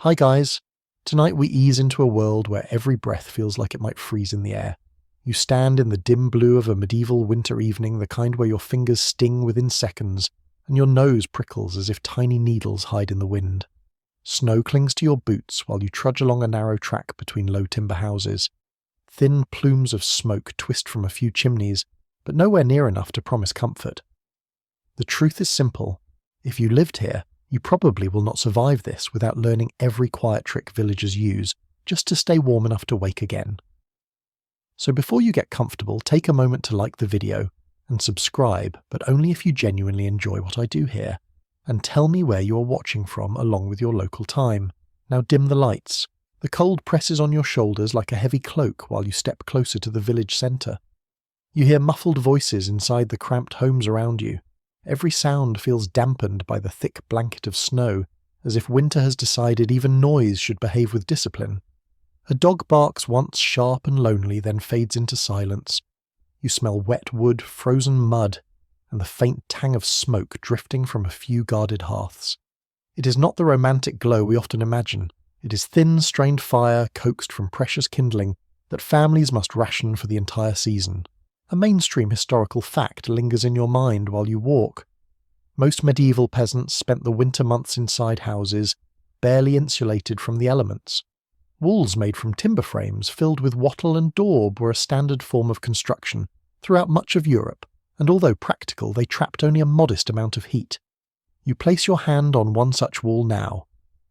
Hi guys! Tonight we ease into a world where every breath feels like it might freeze in the air. You stand in the dim blue of a medieval winter evening, the kind where your fingers sting within seconds, and your nose prickles as if tiny needles hide in the wind. Snow clings to your boots while you trudge along a narrow track between low timber houses. Thin plumes of smoke twist from a few chimneys, but nowhere near enough to promise comfort. The truth is simple. If you lived here, you probably will not survive this without learning every quiet trick villagers use just to stay warm enough to wake again. So before you get comfortable, take a moment to like the video and subscribe, but only if you genuinely enjoy what I do here. And tell me where you are watching from along with your local time. Now dim the lights. The cold presses on your shoulders like a heavy cloak while you step closer to the village centre. You hear muffled voices inside the cramped homes around you. Every sound feels dampened by the thick blanket of snow, as if winter has decided even noise should behave with discipline. A dog barks once sharp and lonely, then fades into silence. You smell wet wood, frozen mud, and the faint tang of smoke drifting from a few guarded hearths. It is not the romantic glow we often imagine. It is thin, strained fire coaxed from precious kindling that families must ration for the entire season. A mainstream historical fact lingers in your mind while you walk. Most medieval peasants spent the winter months inside houses, barely insulated from the elements. Walls made from timber frames filled with wattle and daub were a standard form of construction throughout much of Europe, and although practical, they trapped only a modest amount of heat. You place your hand on one such wall now.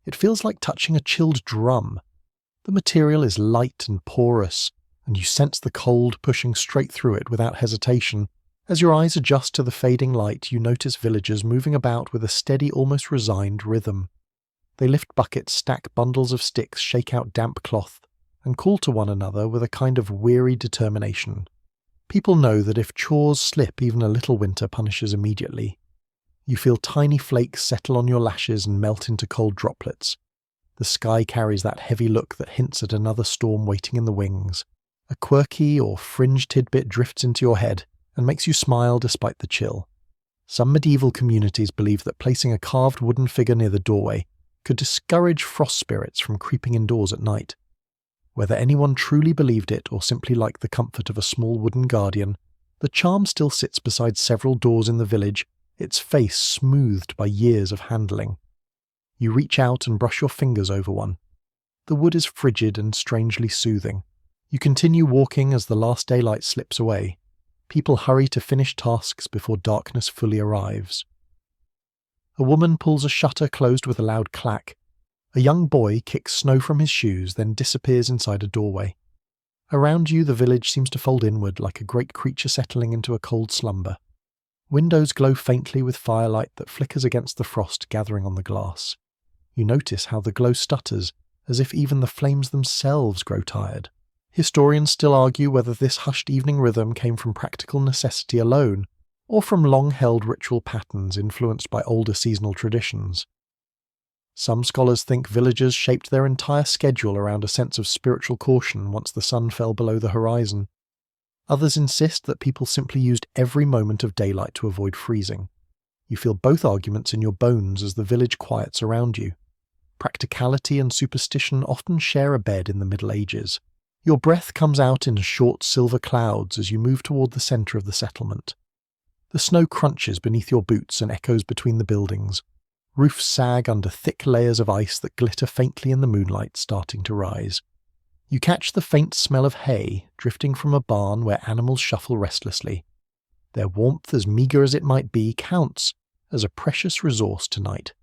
It feels like touching a chilled drum. The material is light and porous, and you sense the cold pushing straight through it without hesitation. As your eyes adjust to the fading light, you notice villagers moving about with a steady, almost resigned rhythm. They lift buckets, stack bundles of sticks, shake out damp cloth, and call to one another with a kind of weary determination. People know that if chores slip, even a little winter punishes immediately. You feel tiny flakes settle on your lashes and melt into cold droplets. The sky carries that heavy look that hints at another storm waiting in the wings. A quirky or fringe tidbit drifts into your head and makes you smile despite the chill. Some medieval communities believe that placing a carved wooden figure near the doorway could discourage frost spirits from creeping indoors at night. Whether anyone truly believed it or simply liked the comfort of a small wooden guardian, the charm still sits beside several doors in the village, its face smoothed by years of handling. You reach out and brush your fingers over one. The wood is frigid and strangely soothing. You continue walking as the last daylight slips away. People hurry to finish tasks before darkness fully arrives. A woman pulls a shutter closed with a loud clack. A young boy kicks snow from his shoes, then disappears inside a doorway. Around you, the village seems to fold inward like a great creature settling into a cold slumber. Windows glow faintly with firelight that flickers against the frost gathering on the glass. You notice how the glow stutters, as if even the flames themselves grow tired. Historians still argue whether this hushed evening rhythm came from practical necessity alone, or from long-held ritual patterns influenced by older seasonal traditions. Some scholars think villagers shaped their entire schedule around a sense of spiritual caution once the sun fell below the horizon. Others insist that people simply used every moment of daylight to avoid freezing. You feel both arguments in your bones as the village quiets around you. Practicality and superstition often share a bed in the Middle Ages. Your breath comes out in short silver clouds as you move toward the centre of the settlement. The snow crunches beneath your boots and echoes between the buildings. Roofs sag under thick layers of ice that glitter faintly in the moonlight starting to rise. You catch the faint smell of hay drifting from a barn where animals shuffle restlessly. Their warmth, as meagre as it might be, counts as a precious resource tonight.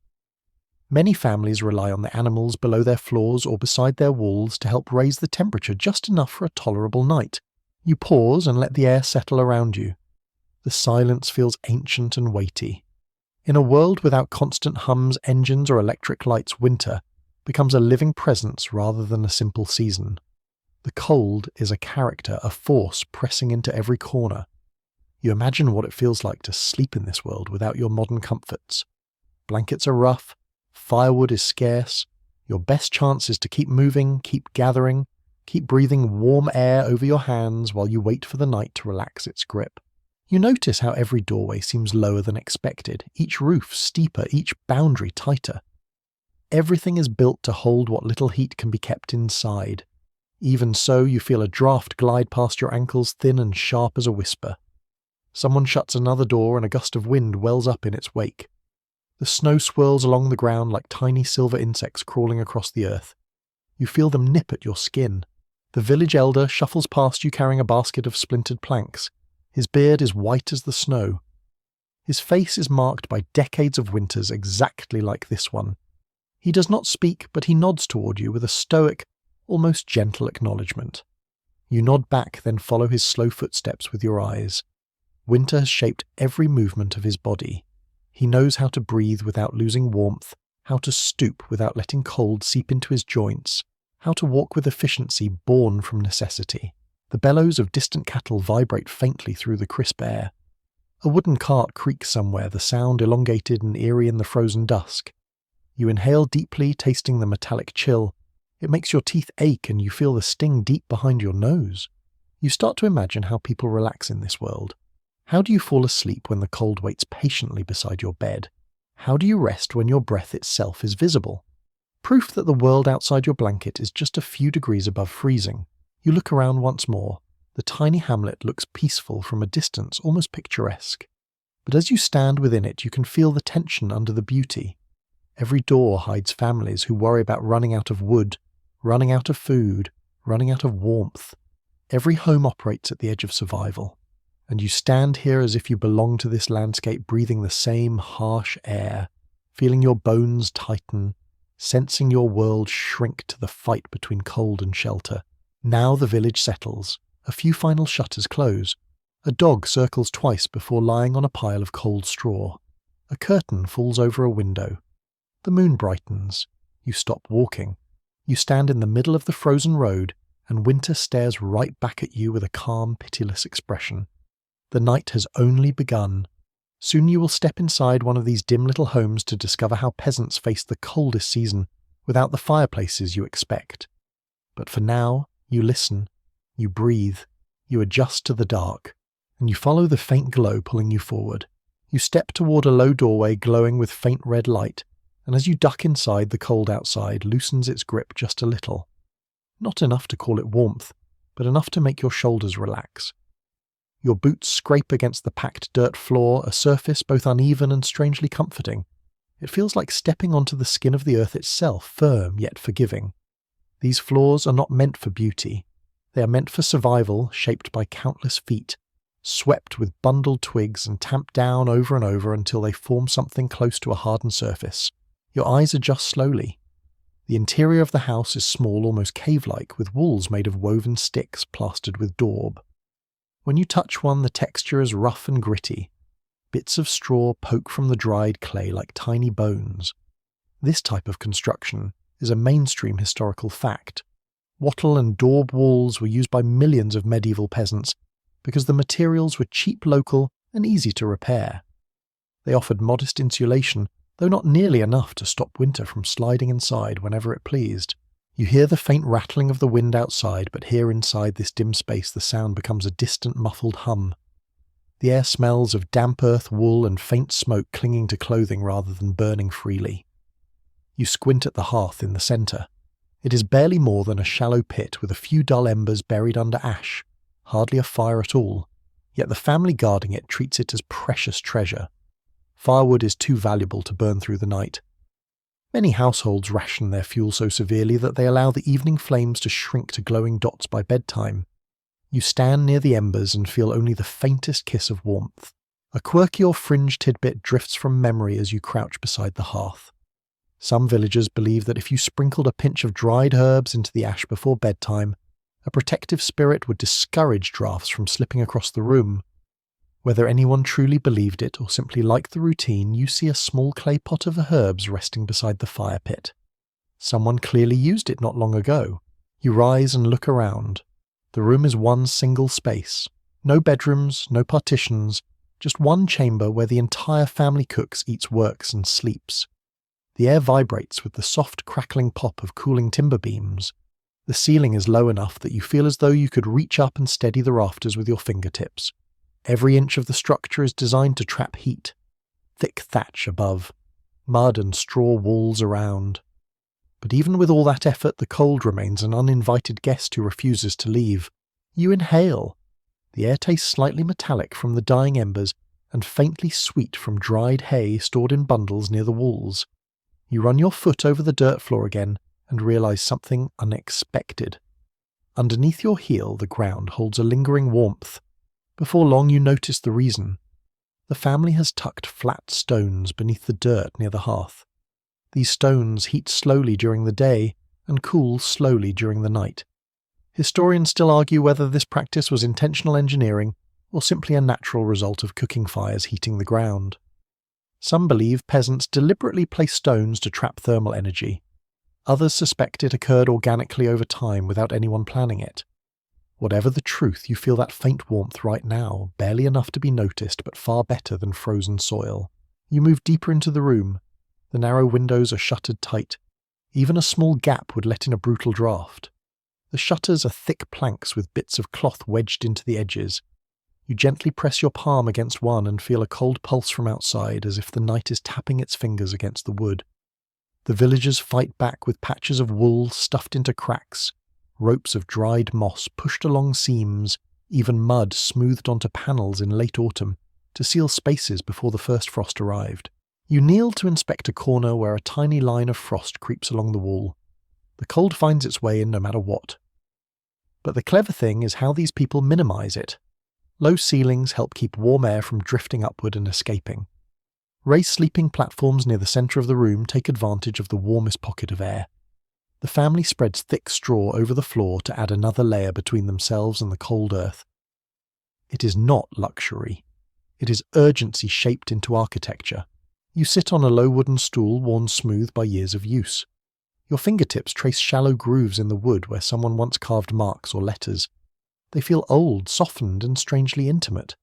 Many families rely on the animals below their floors or beside their walls to help raise the temperature just enough for a tolerable night. You pause and let the air settle around you. The silence feels ancient and weighty. In a world without constant hums, engines, or electric lights, winter becomes a living presence rather than a simple season. The cold is a character, a force pressing into every corner. You imagine what it feels like to sleep in this world without your modern comforts. Blankets are rough, firewood is scarce. Your best chance is to keep moving, keep gathering, keep breathing warm air over your hands while you wait for the night to relax its grip. You notice how every doorway seems lower than expected, each roof steeper, each boundary tighter. Everything is built to hold what little heat can be kept inside. Even so, you feel a draft glide past your ankles, thin and sharp as a whisper. Someone shuts another door and a gust of wind wells up in its wake. The snow swirls along the ground like tiny silver insects crawling across the earth. You feel them nip at your skin. The village elder shuffles past you carrying a basket of splintered planks. His beard is white as the snow. His face is marked by decades of winters exactly like this one. He does not speak, but he nods toward you with a stoic, almost gentle acknowledgement. You nod back, then follow his slow footsteps with your eyes. Winter has shaped every movement of his body. He knows how to breathe without losing warmth, how to stoop without letting cold seep into his joints, how to walk with efficiency born from necessity. The bellows of distant cattle vibrate faintly through the crisp air. A wooden cart creaks somewhere, the sound elongated and eerie in the frozen dusk. You inhale deeply, tasting the metallic chill. It makes your teeth ache and you feel the sting deep behind your nose. You start to imagine how people relax in this world. How do you fall asleep when the cold waits patiently beside your bed? How do you rest when your breath itself is visible? Proof that the world outside your blanket is just a few degrees above freezing. You look around once more. The tiny hamlet looks peaceful from a distance, almost picturesque. But as you stand within it, you can feel the tension under the beauty. Every door hides families who worry about running out of wood, running out of food, running out of warmth. Every home operates at the edge of survival. And you stand here as if you belong to this landscape, breathing the same harsh air, feeling your bones tighten, sensing your world shrink to the fight between cold and shelter. Now the village settles. A few final shutters close. A dog circles twice before lying on a pile of cold straw. A curtain falls over a window. The moon brightens. You stop walking. You stand in the middle of the frozen road, and winter stares right back at you with a calm, pitiless expression. The night has only begun. Soon you will step inside one of these dim little homes to discover how peasants face the coldest season without the fireplaces you expect. But for now, you listen, you breathe, you adjust to the dark, and you follow the faint glow pulling you forward. You step toward a low doorway glowing with faint red light, and as you duck inside, the cold outside loosens its grip just a little. Not enough to call it warmth, but enough to make your shoulders relax. Your boots scrape against the packed dirt floor, a surface both uneven and strangely comforting. It feels like stepping onto the skin of the earth itself, firm yet forgiving. These floors are not meant for beauty. They are meant for survival, shaped by countless feet, swept with bundled twigs and tamped down over and over until they form something close to a hardened surface. Your eyes adjust slowly. The interior of the house is small, almost cave-like, with walls made of woven sticks plastered with daub. When you touch one, the texture is rough and gritty. Bits of straw poke from the dried clay like tiny bones. This type of construction is a mainstream historical fact. Wattle and daub walls were used by millions of medieval peasants because the materials were cheap, local, and easy to repair. They offered modest insulation, though not nearly enough to stop winter from sliding inside whenever it pleased. You hear the faint rattling of the wind outside, but here inside this dim space the sound becomes a distant muffled hum. The air smells of damp earth, wool, and faint smoke clinging to clothing rather than burning freely. You squint at the hearth in the centre. It is barely more than a shallow pit with a few dull embers buried under ash, hardly a fire at all, yet the family guarding it treats it as precious treasure. Firewood is too valuable to burn through the night. Many households ration their fuel so severely that they allow the evening flames to shrink to glowing dots by bedtime. You stand near the embers and feel only the faintest kiss of warmth. A quirky or fringe tidbit drifts from memory as you crouch beside the hearth. Some villagers believe that if you sprinkled a pinch of dried herbs into the ash before bedtime, a protective spirit would discourage drafts from slipping across the room. Whether anyone truly believed it or simply liked the routine, you see a small clay pot of herbs resting beside the fire pit. Someone clearly used it not long ago. You rise and look around. The room is one single space. No bedrooms, no partitions, just one chamber where the entire family cooks, eats, works, and sleeps. The air vibrates with the soft crackling pop of cooling timber beams. The ceiling is low enough that you feel as though you could reach up and steady the rafters with your fingertips. Every inch of the structure is designed to trap heat. Thick thatch above, mud and straw walls around. But even with all that effort, the cold remains an uninvited guest who refuses to leave. You inhale. The air tastes slightly metallic from the dying embers and faintly sweet from dried hay stored in bundles near the walls. You run your foot over the dirt floor again and realize something unexpected. Underneath your heel, the ground holds a lingering warmth. Before long, you notice the reason. The family has tucked flat stones beneath the dirt near the hearth. These stones heat slowly during the day and cool slowly during the night. Historians still argue whether this practice was intentional engineering or simply a natural result of cooking fires heating the ground. Some believe peasants deliberately placed stones to trap thermal energy. Others suspect it occurred organically over time without anyone planning it. Whatever the truth, you feel that faint warmth right now, barely enough to be noticed but far better than frozen soil. You move deeper into the room. The narrow windows are shuttered tight. Even a small gap would let in a brutal draught. The shutters are thick planks with bits of cloth wedged into the edges. You gently press your palm against one and feel a cold pulse from outside, as if the night is tapping its fingers against the wood. The villagers fight back with patches of wool stuffed into cracks, ropes of dried moss pushed along seams, even mud smoothed onto panels in late autumn to seal spaces before the first frost arrived. You kneel to inspect a corner where a tiny line of frost creeps along the wall. The cold finds its way in no matter what. But the clever thing is how these people minimize it. Low ceilings help keep warm air from drifting upward and escaping. Raised sleeping platforms near the center of the room take advantage of the warmest pocket of air. The family spreads thick straw over the floor to add another layer between themselves and the cold earth. It is not luxury. It is urgency shaped into architecture. You sit on a low wooden stool worn smooth by years of use. Your fingertips trace shallow grooves in the wood where someone once carved marks or letters. They feel old, softened, and strangely intimate.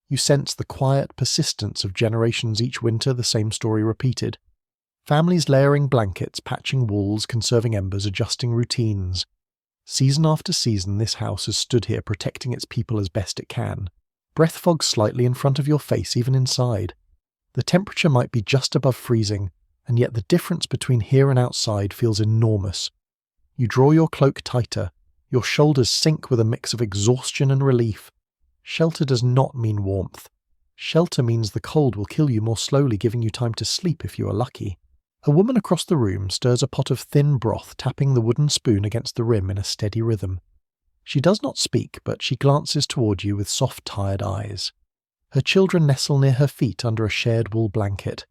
You sense the quiet persistence of generations each winter, the same story repeated. Families layering blankets, patching walls, conserving embers, adjusting routines. Season after season, this house has stood here protecting its people as best it can. Breath fogs slightly in front of your face, even inside. The temperature might be just above freezing, and yet the difference between here and outside feels enormous. You draw your cloak tighter. Your shoulders sink with a mix of exhaustion and relief. Shelter does not mean warmth. Shelter means the cold will kill you more slowly, giving you time to sleep if you are lucky. A woman across the room stirs a pot of thin broth, tapping the wooden spoon against the rim in a steady rhythm. She does not speak, but she glances toward you with soft, tired eyes. Her children nestle near her feet under a shared wool blanket.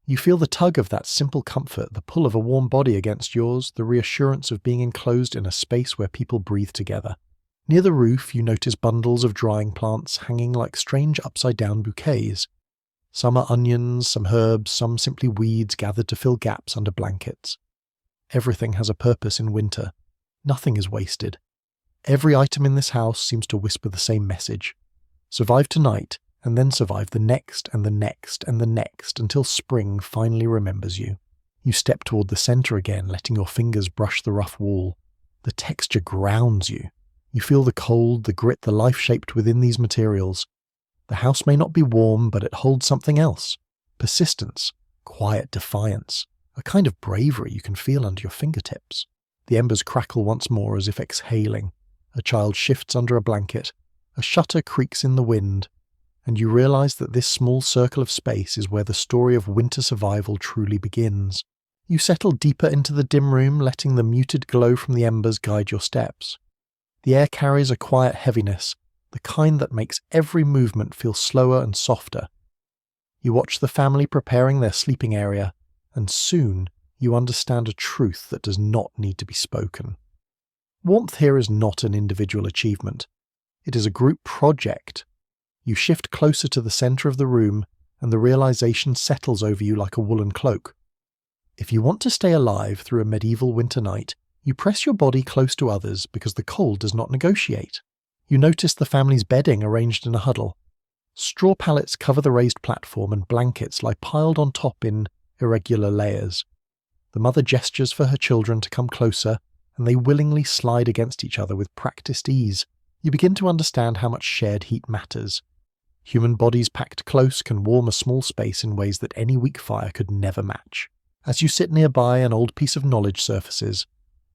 You feel the tug of that simple comfort, the pull of a warm body against yours, the reassurance of being enclosed in a space where people breathe together. Near the roof, you notice bundles of drying plants hanging like strange upside-down bouquets. Some are onions, some herbs, some simply weeds gathered to fill gaps under blankets. Everything has a purpose in winter. Nothing is wasted. Every item in this house seems to whisper the same message. Survive tonight, and then survive the next and the next and the next until spring finally remembers you. You step toward the center again, letting your fingers brush the rough wall. The texture grounds you. You feel the cold, the grit, the life shaped within these materials. The house may not be warm, but it holds something else. Persistence, quiet defiance, a kind of bravery you can feel under your fingertips. The embers crackle once more as if exhaling. A child shifts under a blanket. A shutter creaks in the wind. And you realize that this small circle of space is where the story of winter survival truly begins. You settle deeper into the dim room, letting the muted glow from the embers guide your steps. The air carries a quiet heaviness, the kind that makes every movement feel slower and softer. You watch the family preparing their sleeping area, and soon you understand a truth that does not need to be spoken. Warmth here is not an individual achievement. It is a group project. You shift closer to the center of the room, and the realization settles over you like a woolen cloak. If you want to stay alive through a medieval winter night, you press your body close to others because the cold does not negotiate. You notice the family's bedding arranged in a huddle. Straw pallets cover the raised platform and blankets lie piled on top in irregular layers. The mother gestures for her children to come closer, and they willingly slide against each other with practiced ease. You begin to understand how much shared heat matters. Human bodies packed close can warm a small space in ways that any weak fire could never match. As you sit nearby, an old piece of knowledge surfaces.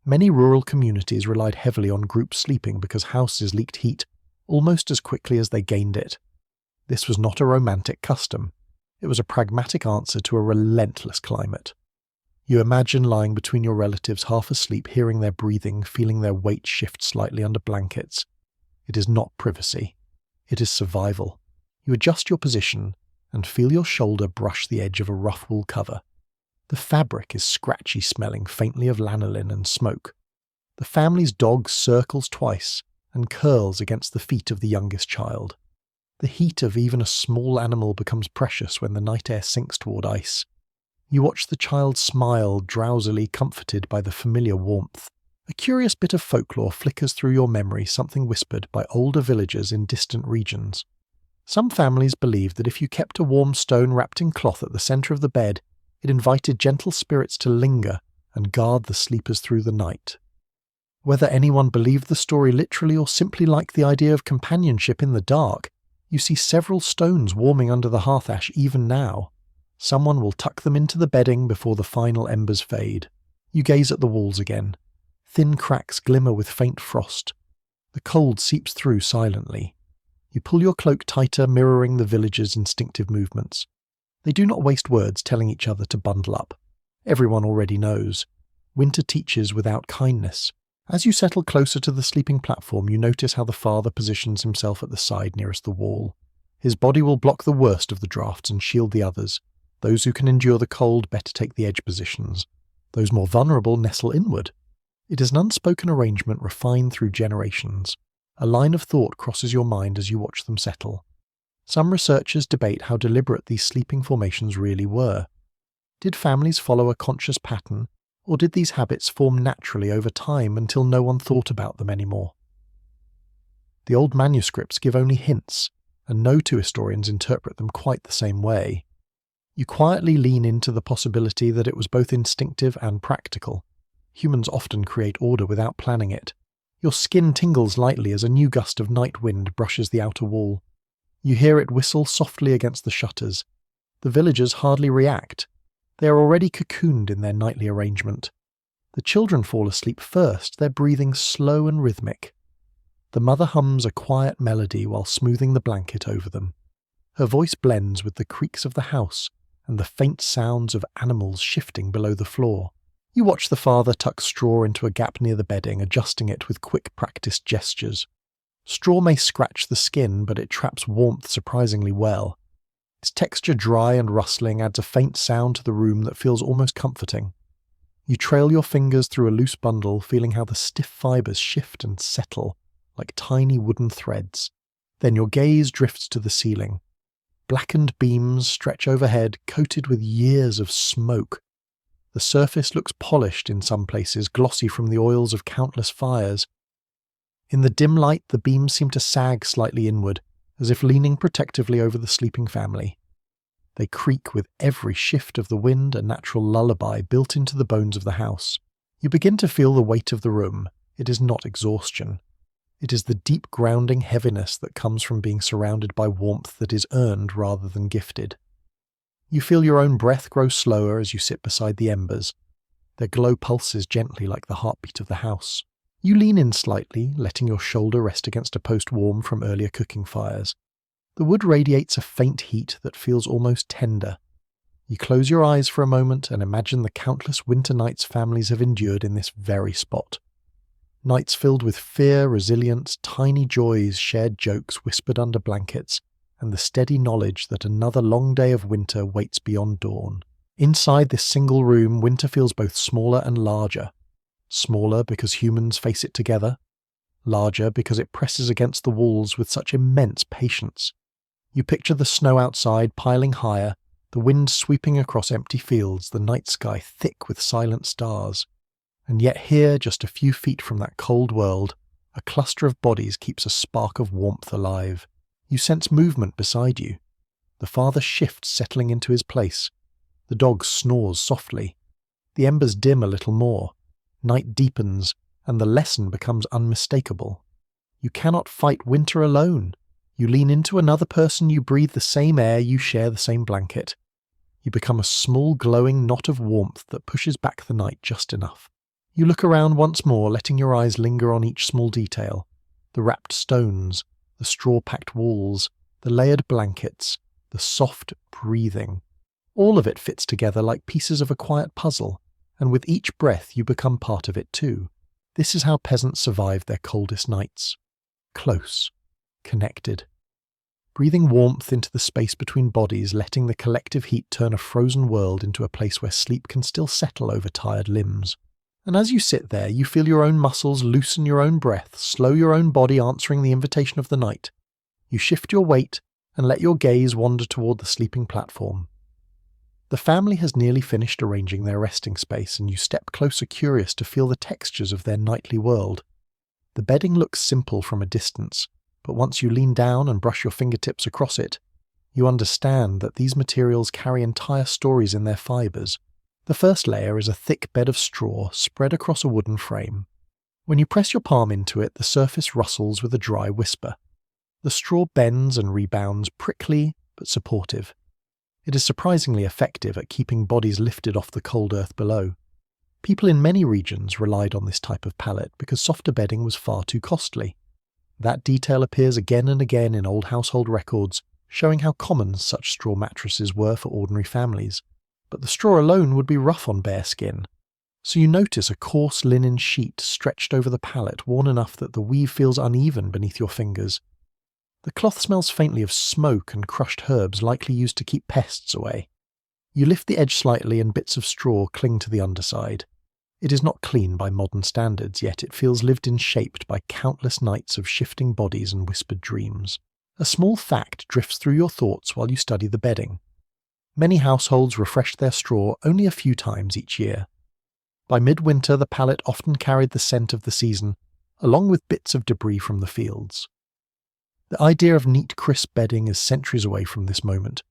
Many rural communities relied heavily on group sleeping because houses leaked heat almost as quickly as they gained it. This was not a romantic custom. It was a pragmatic answer to a relentless climate. You imagine lying between your relatives half asleep, hearing their breathing, feeling their weight shift slightly under blankets. It is not privacy. It is survival. You adjust your position and feel your shoulder brush the edge of a rough wool cover. The fabric is scratchy, smelling faintly of lanolin and smoke. The family's dog circles twice and curls against the feet of the youngest child. The heat of even a small animal becomes precious when the night air sinks toward ice. You watch the child smile, drowsily comforted by the familiar warmth. A curious bit of folklore flickers through your memory, something whispered by older villagers in distant regions. Some families believed that if you kept a warm stone wrapped in cloth at the centre of the bed, it invited gentle spirits to linger and guard the sleepers through the night. Whether anyone believed the story literally or simply liked the idea of companionship in the dark, you see several stones warming under the hearth ash even now. Someone will tuck them into the bedding before the final embers fade. You gaze at the walls again. Thin cracks glimmer with faint frost. The cold seeps through silently. You pull your cloak tighter, mirroring the villagers' instinctive movements. They do not waste words telling each other to bundle up. Everyone already knows. Winter teaches without kindness. As you settle closer to the sleeping platform, you notice how the father positions himself at the side nearest the wall. His body will block the worst of the drafts and shield the others. Those who can endure the cold better take the edge positions. Those more vulnerable nestle inward. It is an unspoken arrangement refined through generations. A line of thought crosses your mind as you watch them settle. Some researchers debate how deliberate these sleeping formations really were. Did families follow a conscious pattern, or did these habits form naturally over time until no one thought about them anymore? The old manuscripts give only hints, and no two historians interpret them quite the same way. You quietly lean into the possibility that it was both instinctive and practical. Humans often create order without planning it. Your skin tingles lightly as a new gust of night wind brushes the outer wall. You hear it whistle softly against the shutters. The villagers hardly react. They are already cocooned in their nightly arrangement. The children fall asleep first, their breathing slow and rhythmic. The mother hums a quiet melody while smoothing the blanket over them. Her voice blends with the creaks of the house and the faint sounds of animals shifting below the floor. You watch the father tuck straw into a gap near the bedding, adjusting it with quick practiced gestures. Straw may scratch the skin, but it traps warmth surprisingly well. Its texture, dry and rustling, adds a faint sound to the room that feels almost comforting. You trail your fingers through a loose bundle, feeling how the stiff fibres shift and settle like tiny wooden threads. Then your gaze drifts to the ceiling. Blackened beams stretch overhead, coated with years of smoke. The surface looks polished in some places, glossy from the oils of countless fires. In the dim light, the beams seem to sag slightly inward, as if leaning protectively over the sleeping family. They creak with every shift of the wind, a natural lullaby built into the bones of the house. You begin to feel the weight of the room. It is not exhaustion. It is the deep grounding heaviness that comes from being surrounded by warmth that is earned rather than gifted. You feel your own breath grow slower as you sit beside the embers. Their glow pulses gently like the heartbeat of the house. You lean in slightly, letting your shoulder rest against a post warm from earlier cooking fires. The wood radiates a faint heat that feels almost tender. You close your eyes for a moment and imagine the countless winter nights families have endured in this very spot. Nights filled with fear, resilience, tiny joys, shared jokes whispered under blankets, and the steady knowledge that another long day of winter waits beyond dawn. Inside this single room, winter feels both smaller and larger. Smaller because humans face it together. Larger because it presses against the walls with such immense patience. You picture the snow outside piling higher, the wind sweeping across empty fields, the night sky thick with silent stars. And yet here, just a few feet from that cold world, a cluster of bodies keeps a spark of warmth alive. You sense movement beside you. The father shifts, settling into his place. The dog snores softly. The embers dim a little more. Night deepens, and the lesson becomes unmistakable. You cannot fight winter alone. You lean into another person, you breathe the same air, you share the same blanket. You become a small glowing knot of warmth that pushes back the night just enough. You look around once more, letting your eyes linger on each small detail. The wrapped stones, the straw-packed walls, the layered blankets, the soft breathing. All of it fits together like pieces of a quiet puzzle, and with each breath you become part of it too. This is how peasants survive their coldest nights. Close. Connected. Breathing warmth into the space between bodies, letting the collective heat turn a frozen world into a place where sleep can still settle over tired limbs. And as you sit there, you feel your own muscles loosen your own breath, slow your own body answering the invitation of the night. You shift your weight and let your gaze wander toward the sleeping platform. The family has nearly finished arranging their resting space, and you step closer, curious to feel the textures of their nightly world. The bedding looks simple from a distance, but once you lean down and brush your fingertips across it, you understand that these materials carry entire stories in their fibres. The first layer is a thick bed of straw spread across a wooden frame. When you press your palm into it, the surface rustles with a dry whisper. The straw bends and rebounds, prickly but supportive. It is surprisingly effective at keeping bodies lifted off the cold earth below. People in many regions relied on this type of pallet because softer bedding was far too costly. That detail appears again and again in old household records, showing how common such straw mattresses were for ordinary families. But the straw alone would be rough on bare skin. So you notice a coarse linen sheet stretched over the pallet, worn enough that the weave feels uneven beneath your fingers. The cloth smells faintly of smoke and crushed herbs, likely used to keep pests away. You lift the edge slightly and bits of straw cling to the underside. It is not clean by modern standards, yet it feels lived in, shaped by countless nights of shifting bodies and whispered dreams. A small fact drifts through your thoughts while you study the bedding. Many households refreshed their straw only a few times each year. By midwinter, the pallet often carried the scent of the season, along with bits of debris from the fields. The idea of neat, crisp bedding is centuries away from this moment.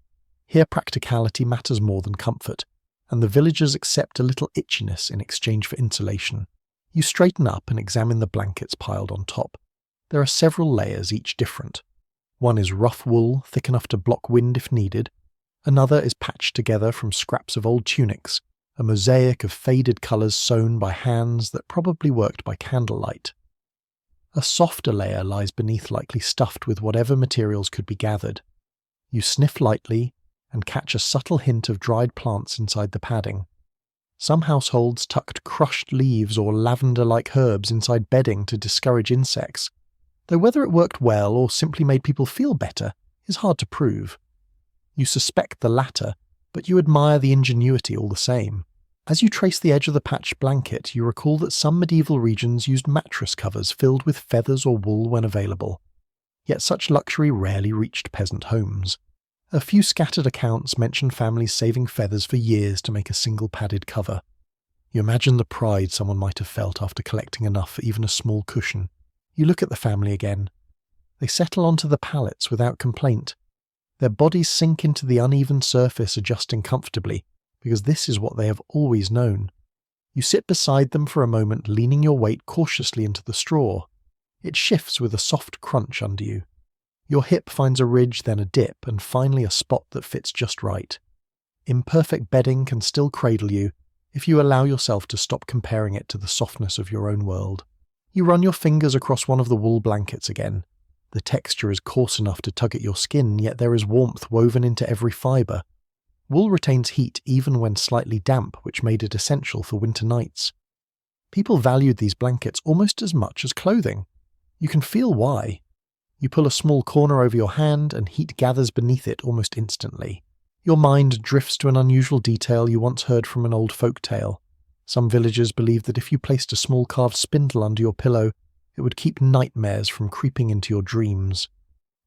Here practicality matters more than comfort, and the villagers accept a little itchiness in exchange for insulation. You straighten up and examine the blankets piled on top. There are several layers, each different. One is rough wool, thick enough to block wind if needed. Another is patched together from scraps of old tunics, a mosaic of faded colours sewn by hands that probably worked by candlelight. A softer layer lies beneath, likely stuffed with whatever materials could be gathered. You sniff lightly and catch a subtle hint of dried plants inside the padding. Some households tucked crushed leaves or lavender-like herbs inside bedding to discourage insects, though whether it worked well or simply made people feel better is hard to prove. You suspect the latter, but you admire the ingenuity all the same. As you trace the edge of the patched blanket, you recall that some medieval regions used mattress covers filled with feathers or wool when available. Yet such luxury rarely reached peasant homes. A few scattered accounts mention families saving feathers for years to make a single padded cover. You imagine the pride someone might have felt after collecting enough for even a small cushion. You look at the family again. They settle onto the pallets without complaint. Their bodies sink into the uneven surface, adjusting comfortably, because this is what they have always known. You sit beside them for a moment, leaning your weight cautiously into the straw. It shifts with a soft crunch under you. Your hip finds a ridge, then a dip, and finally a spot that fits just right. Imperfect bedding can still cradle you if you allow yourself to stop comparing it to the softness of your own world. You run your fingers across one of the wool blankets again. The texture is coarse enough to tug at your skin, yet there is warmth woven into every fibre. Wool retains heat even when slightly damp, which made it essential for winter nights. People valued these blankets almost as much as clothing. You can feel why. You pull a small corner over your hand and heat gathers beneath it almost instantly. Your mind drifts to an unusual detail you once heard from an old folk tale. Some villagers believed that if you placed a small carved spindle under your pillow, it would keep nightmares from creeping into your dreams.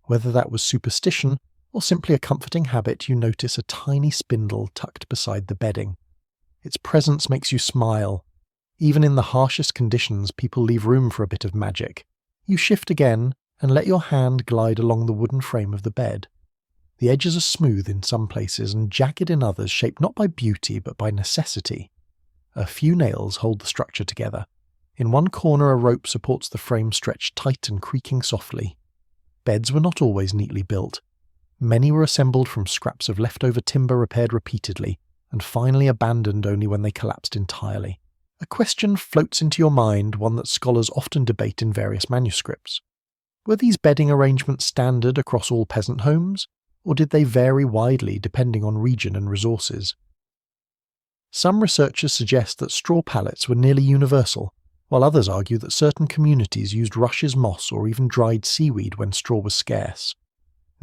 Whether that was superstition or simply a comforting habit, you notice a tiny spindle tucked beside the bedding. Its presence makes you smile. Even in the harshest conditions, people leave room for a bit of magic. You shift again and let your hand glide along the wooden frame of the bed. The edges are smooth in some places and jagged in others, shaped not by beauty but by necessity. A few nails hold the structure together. In one corner a rope supports the frame, stretched tight and creaking softly. Beds were not always neatly built. Many were assembled from scraps of leftover timber repaired repeatedly, and finally abandoned only when they collapsed entirely. A question floats into your mind, one that scholars often debate in various manuscripts. Were these bedding arrangements standard across all peasant homes, or did they vary widely depending on region and resources? Some researchers suggest that straw pallets were nearly universal, while others argue that certain communities used rushes, moss, or even dried seaweed when straw was scarce.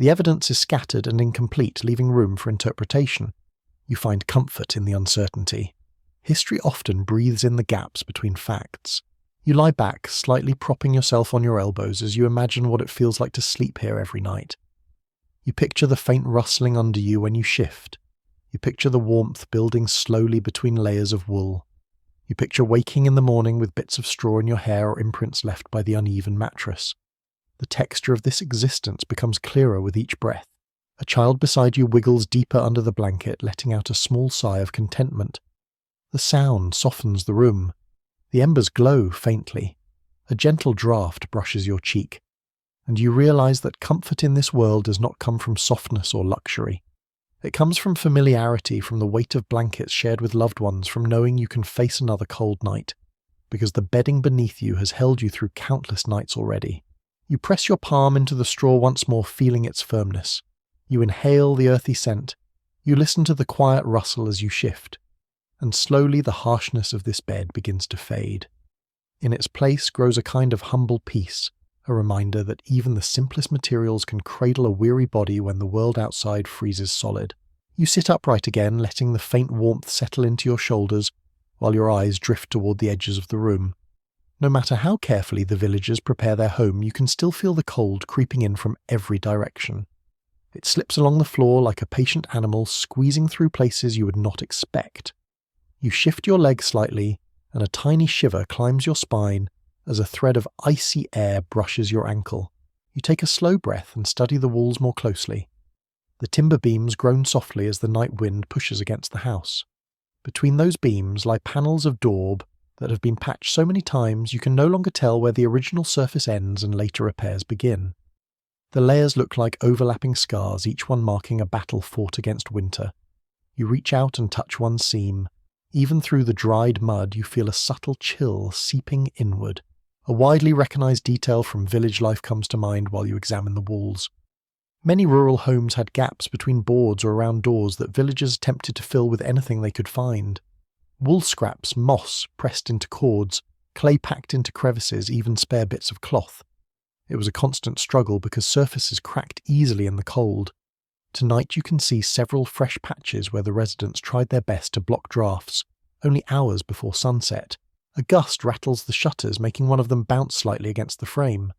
The evidence is scattered and incomplete, leaving room for interpretation. You find comfort in the uncertainty. History often breathes in the gaps between facts. You lie back, slightly propping yourself on your elbows as you imagine what it feels like to sleep here every night. You picture the faint rustling under you when you shift. You picture the warmth building slowly between layers of wool. You picture waking in the morning with bits of straw in your hair or imprints left by the uneven mattress. The texture of this existence becomes clearer with each breath. A child beside you wiggles deeper under the blanket, letting out a small sigh of contentment. The sound softens the room. The embers glow faintly. A gentle draft brushes your cheek. And you realize that comfort in this world does not come from softness or luxury. It comes from familiarity, from the weight of blankets shared with loved ones, from knowing you can face another cold night, because the bedding beneath you has held you through countless nights already. You press your palm into the straw once more, feeling its firmness. You inhale the earthy scent. You listen to the quiet rustle as you shift. And slowly the harshness of this bed begins to fade. In its place grows a kind of humble peace, a reminder that even the simplest materials can cradle a weary body when the world outside freezes solid. You sit upright again, letting the faint warmth settle into your shoulders, while your eyes drift toward the edges of the room. No matter how carefully the villagers prepare their home, you can still feel the cold creeping in from every direction. It slips along the floor like a patient animal, squeezing through places you would not expect. You shift your leg slightly, and a tiny shiver climbs your spine as a thread of icy air brushes your ankle. You take a slow breath and study the walls more closely. The timber beams groan softly as the night wind pushes against the house. Between those beams lie panels of daub that have been patched so many times you can no longer tell where the original surface ends and later repairs begin. The layers look like overlapping scars, each one marking a battle fought against winter. You reach out and touch one seam. Even through the dried mud, you feel a subtle chill seeping inward. A widely recognized detail from village life comes to mind while you examine the walls. Many rural homes had gaps between boards or around doors that villagers attempted to fill with anything they could find. Wool scraps, moss pressed into cords, clay packed into crevices, even spare bits of cloth. It was a constant struggle because surfaces cracked easily in the cold. Tonight you can see several fresh patches where the residents tried their best to block drafts, only hours before sunset. A gust rattles the shutters, making one of them bounce slightly against the frame.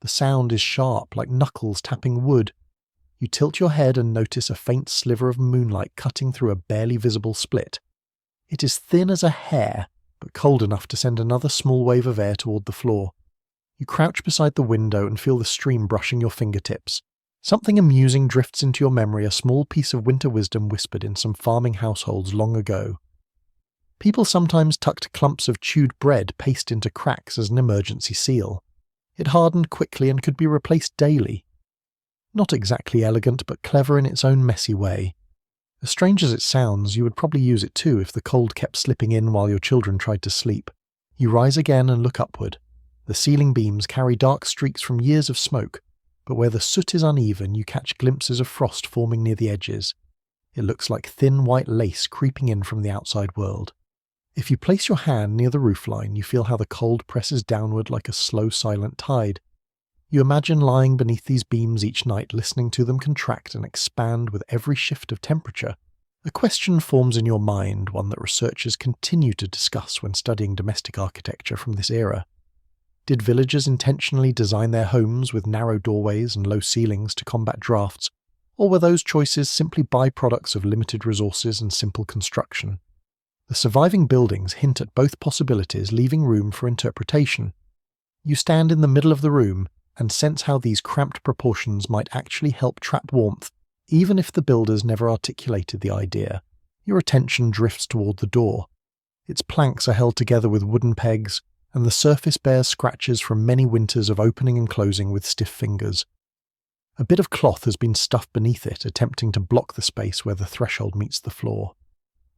The sound is sharp, like knuckles tapping wood. You tilt your head and notice a faint sliver of moonlight cutting through a barely visible split. It is thin as a hair, but cold enough to send another small wave of air toward the floor. You crouch beside the window and feel the stream brushing your fingertips. Something amusing drifts into your memory, a small piece of winter wisdom whispered in some farming households long ago. People sometimes tucked clumps of chewed bread paste into cracks as an emergency seal. It hardened quickly and could be replaced daily. Not exactly elegant, but clever in its own messy way. As strange as it sounds, you would probably use it too if the cold kept slipping in while your children tried to sleep. You rise again and look upward. The ceiling beams carry dark streaks from years of smoke, but where the soot is uneven, you catch glimpses of frost forming near the edges. It looks like thin white lace creeping in from the outside world. If you place your hand near the roofline, you feel how the cold presses downward like a slow, silent tide. You imagine lying beneath these beams each night, listening to them contract and expand with every shift of temperature. A question forms in your mind, one that researchers continue to discuss when studying domestic architecture from this era. Did villagers intentionally design their homes with narrow doorways and low ceilings to combat drafts, or were those choices simply byproducts of limited resources and simple construction? The surviving buildings hint at both possibilities, leaving room for interpretation. You stand in the middle of the room and sense how these cramped proportions might actually help trap warmth, even if the builders never articulated the idea. Your attention drifts toward the door. Its planks are held together with wooden pegs, and the surface bears scratches from many winters of opening and closing with stiff fingers. A bit of cloth has been stuffed beneath it, attempting to block the space where the threshold meets the floor.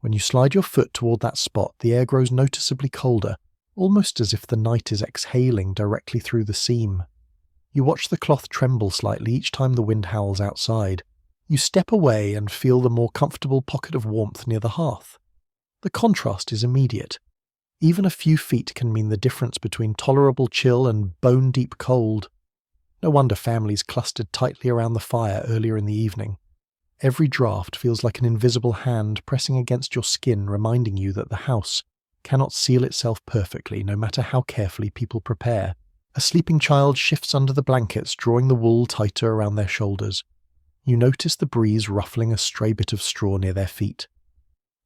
When you slide your foot toward that spot, the air grows noticeably colder, almost as if the night is exhaling directly through the seam. You watch the cloth tremble slightly each time the wind howls outside. You step away and feel the more comfortable pocket of warmth near the hearth. The contrast is immediate. Even a few feet can mean the difference between tolerable chill and bone-deep cold. No wonder families clustered tightly around the fire earlier in the evening. Every draft feels like an invisible hand pressing against your skin, reminding you that the house cannot seal itself perfectly, no matter how carefully people prepare. A sleeping child shifts under the blankets, drawing the wool tighter around their shoulders. You notice the breeze ruffling a stray bit of straw near their feet.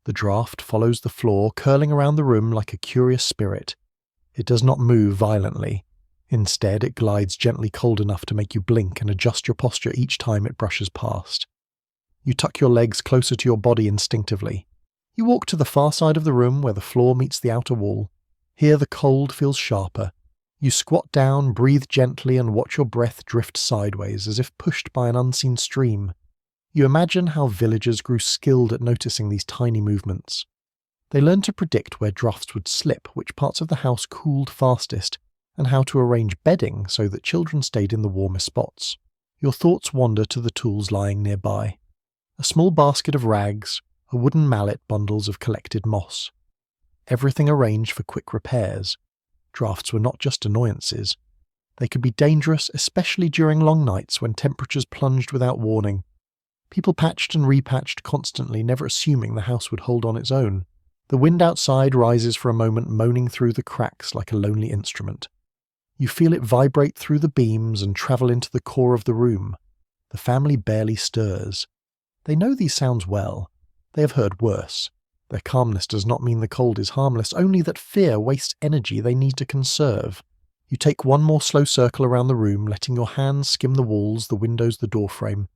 The draft follows the floor, curling around the room like a curious spirit. It does not move violently. Instead, it glides gently cold enough to make you blink and adjust your posture each time it brushes past. You tuck your legs closer to your body instinctively. You walk to the far side of the room where the floor meets the outer wall. Here the cold feels sharper. You squat down, breathe gently, and watch your breath drift sideways as if pushed by an unseen stream. You imagine how villagers grew skilled at noticing these tiny movements. They learned to predict where drafts would slip, which parts of the house cooled fastest, and how to arrange bedding so that children stayed in the warmest spots. Your thoughts wander to the tools lying nearby. A small basket of rags, a wooden mallet, bundles of collected moss. Everything arranged for quick repairs. Drafts were not just annoyances. They could be dangerous, especially during long nights when temperatures plunged without warning. People patched and repatched constantly, never assuming the house would hold on its own. The wind outside rises for a moment, moaning through the cracks like a lonely instrument. You feel it vibrate through the beams and travel into the core of the room. The family barely stirs. They know these sounds well. They have heard worse. Their calmness does not mean the cold is harmless, only that fear wastes energy they need to conserve. You take one more slow circle around the room, letting your hands skim the walls, the windows, the doorframe.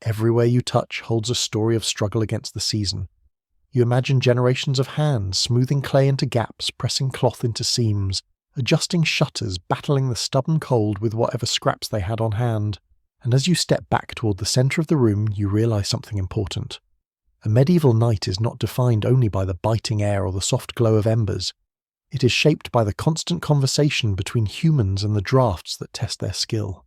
Everywhere you touch holds a story of struggle against the season. You imagine generations of hands smoothing clay into gaps, pressing cloth into seams, adjusting shutters, battling the stubborn cold with whatever scraps they had on hand. And as you step back toward the centre of the room, you realise something important. A medieval night is not defined only by the biting air or the soft glow of embers. It is shaped by the constant conversation between humans and the drafts that test their skill.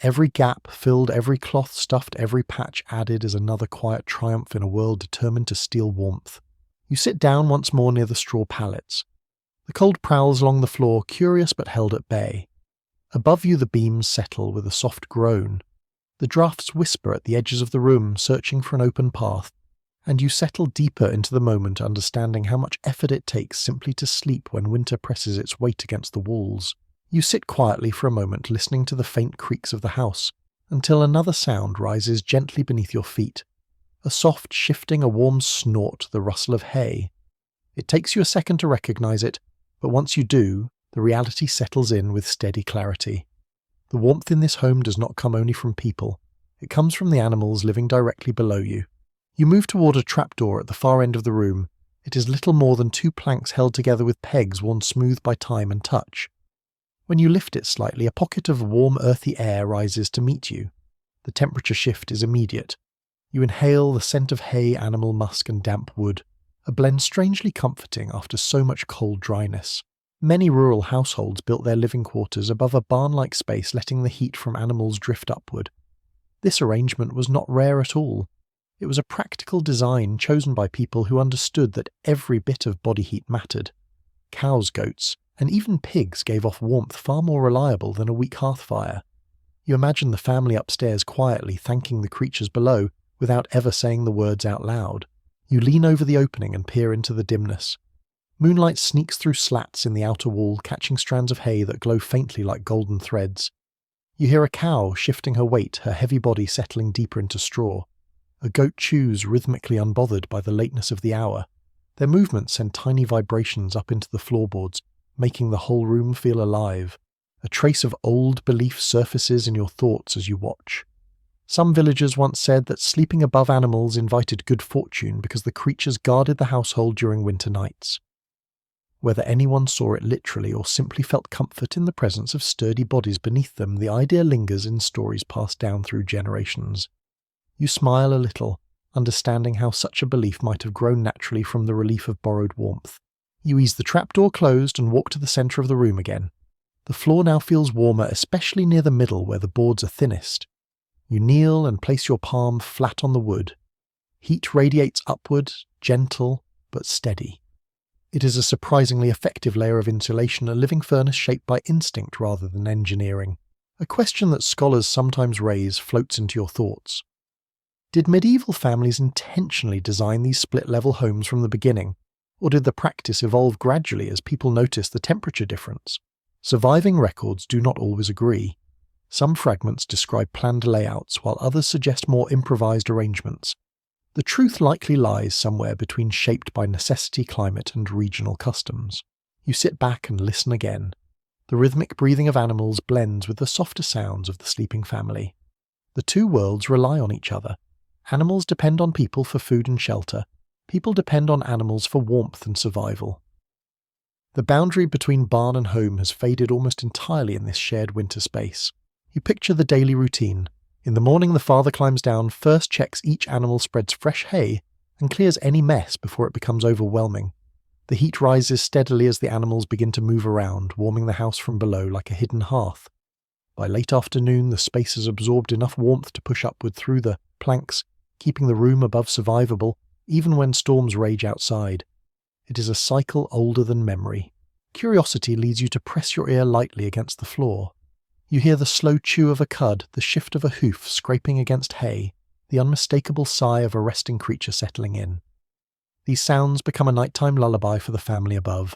Every gap filled, every cloth stuffed, every patch added is another quiet triumph in a world determined to steal warmth. You sit down once more near the straw pallets. The cold prowls along the floor, curious but held at bay. Above you the beams settle with a soft groan. The drafts whisper at the edges of the room, searching for an open path, and you settle deeper into the moment, understanding how much effort it takes simply to sleep when winter presses its weight against the walls. You sit quietly for a moment, listening to the faint creaks of the house, until another sound rises gently beneath your feet. A soft shifting, a warm snort, the rustle of hay. It takes you a second to recognize it, but once you do, the reality settles in with steady clarity. The warmth in this home does not come only from people. It comes from the animals living directly below you. You move toward a trapdoor at the far end of the room. It is little more than two planks held together with pegs worn smooth by time and touch. When you lift it slightly, a pocket of warm, earthy air rises to meet you. The temperature shift is immediate. You inhale the scent of hay, animal musk, and damp wood, a blend strangely comforting after so much cold dryness. Many rural households built their living quarters above a barn-like space, letting the heat from animals drift upward. This arrangement was not rare at all. It was a practical design chosen by people who understood that every bit of body heat mattered. Cows, goats, and even pigs gave off warmth far more reliable than a weak hearth fire. You imagine the family upstairs quietly thanking the creatures below without ever saying the words out loud. You lean over the opening and peer into the dimness. Moonlight sneaks through slats in the outer wall, catching strands of hay that glow faintly like golden threads. You hear a cow shifting her weight, her heavy body settling deeper into straw. A goat chews, rhythmically unbothered by the lateness of the hour. Their movements send tiny vibrations up into the floorboards, making the whole room feel alive. A trace of old belief surfaces in your thoughts as you watch. Some villagers once said that sleeping above animals invited good fortune because the creatures guarded the household during winter nights. Whether anyone saw it literally or simply felt comfort in the presence of sturdy bodies beneath them, the idea lingers in stories passed down through generations. You smile a little, understanding how such a belief might have grown naturally from the relief of borrowed warmth. You ease the trapdoor closed and walk to the centre of the room again. The floor now feels warmer, especially near the middle where the boards are thinnest. You kneel and place your palm flat on the wood. Heat radiates upward, gentle but steady. It is a surprisingly effective layer of insulation, a living furnace shaped by instinct rather than engineering. A question that scholars sometimes raise floats into your thoughts. Did medieval families intentionally design these split-level homes from the beginning, or did the practice evolve gradually as people noticed the temperature difference? Surviving records do not always agree. Some fragments describe planned layouts, while others suggest more improvised arrangements. The truth likely lies somewhere between shaped by necessity, climate, and regional customs. You sit back and listen again. The rhythmic breathing of animals blends with the softer sounds of the sleeping family. The two worlds rely on each other. Animals depend on people for food and shelter. People depend on animals for warmth and survival. The boundary between barn and home has faded almost entirely in this shared winter space. You picture the daily routine. In the morning, the father climbs down, first checks each animal spreads fresh hay, and clears any mess before it becomes overwhelming. The heat rises steadily as the animals begin to move around, warming the house from below like a hidden hearth. By late afternoon, the space has absorbed enough warmth to push upward through the planks, keeping the room above survivable, even when storms rage outside. It is a cycle older than memory. Curiosity leads you to press your ear lightly against the floor. You hear the slow chew of a cud, the shift of a hoof scraping against hay, the unmistakable sigh of a resting creature settling in. These sounds become a nighttime lullaby for the family above.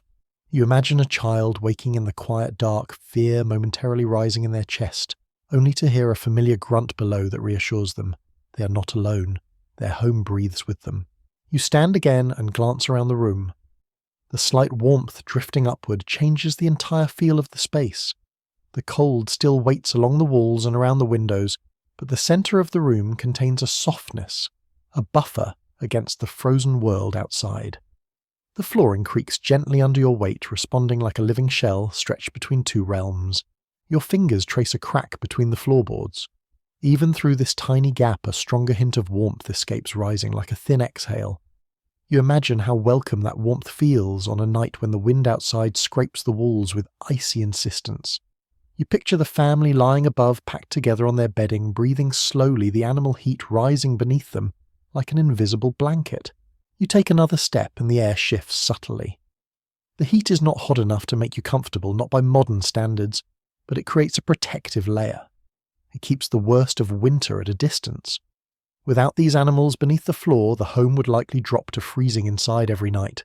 You imagine a child waking in the quiet dark, fear momentarily rising in their chest, only to hear a familiar grunt below that reassures them. They are not alone. Their home breathes with them. You stand again and glance around the room. The slight warmth drifting upward changes the entire feel of the space. The cold still waits along the walls and around the windows, but the centre of the room contains a softness, a buffer against the frozen world outside. The flooring creaks gently under your weight, responding like a living shell stretched between two realms. Your fingers trace a crack between the floorboards. Even through this tiny gap, a stronger hint of warmth escapes, rising like a thin exhale. You imagine how welcome that warmth feels on a night when the wind outside scrapes the walls with icy insistence. You picture the family lying above, packed together on their bedding, breathing slowly, the animal heat rising beneath them like an invisible blanket. You take another step and the air shifts subtly. The heat is not hot enough to make you comfortable, not by modern standards, but it creates a protective layer. It keeps the worst of winter at a distance. Without these animals beneath the floor, the home would likely drop to freezing inside every night.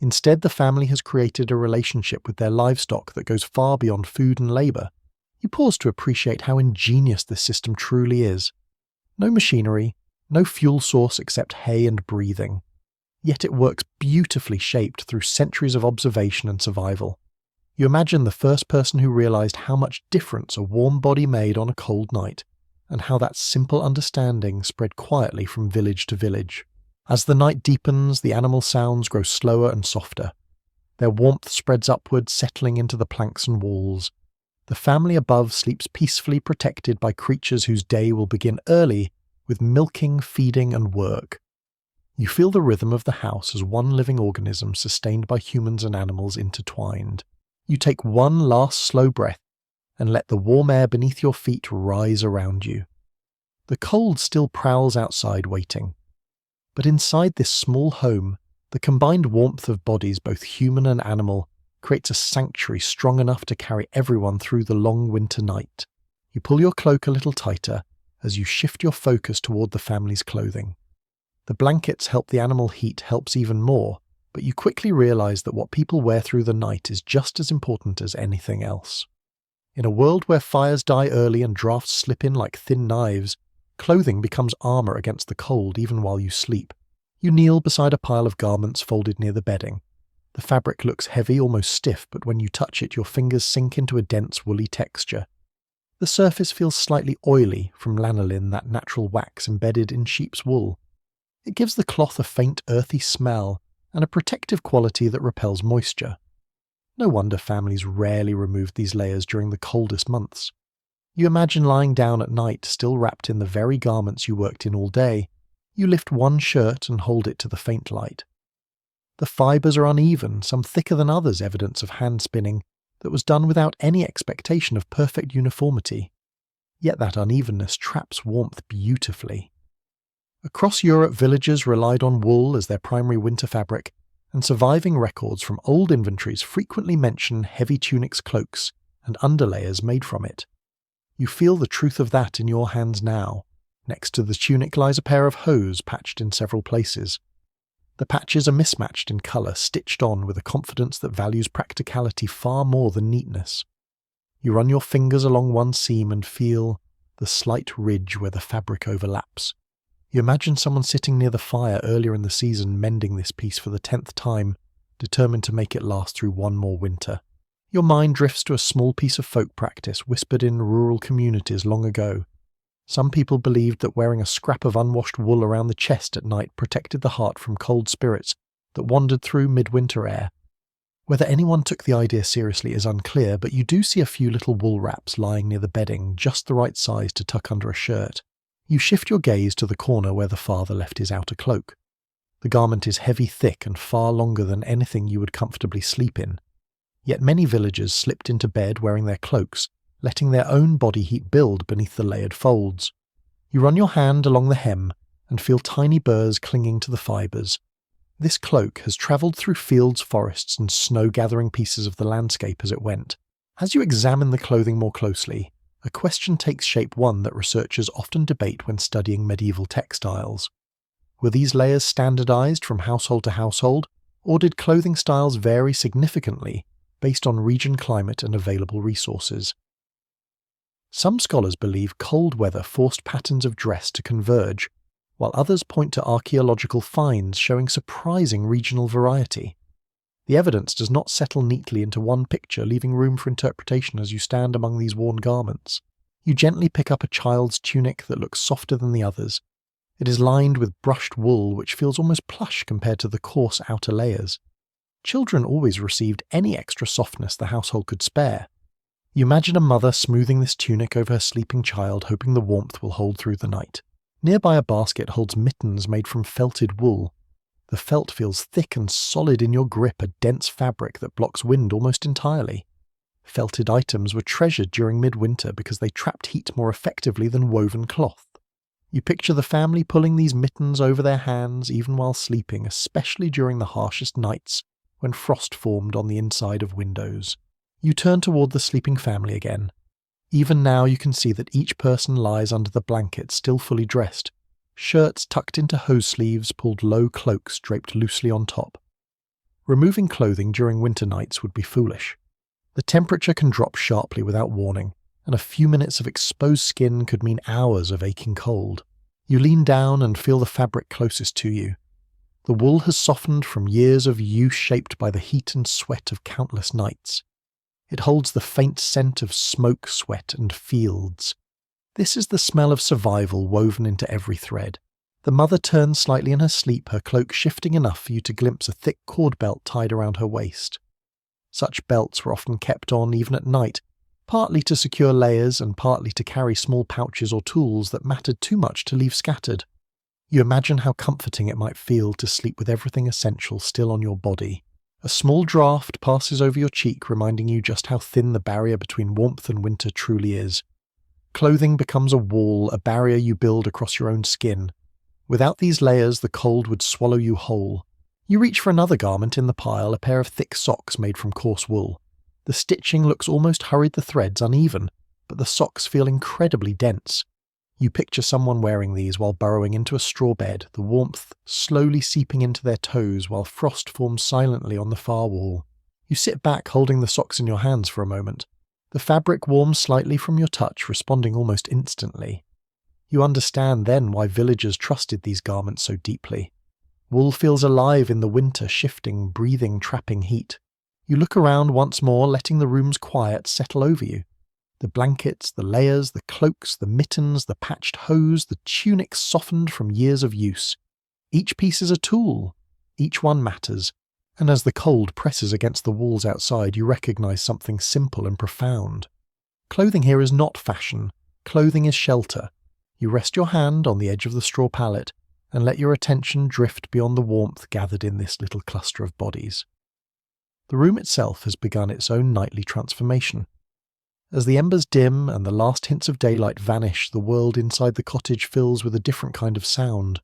Instead, the family has created a relationship with their livestock that goes far beyond food and labour. You pause to appreciate how ingenious this system truly is. No machinery, no fuel source except hay and breathing. Yet it works beautifully shaped through centuries of observation and survival. You imagine the first person who realised how much difference a warm body made on a cold night, and how that simple understanding spread quietly from village to village. As the night deepens, the animal sounds grow slower and softer. Their warmth spreads upward, settling into the planks and walls. The family above sleeps peacefully, protected by creatures whose day will begin early with milking, feeding, and work. You feel the rhythm of the house as one living organism sustained by humans and animals intertwined. You take one last slow breath and let the warm air beneath your feet rise around you. The cold still prowls outside waiting. But inside this small home, the combined warmth of bodies, both human and animal, creates a sanctuary strong enough to carry everyone through the long winter night. You pull your cloak a little tighter as you shift your focus toward the family's clothing. The blankets help, the animal heat helps even more, but you quickly realize that what people wear through the night is just as important as anything else. In a world where fires die early and drafts slip in like thin knives, clothing becomes armor against the cold even while you sleep. You kneel beside a pile of garments folded near the bedding. The fabric looks heavy, almost stiff, but when you touch it, your fingers sink into a dense, woolly texture. The surface feels slightly oily from lanolin, that natural wax embedded in sheep's wool. It gives the cloth a faint, earthy smell and a protective quality that repels moisture. No wonder families rarely removed these layers during the coldest months. You imagine lying down at night, still wrapped in the very garments you worked in all day. You lift one shirt and hold it to the faint light. The fibres are uneven, some thicker than others, evidence of hand spinning that was done without any expectation of perfect uniformity. Yet that unevenness traps warmth beautifully. Across Europe, villagers relied on wool as their primary winter fabric, and surviving records from old inventories frequently mention heavy tunics, cloaks, and underlayers made from it. You feel the truth of that in your hands now. Next to the tunic lies a pair of hose patched in several places. The patches are mismatched in colour, stitched on with a confidence that values practicality far more than neatness. You run your fingers along one seam and feel the slight ridge where the fabric overlaps. You imagine someone sitting near the fire earlier in the season mending this piece for the 10th time, determined to make it last through one more winter. Your mind drifts to a small piece of folk practice whispered in rural communities long ago. Some people believed that wearing a scrap of unwashed wool around the chest at night protected the heart from cold spirits that wandered through midwinter air. Whether anyone took the idea seriously is unclear, but you do see a few little wool wraps lying near the bedding, just the right size to tuck under a shirt. You shift your gaze to the corner where the father left his outer cloak. The garment is heavy, thick, and far longer than anything you would comfortably sleep in. Yet many villagers slipped into bed wearing their cloaks, letting their own body heat build beneath the layered folds. You run your hand along the hem and feel tiny burrs clinging to the fibres. This cloak has travelled through fields, forests, and snow-gathering pieces of the landscape as it went. As you examine the clothing more closely, a question takes shape, one that researchers often debate when studying medieval textiles. Were these layers standardised from household to household, or did clothing styles vary significantly based on region, climate, and available resources? Some scholars believe cold weather forced patterns of dress to converge, while others point to archaeological finds showing surprising regional variety. The evidence does not settle neatly into one picture, leaving room for interpretation as you stand among these worn garments. You gently pick up a child's tunic that looks softer than the others. It is lined with brushed wool which feels almost plush compared to the coarse outer layers. Children always received any extra softness the household could spare. You imagine a mother smoothing this tunic over her sleeping child, hoping the warmth will hold through the night. Nearby, a basket holds mittens made from felted wool. The felt feels thick and solid in your grip, a dense fabric that blocks wind almost entirely. Felted items were treasured during midwinter because they trapped heat more effectively than woven cloth. You picture the family pulling these mittens over their hands even while sleeping, especially during the harshest nights when frost formed on the inside of windows. You turn toward the sleeping family again. Even now you can see that each person lies under the blanket, still fully dressed. Shirts tucked into hose sleeves pulled low cloaks draped loosely on top. Removing clothing during winter nights would be foolish. The temperature can drop sharply without warning, and a few minutes of exposed skin could mean hours of aching cold. You lean down and feel the fabric closest to you. The wool has softened from years of use shaped by the heat and sweat of countless nights. It holds the faint scent of smoke, sweat, and fields. This is the smell of survival woven into every thread. The mother turns slightly in her sleep, her cloak shifting enough for you to glimpse a thick cord belt tied around her waist. Such belts were often kept on even at night, partly to secure layers and partly to carry small pouches or tools that mattered too much to leave scattered. You imagine how comforting it might feel to sleep with everything essential still on your body. A small draft passes over your cheek, reminding you just how thin the barrier between warmth and winter truly is. Clothing becomes a wall, a barrier you build across your own skin. Without these layers, the cold would swallow you whole. You reach for another garment in the pile, a pair of thick socks made from coarse wool. The stitching looks almost hurried, the threads uneven, but the socks feel incredibly dense. You picture someone wearing these while burrowing into a straw bed, the warmth slowly seeping into their toes while frost forms silently on the far wall. You sit back holding the socks in your hands for a moment. The fabric warms slightly from your touch, responding almost instantly. You understand then why villagers trusted these garments so deeply. Wool feels alive in the winter, shifting, breathing, trapping heat. You look around once more, letting the room's quiet settle over you. The blankets, the layers, the cloaks, the mittens, the patched hose, the tunics softened from years of use. Each piece is a tool. Each one matters. And as the cold presses against the walls outside, you recognize something simple and profound. Clothing here is not fashion. Clothing is shelter. You rest your hand on the edge of the straw pallet and let your attention drift beyond the warmth gathered in this little cluster of bodies. The room itself has begun its own nightly transformation. As the embers dim and the last hints of daylight vanish, the world inside the cottage fills with a different kind of sound.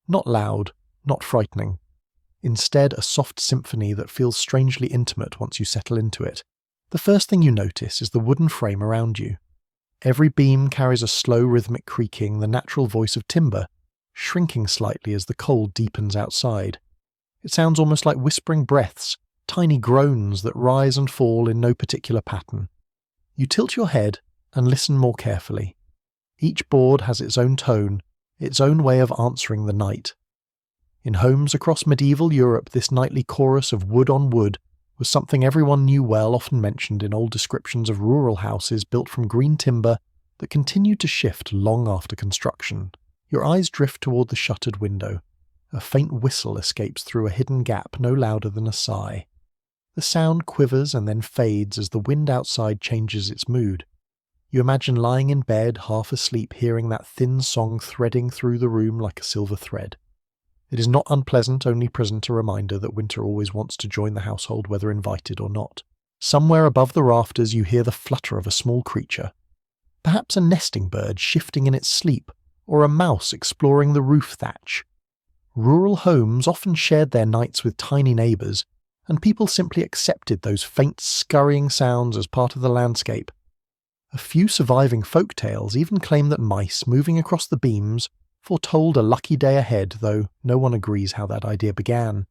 Not loud, not frightening. Instead, a soft symphony that feels strangely intimate once you settle into it. The first thing you notice is the wooden frame around you. Every beam carries a slow rhythmic creaking, the natural voice of timber, shrinking slightly as the cold deepens outside. It sounds almost like whispering breaths, tiny groans that rise and fall in no particular pattern. You tilt your head and listen more carefully. Each board has its own tone, its own way of answering the night. In homes across medieval Europe, this nightly chorus of wood on wood was something everyone knew well, often mentioned in old descriptions of rural houses built from green timber that continued to shift long after construction. Your eyes drift toward the shuttered window. A faint whistle escapes through a hidden gap, no louder than a sigh. The sound quivers and then fades as the wind outside changes its mood. You imagine lying in bed, half asleep, hearing that thin song threading through the room like a silver thread. It is not unpleasant, only present a reminder that winter always wants to join the household, whether invited or not. Somewhere above the rafters you hear the flutter of a small creature. Perhaps a nesting bird shifting in its sleep, or a mouse exploring the roof thatch. Rural homes often shared their nights with tiny neighbours, and people simply accepted those faint scurrying sounds as part of the landscape. A few surviving folk tales even claim that mice moving across the beams foretold a lucky day ahead, though no one agrees how that idea began.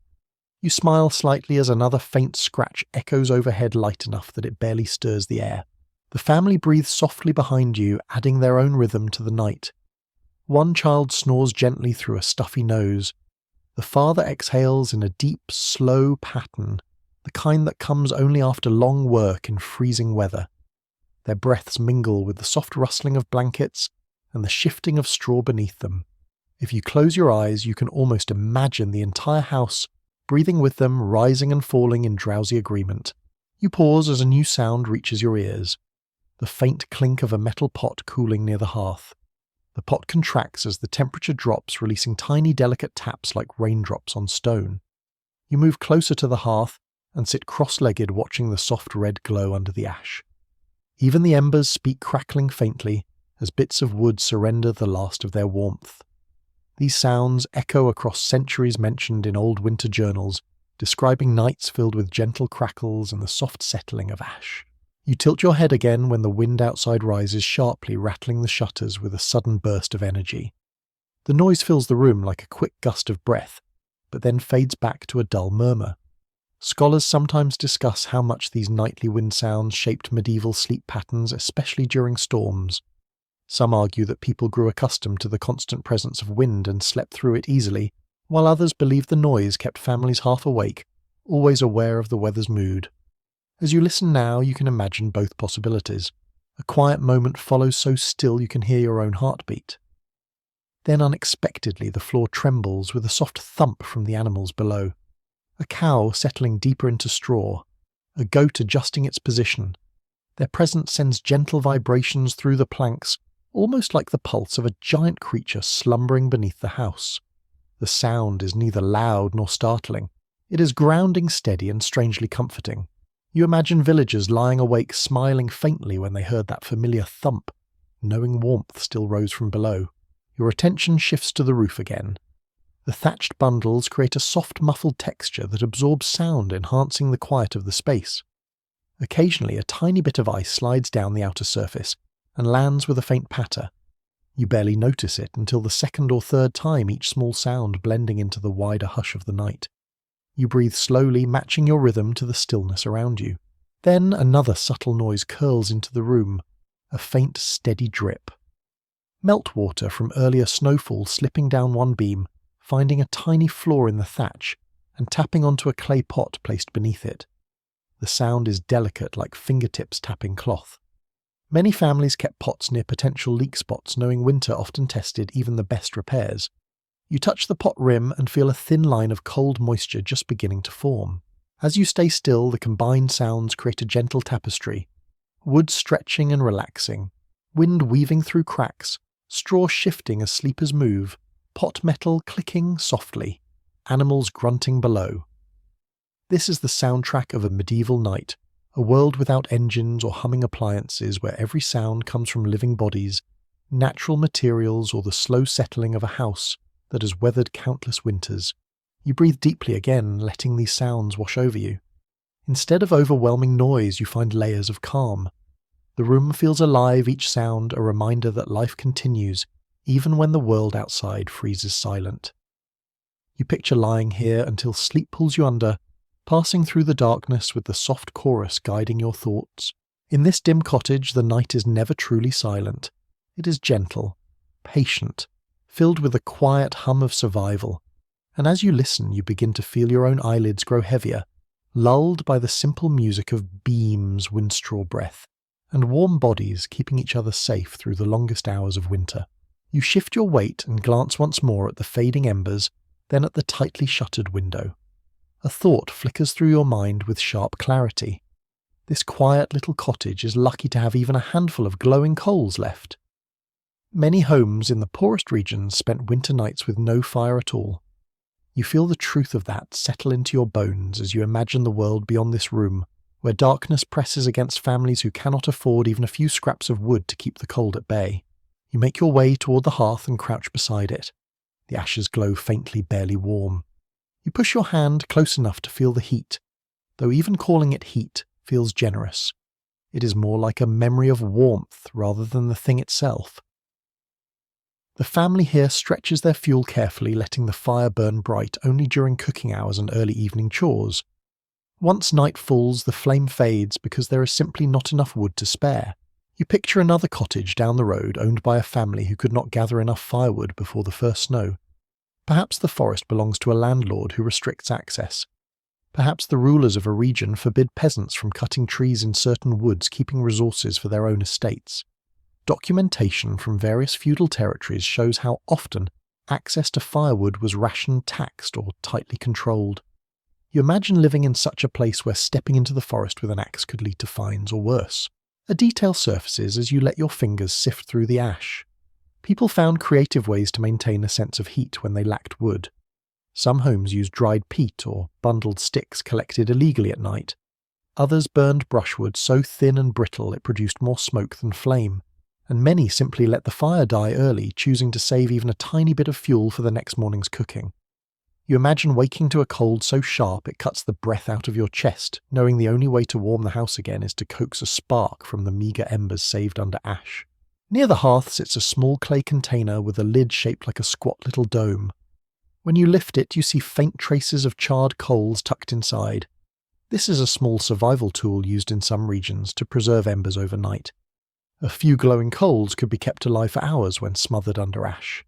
You smile slightly as another faint scratch echoes overhead light enough that it barely stirs the air. The family breathes softly behind you, adding their own rhythm to the night. One child snores gently through a stuffy nose. The father exhales in a deep, slow pattern, the kind that comes only after long work in freezing weather. Their breaths mingle with the soft rustling of blankets and the shifting of straw beneath them. If you close your eyes, you can almost imagine the entire house breathing with them, rising and falling in drowsy agreement. You pause as a new sound reaches your ears. The faint clink of a metal pot cooling near the hearth. The pot contracts as the temperature drops, releasing tiny delicate taps like raindrops on stone. You move closer to the hearth and sit cross-legged watching the soft red glow under the ash. Even the embers speak crackling faintly as bits of wood surrender the last of their warmth. These sounds echo across centuries mentioned in old winter journals, describing nights filled with gentle crackles and the soft settling of ash. You tilt your head again when the wind outside rises sharply, rattling the shutters with a sudden burst of energy. The noise fills the room like a quick gust of breath, but then fades back to a dull murmur. Scholars sometimes discuss how much these nightly wind sounds shaped medieval sleep patterns, especially during storms. Some argue that people grew accustomed to the constant presence of wind and slept through it easily, while others believe the noise kept families half awake, always aware of the weather's mood. As you listen now, you can imagine both possibilities. A quiet moment follows so still you can hear your own heartbeat. Then unexpectedly the floor trembles with a soft thump from the animals below. A cow settling deeper into straw, a goat adjusting its position. Their presence sends gentle vibrations through the planks, almost like the pulse of a giant creature slumbering beneath the house. The sound is neither loud nor startling. It is grounding, steady, and strangely comforting. You imagine villagers lying awake smiling faintly when they heard that familiar thump, knowing warmth still rose from below. Your attention shifts to the roof again. The thatched bundles create a soft muffled texture that absorbs sound, enhancing the quiet of the space. Occasionally a tiny bit of ice slides down the outer surface and lands with a faint patter. You barely notice it until the second or third time, each small sound blending into the wider hush of the night. You breathe slowly, matching your rhythm to the stillness around you. Then another subtle noise curls into the room, a faint, steady drip. Meltwater from earlier snowfall slipping down one beam, finding a tiny flaw in the thatch, and tapping onto a clay pot placed beneath it. The sound is delicate, like fingertips tapping cloth. Many families kept pots near potential leak spots, knowing winter often tested even the best repairs. You touch the pot rim and feel a thin line of cold moisture just beginning to form. As you stay still, the combined sounds create a gentle tapestry. Wood stretching and relaxing, wind weaving through cracks, straw shifting as sleepers move, pot metal clicking softly, animals grunting below. This is the soundtrack of a medieval night, a world without engines or humming appliances where every sound comes from living bodies, natural materials, or the slow settling of a house that has weathered countless winters. You breathe deeply again, letting these sounds wash over you. Instead of overwhelming noise, you find layers of calm. The room feels alive, each sound a reminder that life continues, even when the world outside freezes silent. You picture lying here until sleep pulls you under, passing through the darkness with the soft chorus guiding your thoughts. In this dim cottage, the night is never truly silent. It is gentle, patient, filled with the quiet hum of survival. And as you listen, you begin to feel your own eyelids grow heavier, lulled by the simple music of beams, windstraw breath, and warm bodies keeping each other safe through the longest hours of winter. You shift your weight and glance once more at the fading embers, then at the tightly shuttered window. A thought flickers through your mind with sharp clarity. This quiet little cottage is lucky to have even a handful of glowing coals left. Many homes in the poorest regions spent winter nights with no fire at all. You feel the truth of that settle into your bones as you imagine the world beyond this room, where darkness presses against families who cannot afford even a few scraps of wood to keep the cold at bay. You make your way toward the hearth and crouch beside it. The ashes glow faintly, barely warm. You push your hand close enough to feel the heat, though even calling it heat feels generous. It is more like a memory of warmth rather than the thing itself. The family here stretches their fuel carefully, letting the fire burn bright only during cooking hours and early evening chores. Once night falls, the flame fades because there is simply not enough wood to spare. You picture another cottage down the road owned by a family who could not gather enough firewood before the first snow. Perhaps the forest belongs to a landlord who restricts access. Perhaps the rulers of a region forbid peasants from cutting trees in certain woods, keeping resources for their own estates. Documentation from various feudal territories shows how often access to firewood was rationed, taxed, or tightly controlled. You imagine living in such a place where stepping into the forest with an axe could lead to fines or worse. A detail surfaces as you let your fingers sift through the ash. People found creative ways to maintain a sense of heat when they lacked wood. Some homes used dried peat or bundled sticks collected illegally at night. Others burned brushwood so thin and brittle it produced more smoke than flame. And many simply let the fire die early, choosing to save even a tiny bit of fuel for the next morning's cooking. You imagine waking to a cold so sharp it cuts the breath out of your chest, knowing the only way to warm the house again is to coax a spark from the meagre embers saved under ash. Near the hearth sits a small clay container with a lid shaped like a squat little dome. When you lift it, you see faint traces of charred coals tucked inside. This is a small survival tool used in some regions to preserve embers overnight. A few glowing coals could be kept alive for hours when smothered under ash.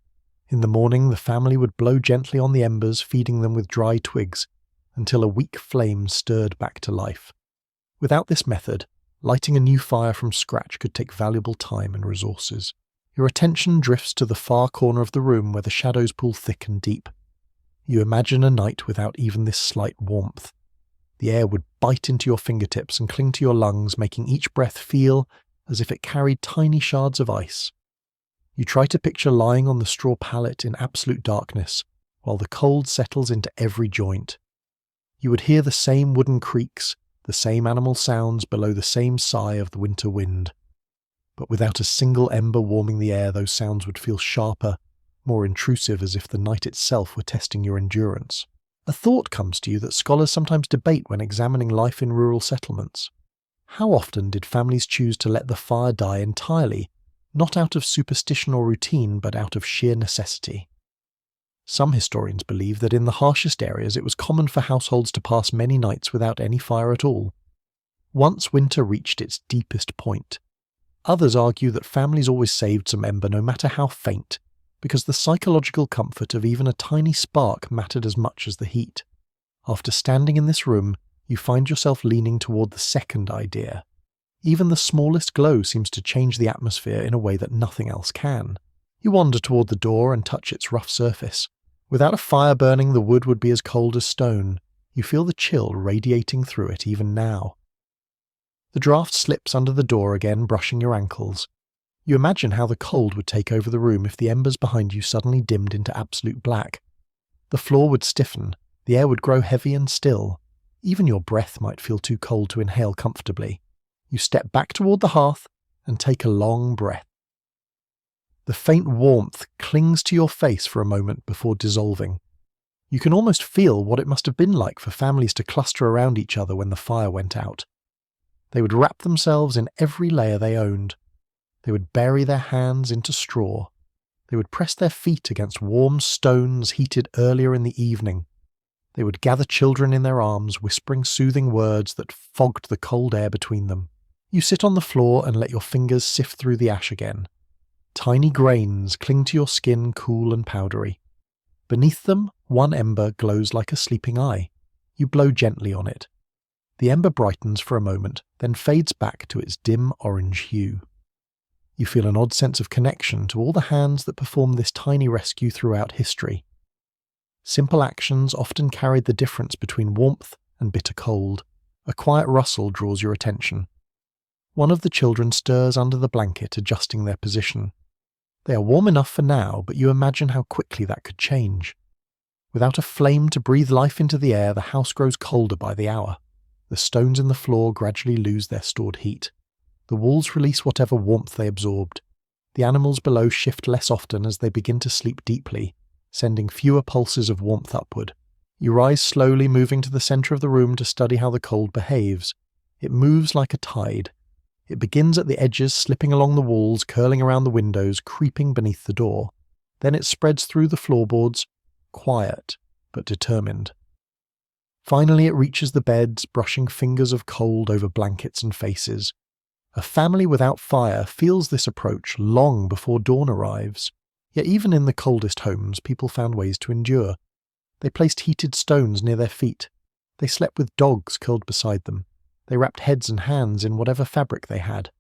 In the morning, the family would blow gently on the embers, feeding them with dry twigs, until a weak flame stirred back to life. Without this method, lighting a new fire from scratch could take valuable time and resources. Your attention drifts to the far corner of the room where the shadows pool thick and deep. You imagine a night without even this slight warmth. The air would bite into your fingertips and cling to your lungs, making each breath feel as if it carried tiny shards of ice. You try to picture lying on the straw pallet in absolute darkness, while the cold settles into every joint. You would hear the same wooden creaks, the same animal sounds below the same sigh of the winter wind. But without a single ember warming the air, those sounds would feel sharper, more intrusive, as if the night itself were testing your endurance. A thought comes to you that scholars sometimes debate when examining life in rural settlements. How often did families choose to let the fire die entirely, not out of superstition or routine, but out of sheer necessity? Some historians believe that in the harshest areas it was common for households to pass many nights without any fire at all, once winter reached its deepest point. Others argue that families always saved some ember no matter how faint, because the psychological comfort of even a tiny spark mattered as much as the heat. After standing in this room, you find yourself leaning toward the second idea. Even the smallest glow seems to change the atmosphere in a way that nothing else can. You wander toward the door and touch its rough surface. Without a fire burning, the wood would be as cold as stone. You feel the chill radiating through it even now. The draft slips under the door again, brushing your ankles. You imagine how the cold would take over the room if the embers behind you suddenly dimmed into absolute black. The floor would stiffen, the air would grow heavy and still. Even your breath might feel too cold to inhale comfortably. You step back toward the hearth and take a long breath. The faint warmth clings to your face for a moment before dissolving. You can almost feel what it must have been like for families to cluster around each other when the fire went out. They would wrap themselves in every layer they owned. They would bury their hands into straw. They would press their feet against warm stones heated earlier in the evening. They would gather children in their arms, whispering soothing words that fogged the cold air between them. You sit on the floor and let your fingers sift through the ash again. Tiny grains cling to your skin, cool and powdery. Beneath them, one ember glows like a sleeping eye. You blow gently on it. The ember brightens for a moment, then fades back to its dim orange hue. You feel an odd sense of connection to all the hands that performed this tiny rescue throughout history. Simple actions often carried the difference between warmth and bitter cold. A quiet rustle draws your attention. One of the children stirs under the blanket, adjusting their position. They are warm enough for now, but you imagine how quickly that could change. Without a flame to breathe life into the air, the house grows colder by the hour. The stones in the floor gradually lose their stored heat. The walls release whatever warmth they absorbed. The animals below shift less often as they begin to sleep deeply, sending fewer pulses of warmth upward. You rise slowly, moving to the centre of the room to study how the cold behaves. It moves like a tide. It begins at the edges, slipping along the walls, curling around the windows, creeping beneath the door. Then it spreads through the floorboards, quiet but determined. Finally it reaches the beds, brushing fingers of cold over blankets and faces. A family without fire feels this approach long before dawn arrives. Yet even in the coldest homes, people found ways to endure. They placed heated stones near their feet. They slept with dogs curled beside them. They wrapped heads and hands in whatever fabric they had.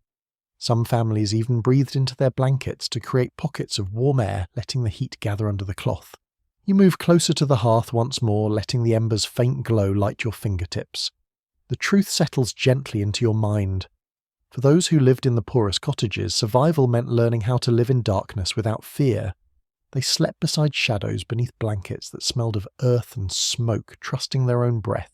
Some families even breathed into their blankets to create pockets of warm air, letting the heat gather under the cloth. You move closer to the hearth once more, letting the embers' faint glow light your fingertips. The truth settles gently into your mind. For those who lived in the poorest cottages, survival meant learning how to live in darkness without fear. They slept beside shadows beneath blankets that smelled of earth and smoke, trusting their own breath,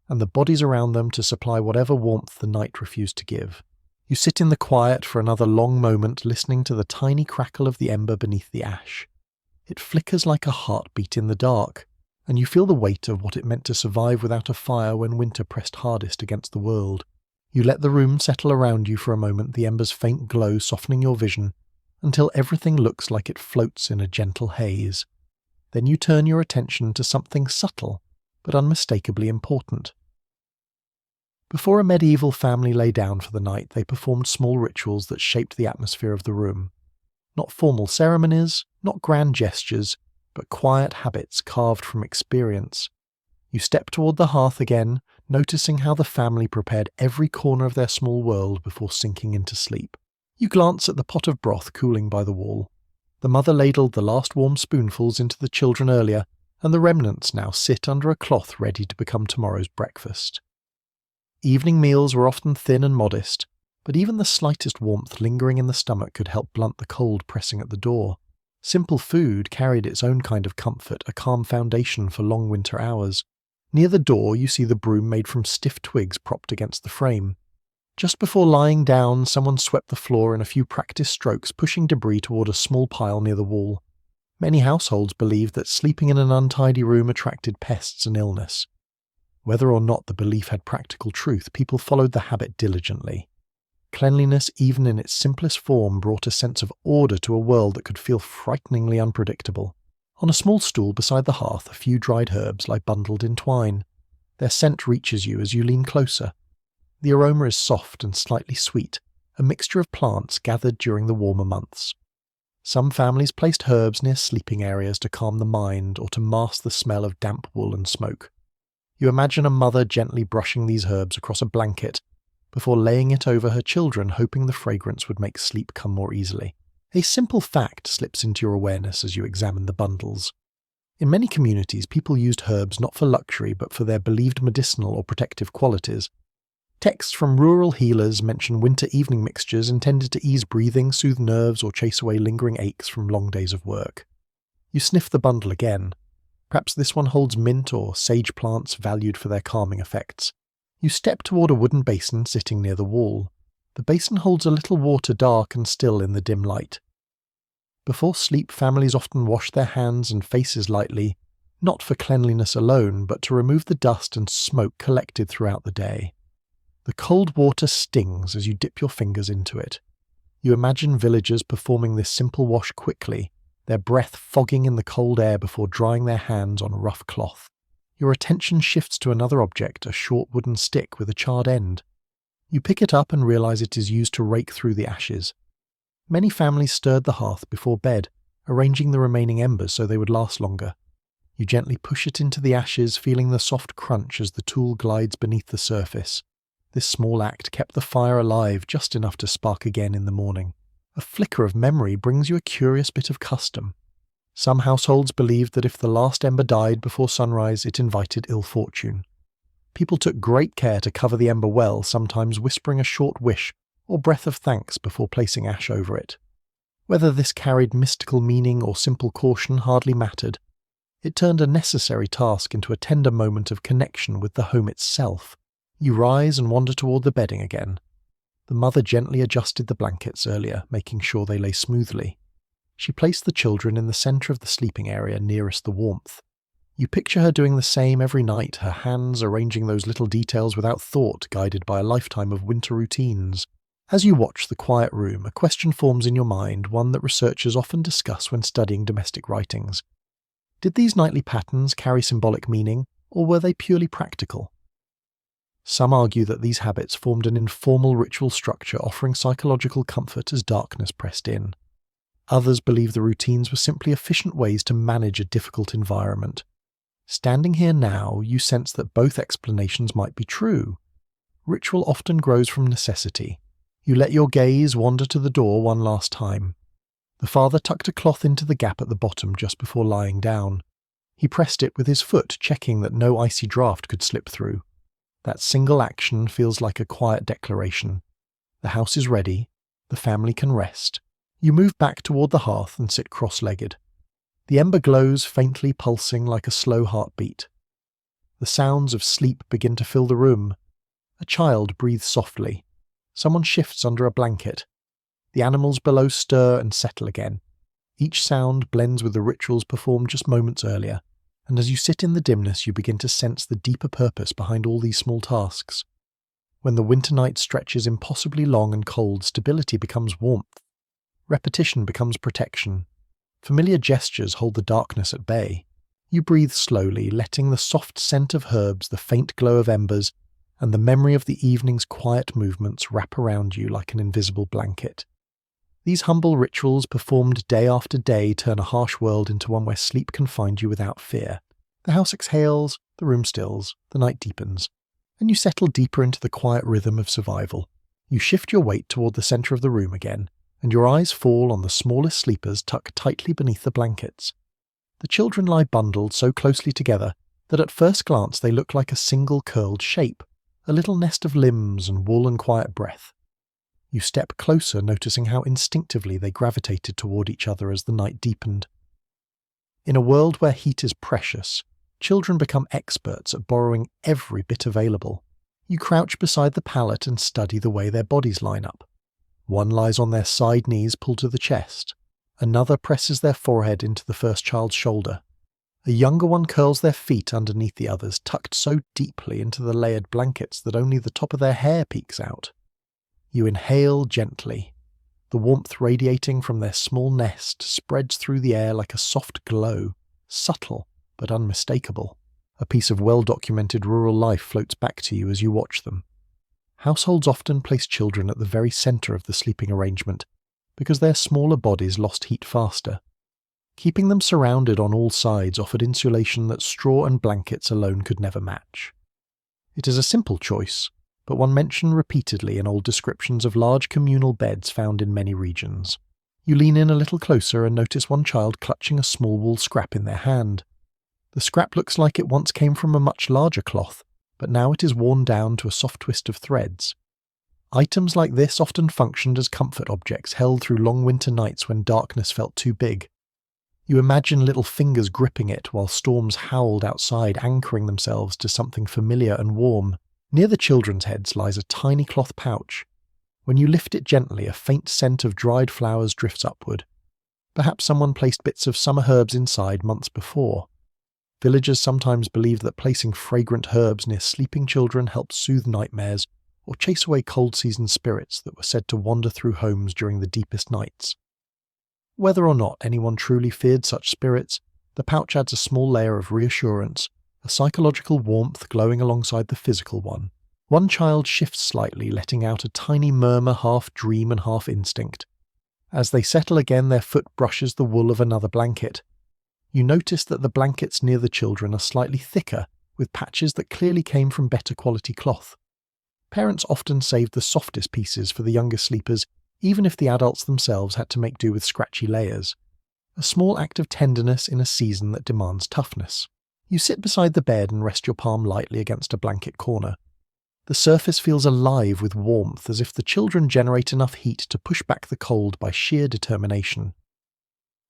and the bodies around them to supply whatever warmth the night refused to give. You sit in the quiet for another long moment, listening to the tiny crackle of the ember beneath the ash. It flickers like a heartbeat in the dark, and you feel the weight of what it meant to survive without a fire when winter pressed hardest against the world. You let the room settle around you for a moment, the ember's faint glow softening your vision, until everything looks like it floats in a gentle haze. Then you turn your attention to something subtle, but unmistakably important. Before a medieval family lay down for the night, they performed small rituals that shaped the atmosphere of the room. Not formal ceremonies, not grand gestures, but quiet habits carved from experience. You step toward the hearth again, noticing how the family prepared every corner of their small world before sinking into sleep. You glance at the pot of broth cooling by the wall. The mother ladled the last warm spoonfuls into the children earlier, and the remnants now sit under a cloth ready to become tomorrow's breakfast. Evening meals were often thin and modest, but even the slightest warmth lingering in the stomach could help blunt the cold pressing at the door. Simple food carried its own kind of comfort, a calm foundation for long winter hours. Near the door you see the broom made from stiff twigs propped against the frame. Just before lying down, someone swept the floor in a few practiced strokes, pushing debris toward a small pile near the wall. Many households believed that sleeping in an untidy room attracted pests and illness. Whether or not the belief had practical truth, people followed the habit diligently. Cleanliness, even in its simplest form, brought a sense of order to a world that could feel frighteningly unpredictable. On a small stool beside the hearth, a few dried herbs lie bundled in twine. Their scent reaches you as you lean closer. The aroma is soft and slightly sweet, a mixture of plants gathered during the warmer months. Some families placed herbs near sleeping areas to calm the mind or to mask the smell of damp wool and smoke. You imagine a mother gently brushing these herbs across a blanket before laying it over her children, hoping the fragrance would make sleep come more easily. A simple fact slips into your awareness as you examine the bundles. In many communities, people used herbs not for luxury but for their believed medicinal or protective qualities. Texts from rural healers mention winter evening mixtures intended to ease breathing, soothe nerves, or chase away lingering aches from long days of work. You sniff the bundle again. Perhaps this one holds mint or sage plants valued for their calming effects. You step toward a wooden basin sitting near the wall. The basin holds a little water dark and still in the dim light. Before sleep, families often wash their hands and faces lightly, not for cleanliness alone, but to remove the dust and smoke collected throughout the day. The cold water stings as you dip your fingers into it. You imagine villagers performing this simple wash quickly, their breath fogging in the cold air before drying their hands on rough cloth. Your attention shifts to another object, a short wooden stick with a charred end. You pick it up and realize it is used to rake through the ashes. Many families stirred the hearth before bed, arranging the remaining embers so they would last longer. You gently push it into the ashes, feeling the soft crunch as the tool glides beneath the surface. This small act kept the fire alive just enough to spark again in the morning. A flicker of memory brings you a curious bit of custom. Some households believed that if the last ember died before sunrise, it invited ill fortune. People took great care to cover the ember well, sometimes whispering a short wish or breath of thanks before placing ash over it. Whether this carried mystical meaning or simple caution hardly mattered. It turned a necessary task into a tender moment of connection with the home itself. You rise and wander toward the bedding again. The mother gently adjusted the blankets earlier, making sure they lay smoothly. She placed the children in the centre of the sleeping area nearest the warmth. You picture her doing the same every night, her hands arranging those little details without thought, guided by a lifetime of winter routines. As you watch the quiet room, a question forms in your mind, one that researchers often discuss when studying domestic writings. Did these nightly patterns carry symbolic meaning, or were they purely practical? Some argue that these habits formed an informal ritual structure offering psychological comfort as darkness pressed in. Others believe the routines were simply efficient ways to manage a difficult environment. Standing here now, you sense that both explanations might be true. Ritual often grows from necessity. You let your gaze wander to the door one last time. The father tucked a cloth into the gap at the bottom just before lying down. He pressed it with his foot, checking that no icy draft could slip through. That single action feels like a quiet declaration. The house is ready. The family can rest. You move back toward the hearth and sit cross-legged. The ember glows, faintly pulsing like a slow heartbeat. The sounds of sleep begin to fill the room. A child breathes softly. Someone shifts under a blanket. The animals below stir and settle again. Each sound blends with the rituals performed just moments earlier, and as you sit in the dimness you begin to sense the deeper purpose behind all these small tasks. When the winter night stretches impossibly long and cold, stability becomes warmth. Repetition becomes protection. Familiar gestures hold the darkness at bay. You breathe slowly, letting the soft scent of herbs, the faint glow of embers, and the memory of the evening's quiet movements wrap around you like an invisible blanket. These humble rituals, performed day after day, turn a harsh world into one where sleep can find you without fear. The house exhales, the room stills, the night deepens, and you settle deeper into the quiet rhythm of survival. You shift your weight toward the center of the room again, and your eyes fall on the smallest sleepers tucked tightly beneath the blankets. The children lie bundled so closely together that at first glance they look like a single curled shape, a little nest of limbs and wool and quiet breath. You step closer, noticing how instinctively they gravitated toward each other as the night deepened. In a world where heat is precious, children become experts at borrowing every bit available. You crouch beside the pallet and study the way their bodies line up. One lies on their side knees pulled to the chest. Another presses their forehead into the first child's shoulder. A younger one curls their feet underneath the others, tucked so deeply into the layered blankets that only the top of their hair peeks out. You inhale gently. The warmth radiating from their small nest spreads through the air like a soft glow, subtle but unmistakable. A piece of well-documented rural life floats back to you as you watch them. Households often place children at the very centre of the sleeping arrangement, because their smaller bodies lost heat faster. Keeping them surrounded on all sides offered insulation that straw and blankets alone could never match. It is a simple choice, but one mentioned repeatedly in old descriptions of large communal beds found in many regions. You lean in a little closer and notice one child clutching a small wool scrap in their hand. The scrap looks like it once came from a much larger cloth, but now it is worn down to a soft twist of threads. Items like this often functioned as comfort objects held through long winter nights when darkness felt too big. You imagine little fingers gripping it while storms howled outside, anchoring themselves to something familiar and warm. Near the children's heads lies a tiny cloth pouch. When you lift it gently, a faint scent of dried flowers drifts upward. Perhaps someone placed bits of summer herbs inside months before. Villagers sometimes believed that placing fragrant herbs near sleeping children helped soothe nightmares or chase away cold season spirits that were said to wander through homes during the deepest nights. Whether or not anyone truly feared such spirits, the pouch adds a small layer of reassurance, a psychological warmth glowing alongside the physical one. One child shifts slightly, letting out a tiny murmur, half dream and half instinct. As they settle again, their foot brushes the wool of another blanket. You notice that the blankets near the children are slightly thicker, with patches that clearly came from better quality cloth. Parents often saved the softest pieces for the younger sleepers, even if the adults themselves had to make do with scratchy layers. A small act of tenderness in a season that demands toughness. You sit beside the bed and rest your palm lightly against a blanket corner. The surface feels alive with warmth, as if the children generate enough heat to push back the cold by sheer determination.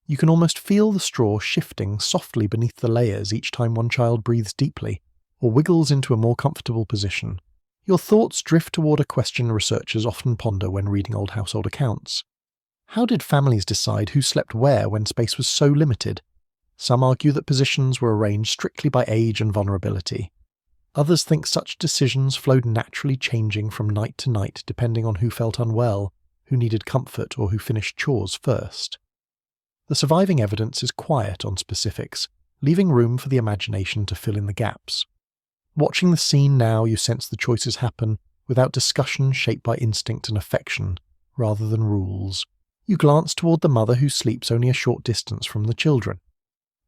You can almost feel the straw shifting softly beneath the layers each time one child breathes deeply, or wiggles into a more comfortable position. Your thoughts drift toward a question researchers often ponder when reading old household accounts. How did families decide who slept where when space was so limited? Some argue that positions were arranged strictly by age and vulnerability. Others think such decisions flowed naturally, changing from night to night depending on who felt unwell, who needed comfort, or who finished chores first. The surviving evidence is quiet on specifics, leaving room for the imagination to fill in the gaps. Watching the scene now, you sense the choices happen without discussion, shaped by instinct and affection, rather than rules. You glance toward the mother who sleeps only a short distance from the children.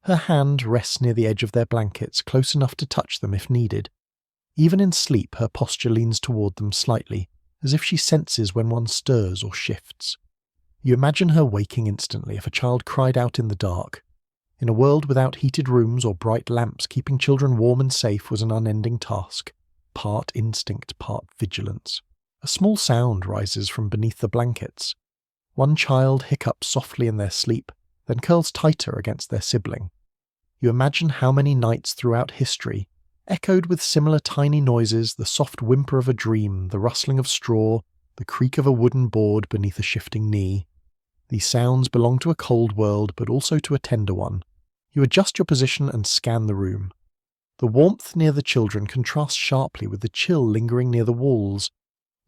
Her hand rests near the edge of their blankets, close enough to touch them if needed. Even in sleep, her posture leans toward them slightly, as if she senses when one stirs or shifts. You imagine her waking instantly if a child cried out in the dark. In a world without heated rooms or bright lamps, keeping children warm and safe was an unending task, part instinct, part vigilance. A small sound rises from beneath the blankets. One child hiccups softly in their sleep, then curls tighter against their sibling. You imagine how many nights throughout history, echoed with similar tiny noises, the soft whimper of a dream, the rustling of straw, the creak of a wooden board beneath a shifting knee. These sounds belong to a cold world, but also to a tender one. You adjust your position and scan the room. The warmth near the children contrasts sharply with the chill lingering near the walls.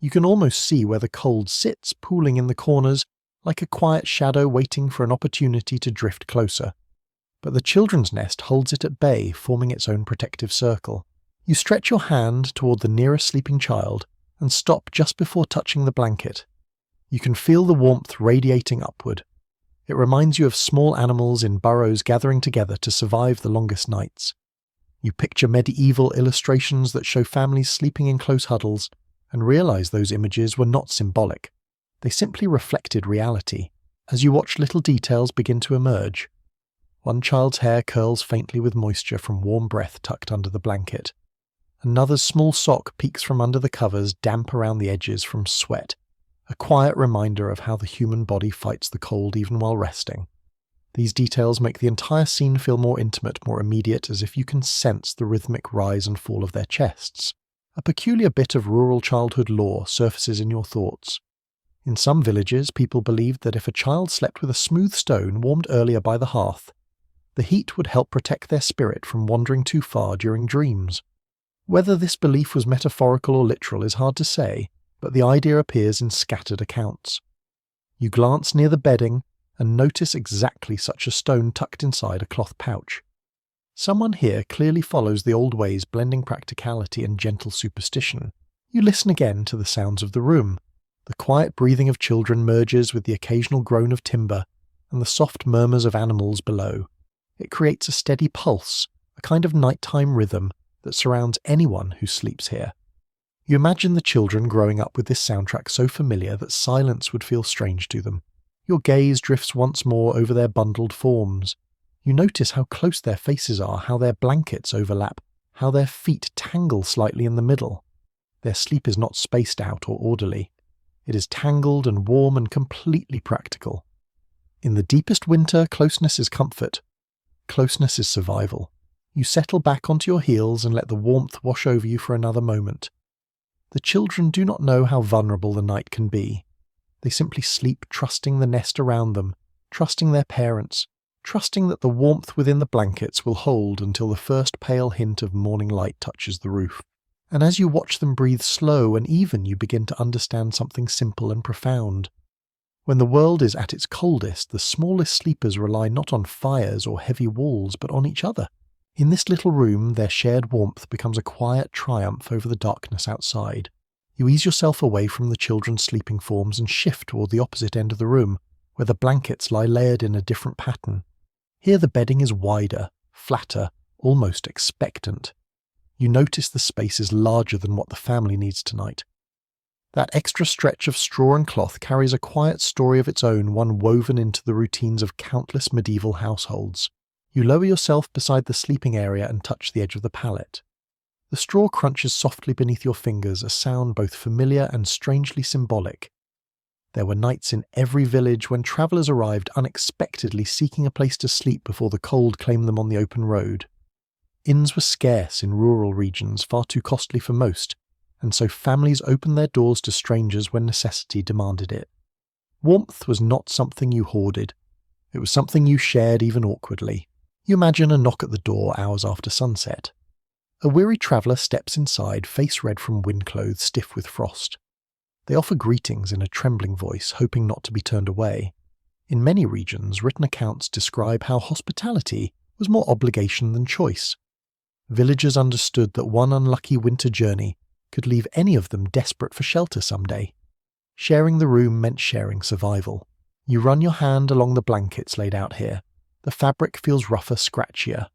You can almost see where the cold sits, pooling in the corners, like a quiet shadow waiting for an opportunity to drift closer. But the children's nest holds it at bay, forming its own protective circle. You stretch your hand toward the nearest sleeping child and stop just before touching the blanket. You can feel the warmth radiating upward. It reminds you of small animals in burrows gathering together to survive the longest nights. You picture medieval illustrations that show families sleeping in close huddles and realize those images were not symbolic. They simply reflected reality, as you watch little details begin to emerge. One child's hair curls faintly with moisture from warm breath tucked under the blanket. Another's small sock peeks from under the covers, damp around the edges from sweat, a quiet reminder of how the human body fights the cold even while resting. These details make the entire scene feel more intimate, more immediate, as if you can sense the rhythmic rise and fall of their chests. A peculiar bit of rural childhood lore surfaces in your thoughts. In some villages, people believed that if a child slept with a smooth stone warmed earlier by the hearth, the heat would help protect their spirit from wandering too far during dreams. Whether this belief was metaphorical or literal is hard to say, but the idea appears in scattered accounts. You glance near the bedding and notice exactly such a stone tucked inside a cloth pouch. Someone here clearly follows the old ways, blending practicality and gentle superstition. You listen again to the sounds of the room. The quiet breathing of children merges with the occasional groan of timber and the soft murmurs of animals below. It creates a steady pulse, a kind of nighttime rhythm that surrounds anyone who sleeps here. You imagine the children growing up with this soundtrack so familiar that silence would feel strange to them. Your gaze drifts once more over their bundled forms. You notice how close their faces are, how their blankets overlap, how their feet tangle slightly in the middle. Their sleep is not spaced out or orderly. It is tangled and warm and completely practical. In the deepest winter, closeness is comfort. Closeness is survival. You settle back onto your heels and let the warmth wash over you for another moment. The children do not know how vulnerable the night can be. They simply sleep trusting the nest around them, trusting their parents, trusting that the warmth within the blankets will hold until the first pale hint of morning light touches the roof. And as you watch them breathe slow and even, you begin to understand something simple and profound. When the world is at its coldest, the smallest sleepers rely not on fires or heavy walls, but on each other. In this little room, their shared warmth becomes a quiet triumph over the darkness outside. You ease yourself away from the children's sleeping forms and shift toward the opposite end of the room, where the blankets lie layered in a different pattern. Here the bedding is wider, flatter, almost expectant. You notice the space is larger than what the family needs tonight. That extra stretch of straw and cloth carries a quiet story of its own, one woven into the routines of countless medieval households. You lower yourself beside the sleeping area and touch the edge of the pallet. The straw crunches softly beneath your fingers, a sound both familiar and strangely symbolic. There were nights in every village when travellers arrived unexpectedly seeking a place to sleep before the cold claimed them on the open road. Inns were scarce in rural regions, far too costly for most, and so families opened their doors to strangers when necessity demanded it. Warmth was not something you hoarded. It was something you shared even awkwardly. You imagine a knock at the door hours after sunset. A weary traveller steps inside, face red from wind clothes, stiff with frost. They offer greetings in a trembling voice, hoping not to be turned away. In many regions, written accounts describe how hospitality was more obligation than choice. Villagers understood that one unlucky winter journey could leave any of them desperate for shelter someday. Sharing the room meant sharing survival. You run your hand along the blankets laid out here. The fabric feels rougher, scratchier.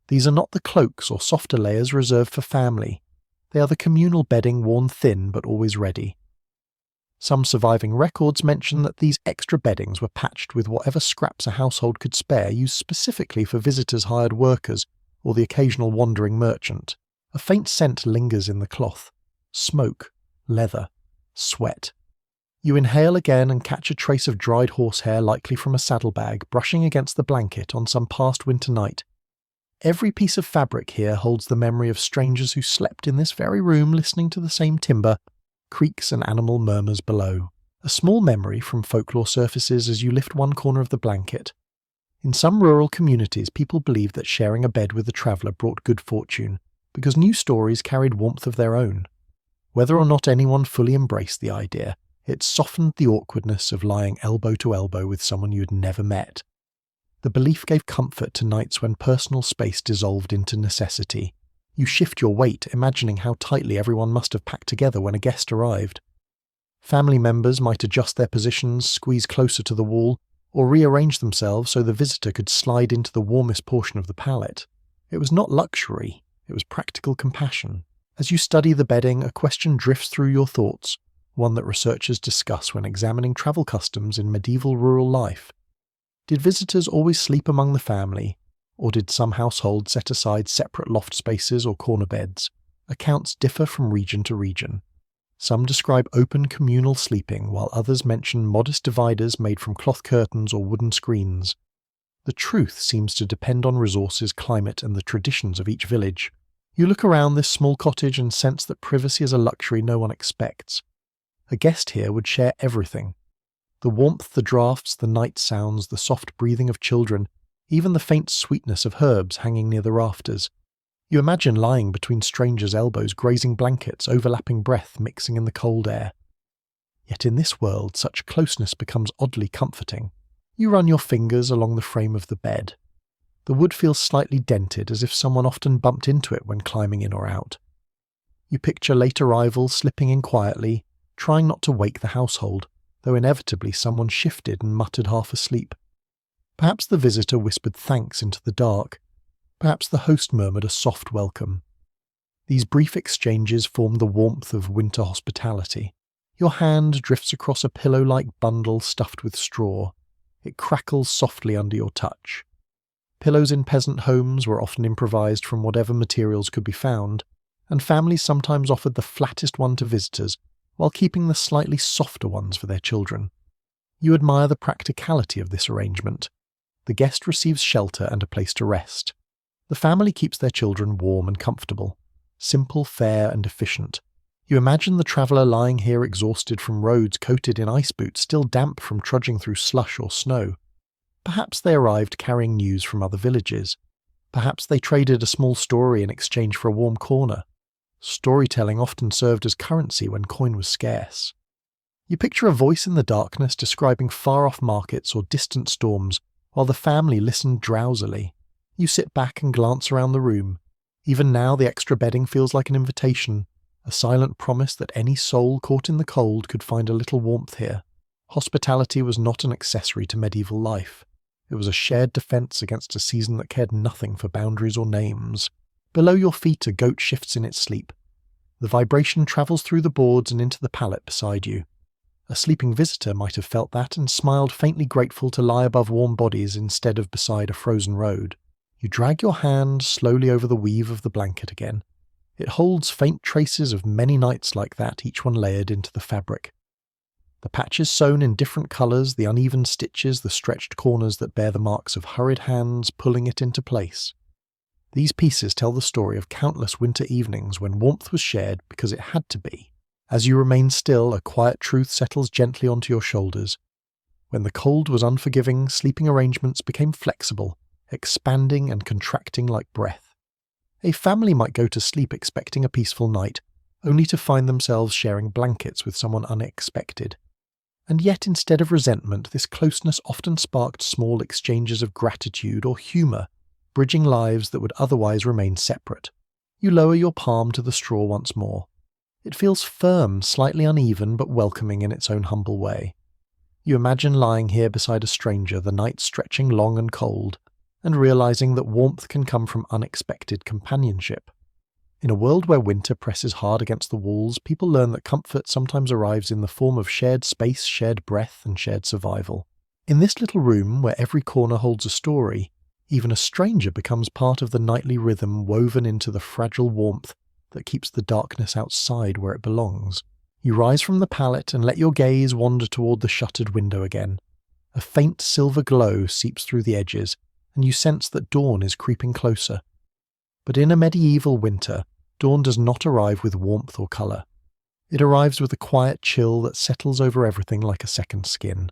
These are not the cloaks or softer layers reserved for family. They are the communal bedding worn thin but always ready. Some surviving records mention that these extra beddings were patched with whatever scraps a household could spare, used specifically for visitors, hired workers, or the occasional wandering merchant. A faint scent lingers in the cloth. Smoke, leather, sweat. You inhale again and catch a trace of dried horsehair, likely from a saddlebag, brushing against the blanket on some past winter night. Every piece of fabric here holds the memory of strangers who slept in this very room listening to the same timber, creaks and animal murmurs below. A small memory from folklore surfaces as you lift one corner of the blanket. In some rural communities, people believed that sharing a bed with the traveller brought good fortune, because new stories carried warmth of their own. Whether or not anyone fully embraced the idea, it softened the awkwardness of lying elbow to elbow with someone you had never met. The belief gave comfort to nights when personal space dissolved into necessity. You shift your weight, imagining how tightly everyone must have packed together when a guest arrived. Family members might adjust their positions, squeeze closer to the wall, or rearrange themselves so the visitor could slide into the warmest portion of the pallet. It was not luxury, it was practical compassion. As you study the bedding, a question drifts through your thoughts, one that researchers discuss when examining travel customs in medieval rural life. Did visitors always sleep among the family, or did some households set aside separate loft spaces or corner beds? Accounts differ from region to region. Some describe open communal sleeping, while others mention modest dividers made from cloth curtains or wooden screens. The truth seems to depend on resources, climate, and the traditions of each village. You look around this small cottage and sense that privacy is a luxury no one expects. A guest here would share everything. The warmth, the draughts, the night sounds, the soft breathing of children, even the faint sweetness of herbs hanging near the rafters. You imagine lying between strangers' elbows, grazing blankets, overlapping breath mixing in the cold air. Yet in this world, such closeness becomes oddly comforting. You run your fingers along the frame of the bed. The wood feels slightly dented, as if someone often bumped into it when climbing in or out. You picture late arrivals slipping in quietly, trying not to wake the household, though inevitably someone shifted and muttered half asleep. Perhaps the visitor whispered thanks into the dark. Perhaps the host murmured a soft welcome. These brief exchanges form the warmth of winter hospitality. Your hand drifts across a pillow-like bundle stuffed with straw. It crackles softly under your touch. Pillows in peasant homes were often improvised from whatever materials could be found, and families sometimes offered the flattest one to visitors while keeping the slightly softer ones for their children. You admire the practicality of this arrangement. The guest receives shelter and a place to rest. The family keeps their children warm and comfortable. Simple, fair, and efficient. You imagine the traveller lying here exhausted from roads coated in ice boots, still damp from trudging through slush or snow. Perhaps they arrived carrying news from other villages. Perhaps they traded a small story in exchange for a warm corner. Storytelling often served as currency when coin was scarce. You picture a voice in the darkness describing far-off markets or distant storms, while the family listened drowsily. You sit back and glance around the room. Even now the extra bedding feels like an invitation, a silent promise that any soul caught in the cold could find a little warmth here. Hospitality was not an accessory to medieval life. It was a shared defence against a season that cared nothing for boundaries or names. Below your feet a goat shifts in its sleep. The vibration travels through the boards and into the pallet beside you. A sleeping visitor might have felt that and smiled, faintly grateful to lie above warm bodies instead of beside a frozen road. You drag your hand slowly over the weave of the blanket again. It holds faint traces of many nights like that, each one layered into the fabric. The patches sewn in different colours, the uneven stitches, the stretched corners that bear the marks of hurried hands pulling it into place. These pieces tell the story of countless winter evenings when warmth was shared because it had to be. As you remain still, a quiet truth settles gently onto your shoulders. When the cold was unforgiving, sleeping arrangements became flexible, expanding and contracting like breath. A family might go to sleep expecting a peaceful night, only to find themselves sharing blankets with someone unexpected. And yet, instead of resentment, this closeness often sparked small exchanges of gratitude or humour, bridging lives that would otherwise remain separate. You lower your palm to the straw once more. It feels firm, slightly uneven, but welcoming in its own humble way. You imagine lying here beside a stranger, the night stretching long and cold, and realizing that warmth can come from unexpected companionship. In a world where winter presses hard against the walls, people learn that comfort sometimes arrives in the form of shared space, shared breath, and shared survival. In this little room, where every corner holds a story, even a stranger becomes part of the nightly rhythm woven into the fragile warmth that keeps the darkness outside where it belongs. You rise from the pallet and let your gaze wander toward the shuttered window again. A faint silver glow seeps through the edges, and you sense that dawn is creeping closer. But in a medieval winter, dawn does not arrive with warmth or colour. It arrives with a quiet chill that settles over everything like a second skin.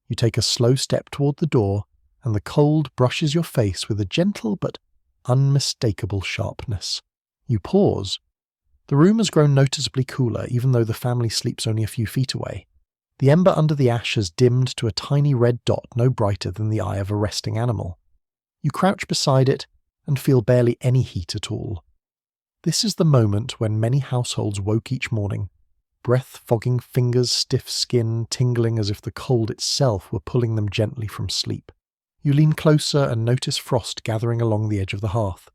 You take a slow step toward the door, and the cold brushes your face with a gentle but unmistakable sharpness. You pause. The room has grown noticeably cooler, even though the family sleeps only a few feet away. The ember under the ash has dimmed to a tiny red dot no brighter than the eye of a resting animal. You crouch beside it and feel barely any heat at all. This is the moment when many households woke each morning, breath-fogging fingers, stiff skin, tingling as if the cold itself were pulling them gently from sleep. You lean closer and notice frost gathering along the edge of the hearth.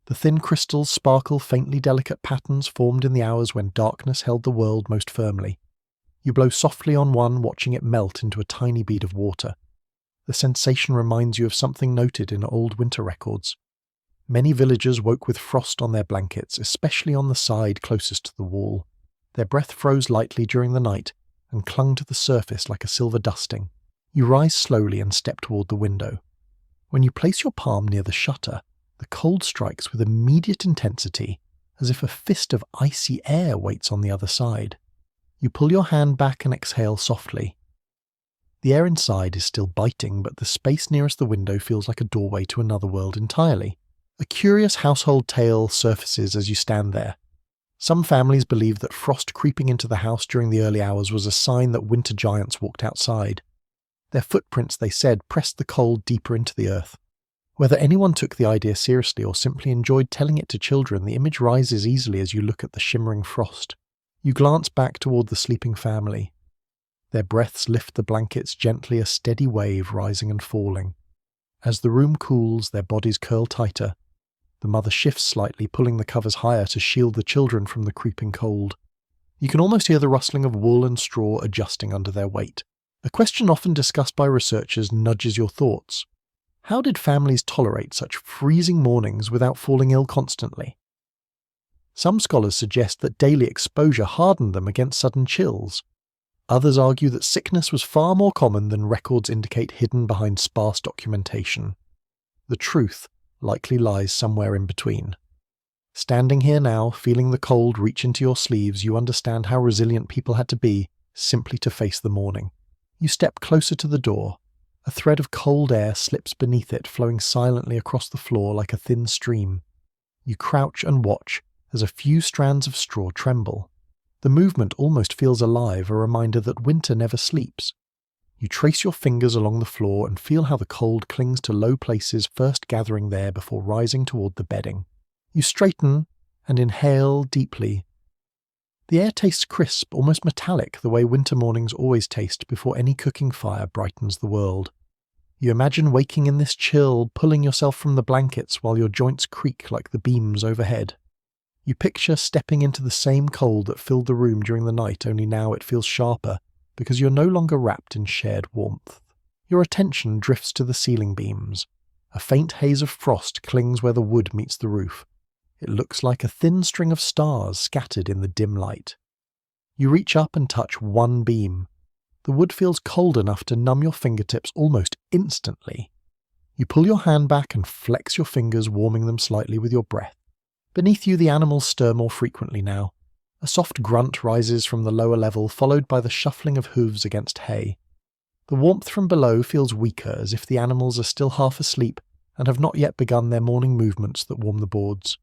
The thin crystals sparkle faintly delicate patterns formed in the hours when darkness held the world most firmly. You blow softly on one, watching it melt into a tiny bead of water. The sensation reminds you of something noted in old winter records. Many villagers woke with frost on their blankets, especially on the side closest to the wall. Their breath froze lightly during the night and clung to the surface like a silver dusting. You rise slowly and step toward the window. When you place your palm near the shutter, the cold strikes with immediate intensity, as if a fist of icy air waits on the other side. You pull your hand back and exhale softly. The air inside is still biting, but the space nearest the window feels like a doorway to another world entirely. A curious household tale surfaces as you stand there. Some families believe that frost creeping into the house during the early hours was a sign that winter giants walked outside. Their footprints, they said, pressed the cold deeper into the earth. Whether anyone took the idea seriously or simply enjoyed telling it to children, the image rises easily as you look at the shimmering frost. You glance back toward the sleeping family. Their breaths lift the blankets gently, a steady wave rising and falling. As the room cools, their bodies curl tighter. The mother shifts slightly, pulling the covers higher to shield the children from the creeping cold. You can almost hear the rustling of wool and straw adjusting under their weight. A question often discussed by researchers nudges your thoughts. How did families tolerate such freezing mornings without falling ill constantly? Some scholars suggest that daily exposure hardened them against sudden chills. Others argue that sickness was far more common than records indicate, hidden behind sparse documentation. The truth likely lies somewhere in between. Standing here now, feeling the cold reach into your sleeves, you understand how resilient people had to be simply to face the morning. You step closer to the door. A thread of cold air slips beneath it, flowing silently across the floor like a thin stream. You crouch and watch as a few strands of straw tremble. The movement almost feels alive, a reminder that winter never sleeps. You trace your fingers along the floor and feel how the cold clings to low places, first gathering there before rising toward the bedding. You straighten and inhale deeply. The air tastes crisp, almost metallic, the way winter mornings always taste before any cooking fire brightens the world. You imagine waking in this chill, pulling yourself from the blankets while your joints creak like the beams overhead. You picture stepping into the same cold that filled the room during the night, only now it feels sharper, because you're no longer wrapped in shared warmth. Your attention drifts to the ceiling beams. A faint haze of frost clings where the wood meets the roof. It looks like a thin string of stars scattered in the dim light. You reach up and touch one beam. The wood feels cold enough to numb your fingertips almost instantly. You pull your hand back and flex your fingers, warming them slightly with your breath. Beneath you, the animals stir more frequently now. A soft grunt rises from the lower level, followed by the shuffling of hooves against hay. The warmth from below feels weaker, as if the animals are still half asleep and have not yet begun their morning movements that warm the boards.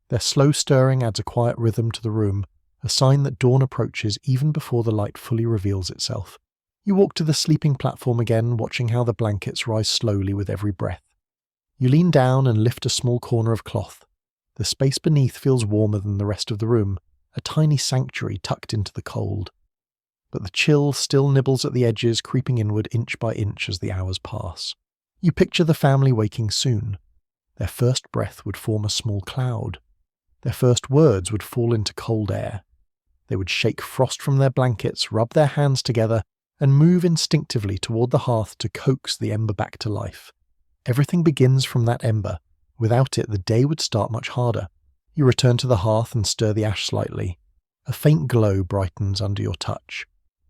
Their slow stirring adds a quiet rhythm to the room, a sign that dawn approaches even before the light fully reveals itself. You walk to the sleeping platform again, watching how the blankets rise slowly with every breath. You lean down and lift a small corner of cloth. The space beneath feels warmer than the rest of the room, a tiny sanctuary tucked into the cold. But the chill still nibbles at the edges, creeping inward inch by inch as the hours pass. You picture the family waking soon. Their first breath would form a small cloud. Their first words would fall into cold air. They would shake frost from their blankets, rub their hands together, and move instinctively toward the hearth to coax the ember back to life. Everything begins from that ember. Without it, the day would start much harder. You return to the hearth and stir the ash slightly. A faint glow brightens under your touch.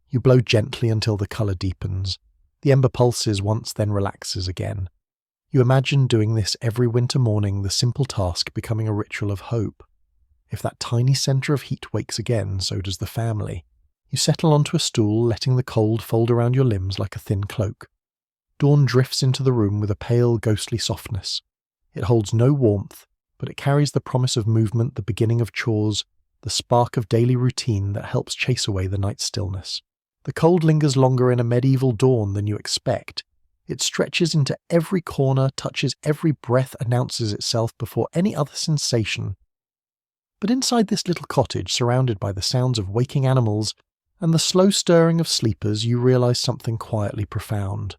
You blow gently until the colour deepens. The ember pulses once, then relaxes again. You imagine doing this every winter morning, the simple task becoming a ritual of hope. If that tiny centre of heat wakes again, so does the family. You settle onto a stool, letting the cold fold around your limbs like a thin cloak. Dawn drifts into the room with a pale, ghostly softness. It holds no warmth, but it carries the promise of movement, the beginning of chores, the spark of daily routine that helps chase away the night's stillness. The cold lingers longer in a medieval dawn than you expect. It stretches into every corner, touches every breath, announces itself before any other sensation. But inside this little cottage, surrounded by the sounds of waking animals and the slow stirring of sleepers, you realize something quietly profound.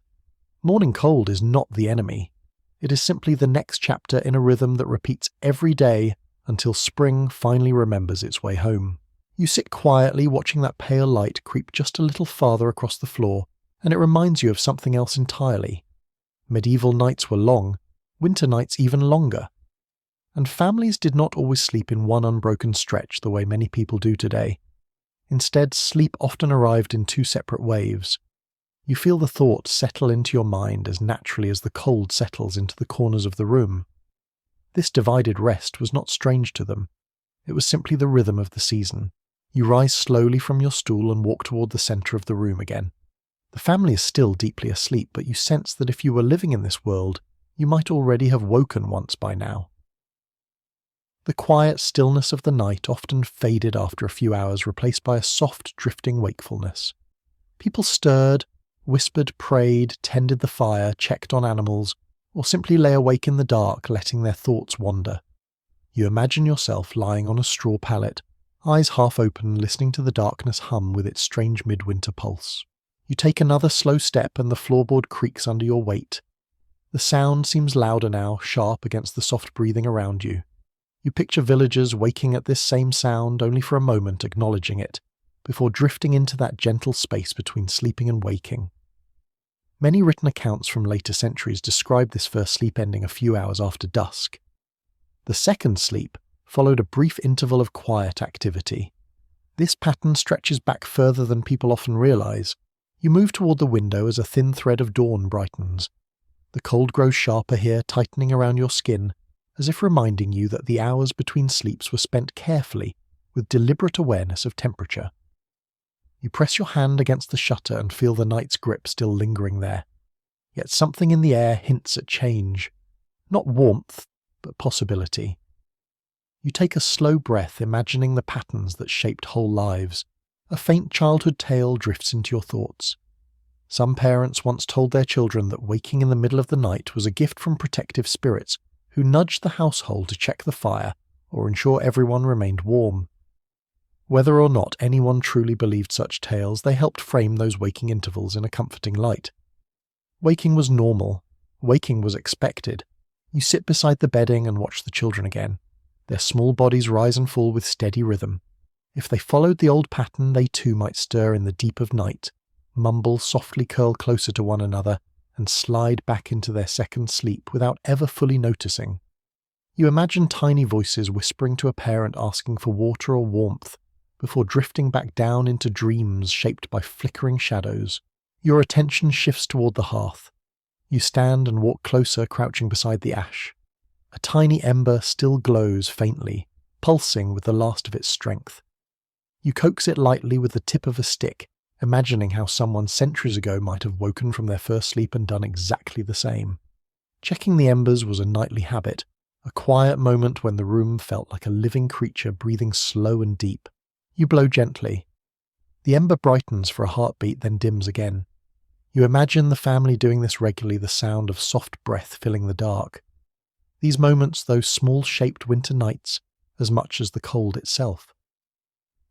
Morning cold is not the enemy. It is simply the next chapter in a rhythm that repeats every day until spring finally remembers its way home. You sit quietly, watching that pale light creep just a little farther across the floor, and it reminds you of something else entirely. Medieval nights were long, winter nights even longer. And families did not always sleep in one unbroken stretch the way many people do today. Instead, sleep often arrived in two separate waves. You feel the thoughts settle into your mind as naturally as the cold settles into the corners of the room. This divided rest was not strange to them. It was simply the rhythm of the season. You rise slowly from your stool and walk toward the centre of the room again. The family is still deeply asleep, but you sense that if you were living in this world, you might already have woken once by now. The quiet stillness of the night often faded after a few hours, replaced by a soft, drifting wakefulness. People stirred, whispered, prayed, tended the fire, checked on animals, or simply lay awake in the dark, letting their thoughts wander. You imagine yourself lying on a straw pallet, eyes half open, listening to the darkness hum with its strange midwinter pulse. You take another slow step and the floorboard creaks under your weight. The sound seems louder now, sharp against the soft breathing around you. You picture villagers waking at this same sound, only for a moment acknowledging it, before drifting into that gentle space between sleeping and waking. Many written accounts from later centuries describe this first sleep ending a few hours after dusk. The second sleep followed a brief interval of quiet activity. This pattern stretches back further than people often realize. You move toward the window as a thin thread of dawn brightens. The cold grows sharper here, tightening around your skin, as if reminding you that the hours between sleeps were spent carefully, with deliberate awareness of temperature. You press your hand against the shutter and feel the night's grip still lingering there. Yet something in the air hints at change. Not warmth, but possibility. You take a slow breath, imagining the patterns that shaped whole lives. A faint childhood tale drifts into your thoughts. Some parents once told their children that waking in the middle of the night was a gift from protective spirits who nudged the household to check the fire or ensure everyone remained warm. Whether or not anyone truly believed such tales, they helped frame those waking intervals in a comforting light. Waking was normal. Waking was expected. You sit beside the bedding and watch the children again. Their small bodies rise and fall with steady rhythm. If they followed the old pattern, they too might stir in the deep of night, mumble, softly curl closer to one another, and slide back into their second sleep without ever fully noticing. You imagine tiny voices whispering to a parent asking for water or warmth, before drifting back down into dreams shaped by flickering shadows. Your attention shifts toward the hearth. You stand and walk closer, crouching beside the ash. A tiny ember still glows faintly, pulsing with the last of its strength. You coax it lightly with the tip of a stick, imagining how someone centuries ago might have woken from their first sleep and done exactly the same. Checking the embers was a nightly habit, a quiet moment when the room felt like a living creature breathing slow and deep. You blow gently. The ember brightens for a heartbeat, then dims again. You imagine the family doing this regularly, the sound of soft breath filling the dark. These moments, those small-shaped winter nights, as much as the cold itself.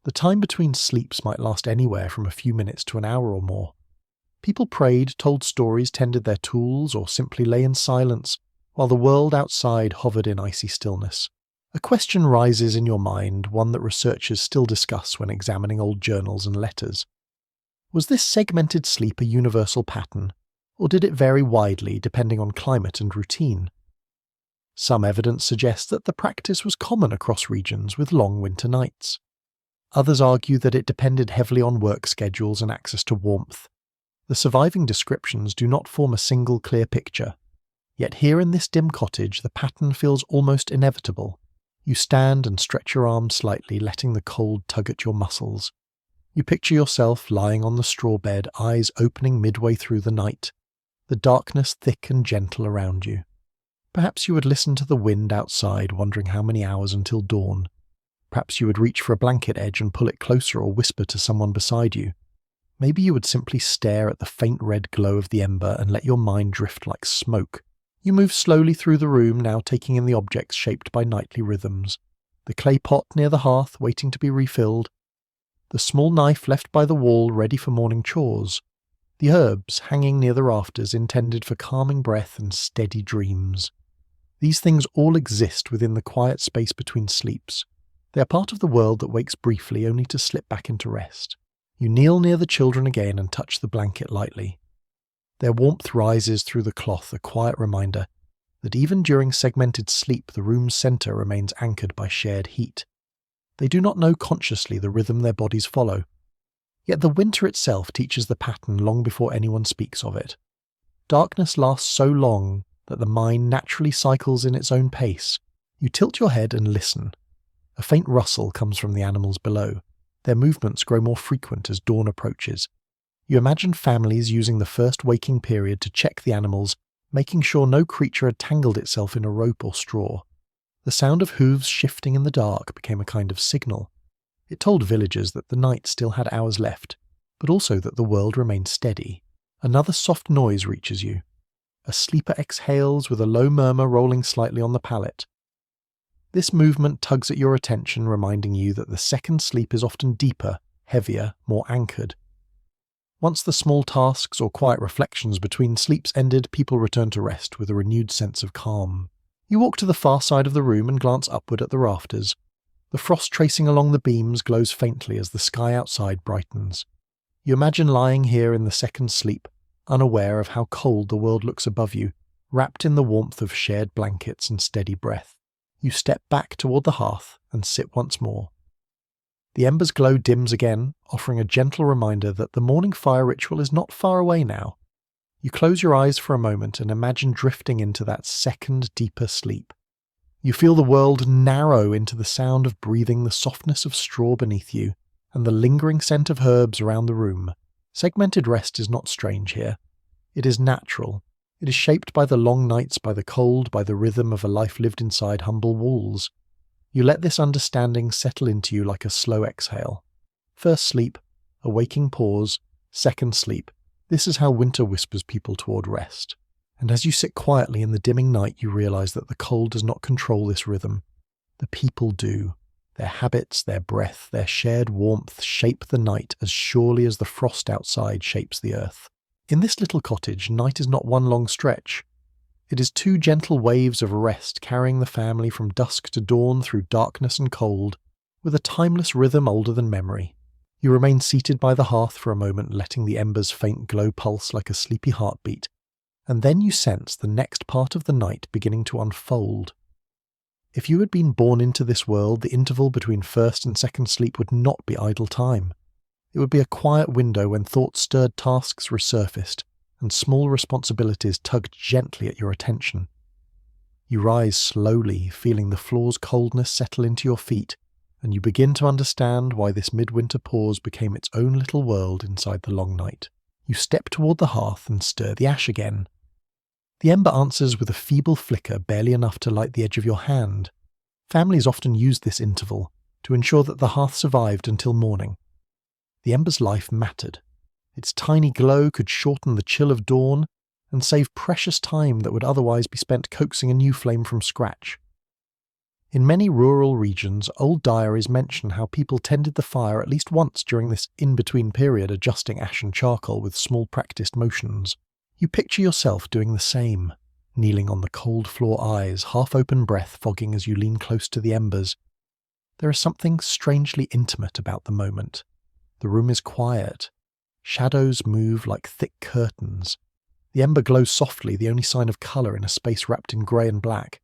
The time between sleeps might last anywhere from a few minutes to an hour or more. People prayed, told stories, tended their tools, or simply lay in silence, while the world outside hovered in icy stillness. A question rises in your mind, one that researchers still discuss when examining old journals and letters. Was this segmented sleep a universal pattern, or did it vary widely depending on climate and routine? Some evidence suggests that the practice was common across regions with long winter nights. Others argue that it depended heavily on work schedules and access to warmth. The surviving descriptions do not form a single clear picture. Yet here in this dim cottage, the pattern feels almost inevitable. You stand and stretch your arms slightly, letting the cold tug at your muscles. You picture yourself lying on the straw bed, eyes opening midway through the night, the darkness thick and gentle around you. Perhaps you would listen to the wind outside, wondering how many hours until dawn. Perhaps you would reach for a blanket edge and pull it closer or whisper to someone beside you. Maybe you would simply stare at the faint red glow of the ember and let your mind drift like smoke. You move slowly through the room, now taking in the objects shaped by nightly rhythms. The clay pot near the hearth, waiting to be refilled. The small knife left by the wall, ready for morning chores. The herbs hanging near the rafters, intended for calming breath and steady dreams. These things all exist within the quiet space between sleeps. They are part of the world that wakes briefly, only to slip back into rest. You kneel near the children again and touch the blanket lightly. Their warmth rises through the cloth, a quiet reminder that even during segmented sleep the room's centre remains anchored by shared heat. They do not know consciously the rhythm their bodies follow. Yet the winter itself teaches the pattern long before anyone speaks of it. Darkness lasts so long that the mind naturally cycles in its own pace. You tilt your head and listen. A faint rustle comes from the animals below. Their movements grow more frequent as dawn approaches. You imagine families using the first waking period to check the animals, making sure no creature had tangled itself in a rope or straw. The sound of hooves shifting in the dark became a kind of signal. It told villagers that the night still had hours left, but also that the world remained steady. Another soft noise reaches you. A sleeper exhales with a low murmur rolling slightly on the palate. This movement tugs at your attention, reminding you that the second sleep is often deeper, heavier, more anchored. Once the small tasks or quiet reflections between sleeps ended, people return to rest with a renewed sense of calm. You walk to the far side of the room and glance upward at the rafters. The frost tracing along the beams glows faintly as the sky outside brightens. You imagine lying here in the second sleep, unaware of how cold the world looks above you, wrapped in the warmth of shared blankets and steady breath. You step back toward the hearth and sit once more. The embers' glow dims again, offering a gentle reminder that the morning fire ritual is not far away now. You close your eyes for a moment and imagine drifting into that second, deeper sleep. You feel the world narrow into the sound of breathing, the softness of straw beneath you, and the lingering scent of herbs around the room. Segmented rest is not strange here. It is natural. It is shaped by the long nights, by the cold, by the rhythm of a life lived inside humble walls. You let this understanding settle into you like a slow exhale. First sleep, a waking pause, second sleep. This is how winter whispers people toward rest. And as you sit quietly in the dimming night, you realize that the cold does not control this rhythm. The people do. Their habits, their breath, their shared warmth shape the night as surely as the frost outside shapes the earth. In this little cottage, night is not one long stretch. It is two gentle waves of rest carrying the family from dusk to dawn through darkness and cold, with a timeless rhythm older than memory. You remain seated by the hearth for a moment, letting the embers' faint glow pulse like a sleepy heartbeat, and then you sense the next part of the night beginning to unfold. If you had been born into this world, the interval between first and second sleep would not be idle time. It would be a quiet window when thought-stirred tasks resurfaced, and small responsibilities tugged gently at your attention. You rise slowly, feeling the floor's coldness settle into your feet, and you begin to understand why this midwinter pause became its own little world inside the long night. You step toward the hearth and stir the ash again. The ember answers with a feeble flicker, barely enough to light the edge of your hand. Families often used this interval to ensure that the hearth survived until morning. The ember's life mattered. Its tiny glow could shorten the chill of dawn and save precious time that would otherwise be spent coaxing a new flame from scratch. In many rural regions, old diaries mention how people tended the fire at least once during this in-between period, adjusting ash and charcoal with small practiced motions. You picture yourself doing the same, kneeling on the cold floor, eyes, half-open breath fogging as you lean close to the embers. There is something strangely intimate about the moment. The room is quiet. Shadows move like thick curtains. The ember glows softly, the only sign of colour in a space wrapped in grey and black.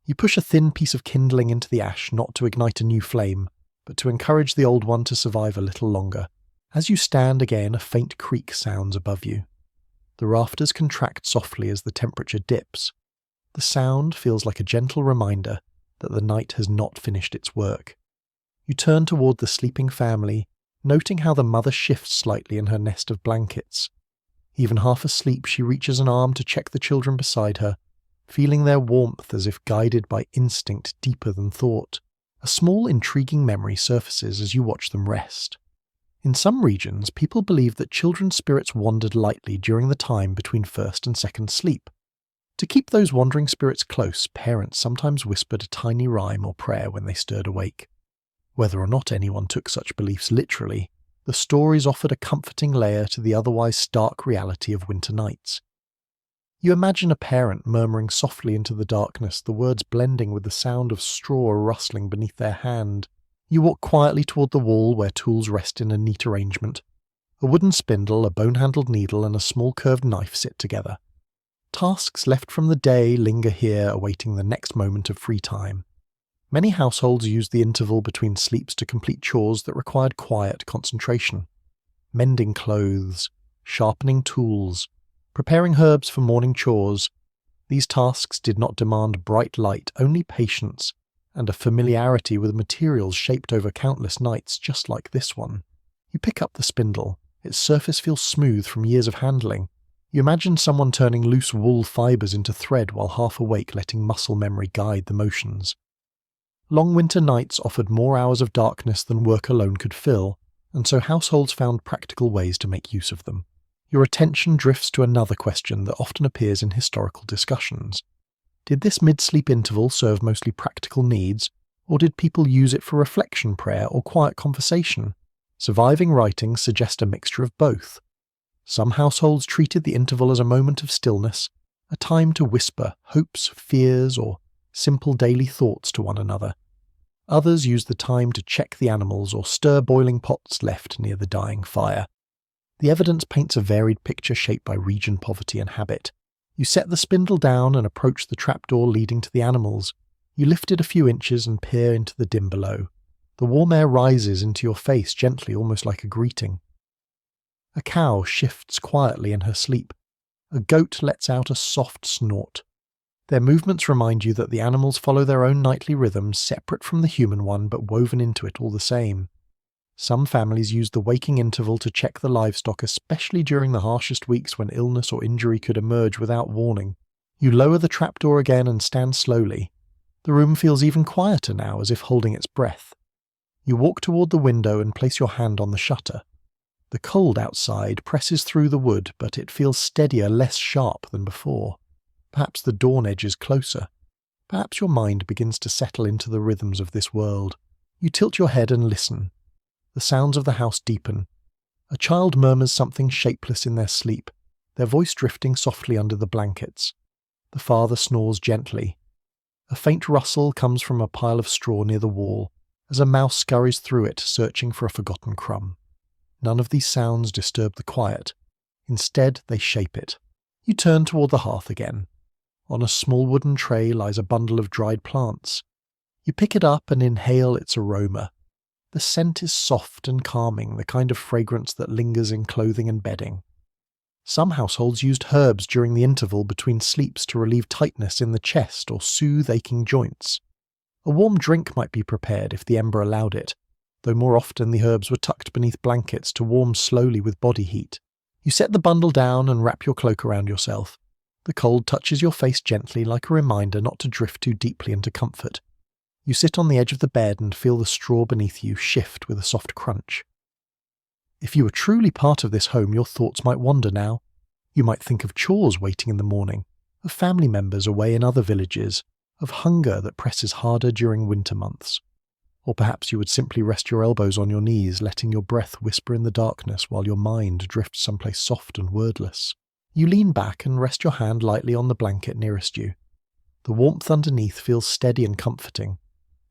You push a thin piece of kindling into the ash, not to ignite a new flame, but to encourage the old one to survive a little longer. As you stand again, a faint creak sounds above you. The rafters contract softly as the temperature dips. The sound feels like a gentle reminder that the night has not finished its work. You turn toward the sleeping family, noting how the mother shifts slightly in her nest of blankets. Even half asleep, she reaches an arm to check the children beside her, feeling their warmth as if guided by instinct deeper than thought. A small, intriguing memory surfaces as you watch them rest. In some regions, people believe that children's spirits wandered lightly during the time between first and second sleep. To keep those wandering spirits close, parents sometimes whispered a tiny rhyme or prayer when they stirred awake. Whether or not anyone took such beliefs literally, the stories offered a comforting layer to the otherwise stark reality of winter nights. You imagine a parent murmuring softly into the darkness, the words blending with the sound of straw rustling beneath their hand. You walk quietly toward the wall where tools rest in a neat arrangement. A wooden spindle, a bone-handled needle, and a small curved knife sit together. Tasks left from the day linger here, awaiting the next moment of free time. Many households used the interval between sleeps to complete chores that required quiet concentration. Mending clothes, sharpening tools, preparing herbs for morning chores. These tasks did not demand bright light, only patience, and a familiarity with materials shaped over countless nights just like this one. You pick up the spindle. Its surface feels smooth from years of handling. You imagine someone turning loose wool fibres into thread while half awake, letting muscle memory guide the motions. Long winter nights offered more hours of darkness than work alone could fill, and so households found practical ways to make use of them. Your attention drifts to another question that often appears in historical discussions. Did this mid-sleep interval serve mostly practical needs, or did people use it for reflection, prayer, or quiet conversation? Surviving writings suggest a mixture of both. Some households treated the interval as a moment of stillness, a time to whisper hopes, fears, or simple daily thoughts to one another. Others used the time to check the animals or stir boiling pots left near the dying fire. The evidence paints a varied picture shaped by region, poverty, and habit. You set the spindle down and approach the trapdoor leading to the animals. You lift it a few inches and peer into the dim below. The warm air rises into your face gently, almost like a greeting. A cow shifts quietly in her sleep. A goat lets out a soft snort. Their movements remind you that the animals follow their own nightly rhythms, separate from the human one but woven into it all the same. Some families use the waking interval to check the livestock, especially during the harshest weeks when illness or injury could emerge without warning. You lower the trapdoor again and stand slowly. The room feels even quieter now, as if holding its breath. You walk toward the window and place your hand on the shutter. The cold outside presses through the wood, but it feels steadier, less sharp than before. Perhaps the dawn edges closer. Perhaps your mind begins to settle into the rhythms of this world. You tilt your head and listen. The sounds of the house deepen. A child murmurs something shapeless in their sleep, their voice drifting softly under the blankets. The father snores gently. A faint rustle comes from a pile of straw near the wall, as a mouse scurries through it, searching for a forgotten crumb. None of these sounds disturb the quiet. Instead, they shape it. You turn toward the hearth again. On a small wooden tray lies a bundle of dried plants. You pick it up and inhale its aroma. The scent is soft and calming, the kind of fragrance that lingers in clothing and bedding. Some households used herbs during the interval between sleeps to relieve tightness in the chest or soothe aching joints. A warm drink might be prepared if the ember allowed it, though more often the herbs were tucked beneath blankets to warm slowly with body heat. You set the bundle down and wrap your cloak around yourself. The cold touches your face gently, like a reminder not to drift too deeply into comfort. You sit on the edge of the bed and feel the straw beneath you shift with a soft crunch. If you were truly part of this home, your thoughts might wander now. You might think of chores waiting in the morning, of family members away in other villages, of hunger that presses harder during winter months. Or perhaps you would simply rest your elbows on your knees, letting your breath whisper in the darkness while your mind drifts someplace soft and wordless. You lean back and rest your hand lightly on the blanket nearest you. The warmth underneath feels steady and comforting.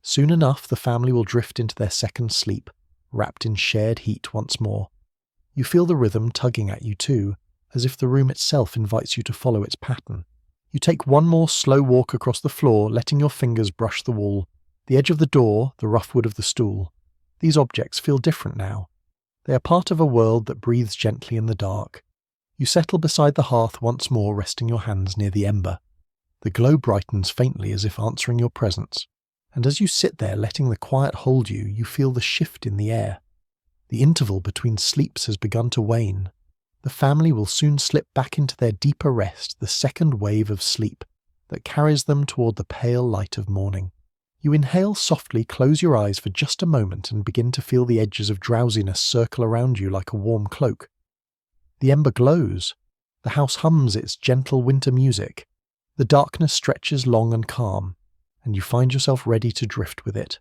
Soon enough, the family will drift into their second sleep, wrapped in shared heat once more. You feel the rhythm tugging at you too, as if the room itself invites you to follow its pattern. You take one more slow walk across the floor, letting your fingers brush the wall, the edge of the door, the rough wood of the stool. These objects feel different now. They are part of a world that breathes gently in the dark. You settle beside the hearth once more, resting your hands near the ember. The glow brightens faintly as if answering your presence. And as you sit there letting the quiet hold you, you feel the shift in the air. The interval between sleeps has begun to wane. The family will soon slip back into their deeper rest, the second wave of sleep that carries them toward the pale light of morning. You inhale softly, close your eyes for just a moment, and begin to feel the edges of drowsiness circle around you like a warm cloak. The ember glows. The house hums its gentle winter music. The darkness stretches long and calm, and you find yourself ready to drift with it.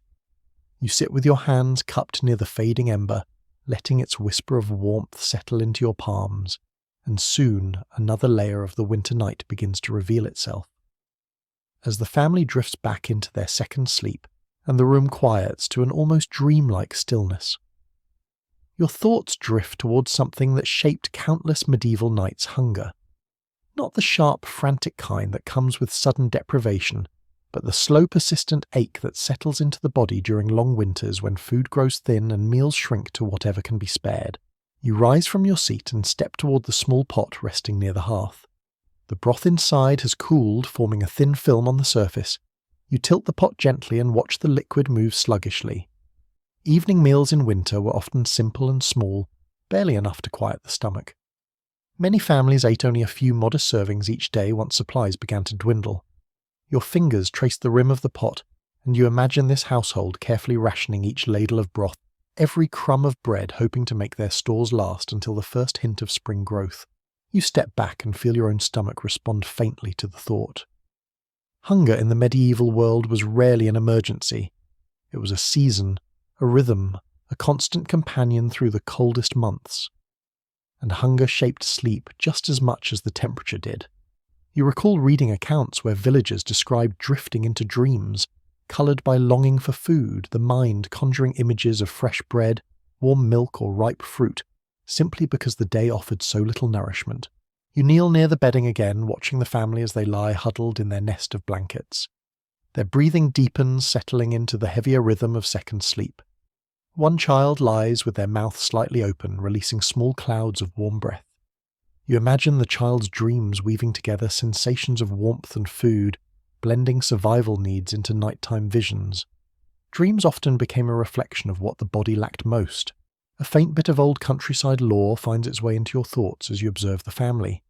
You sit with your hands cupped near the fading ember, letting its whisper of warmth settle into your palms, and soon another layer of the winter night begins to reveal itself. As the family drifts back into their second sleep, and the room quiets to an almost dreamlike stillness, your thoughts drift towards something that shaped countless medieval nights' hunger. Not the sharp, frantic kind that comes with sudden deprivation, but the slow, persistent ache that settles into the body during long winters when food grows thin and meals shrink to whatever can be spared. You rise from your seat and step toward the small pot resting near the hearth. The broth inside has cooled, forming a thin film on the surface. You tilt the pot gently and watch the liquid move sluggishly. Evening meals in winter were often simple and small, barely enough to quiet the stomach. Many families ate only a few modest servings each day once supplies began to dwindle. Your fingers trace the rim of the pot, and you imagine this household carefully rationing each ladle of broth, every crumb of bread hoping to make their stores last until the first hint of spring growth. You step back and feel your own stomach respond faintly to the thought. Hunger in the medieval world was rarely an emergency. It was a season, a rhythm, a constant companion through the coldest months. And hunger shaped sleep just as much as the temperature did. You recall reading accounts where villagers described drifting into dreams, coloured by longing for food, the mind conjuring images of fresh bread, warm milk or ripe fruit, simply because the day offered so little nourishment. You kneel near the bedding again, watching the family as they lie huddled in their nest of blankets. Their breathing deepens, settling into the heavier rhythm of second sleep. One child lies with their mouth slightly open, releasing small clouds of warm breath. You imagine the child's dreams weaving together sensations of warmth and food, blending survival needs into nighttime visions. Dreams often became a reflection of what the body lacked most. A faint bit of old countryside lore finds its way into your thoughts as you observe the family.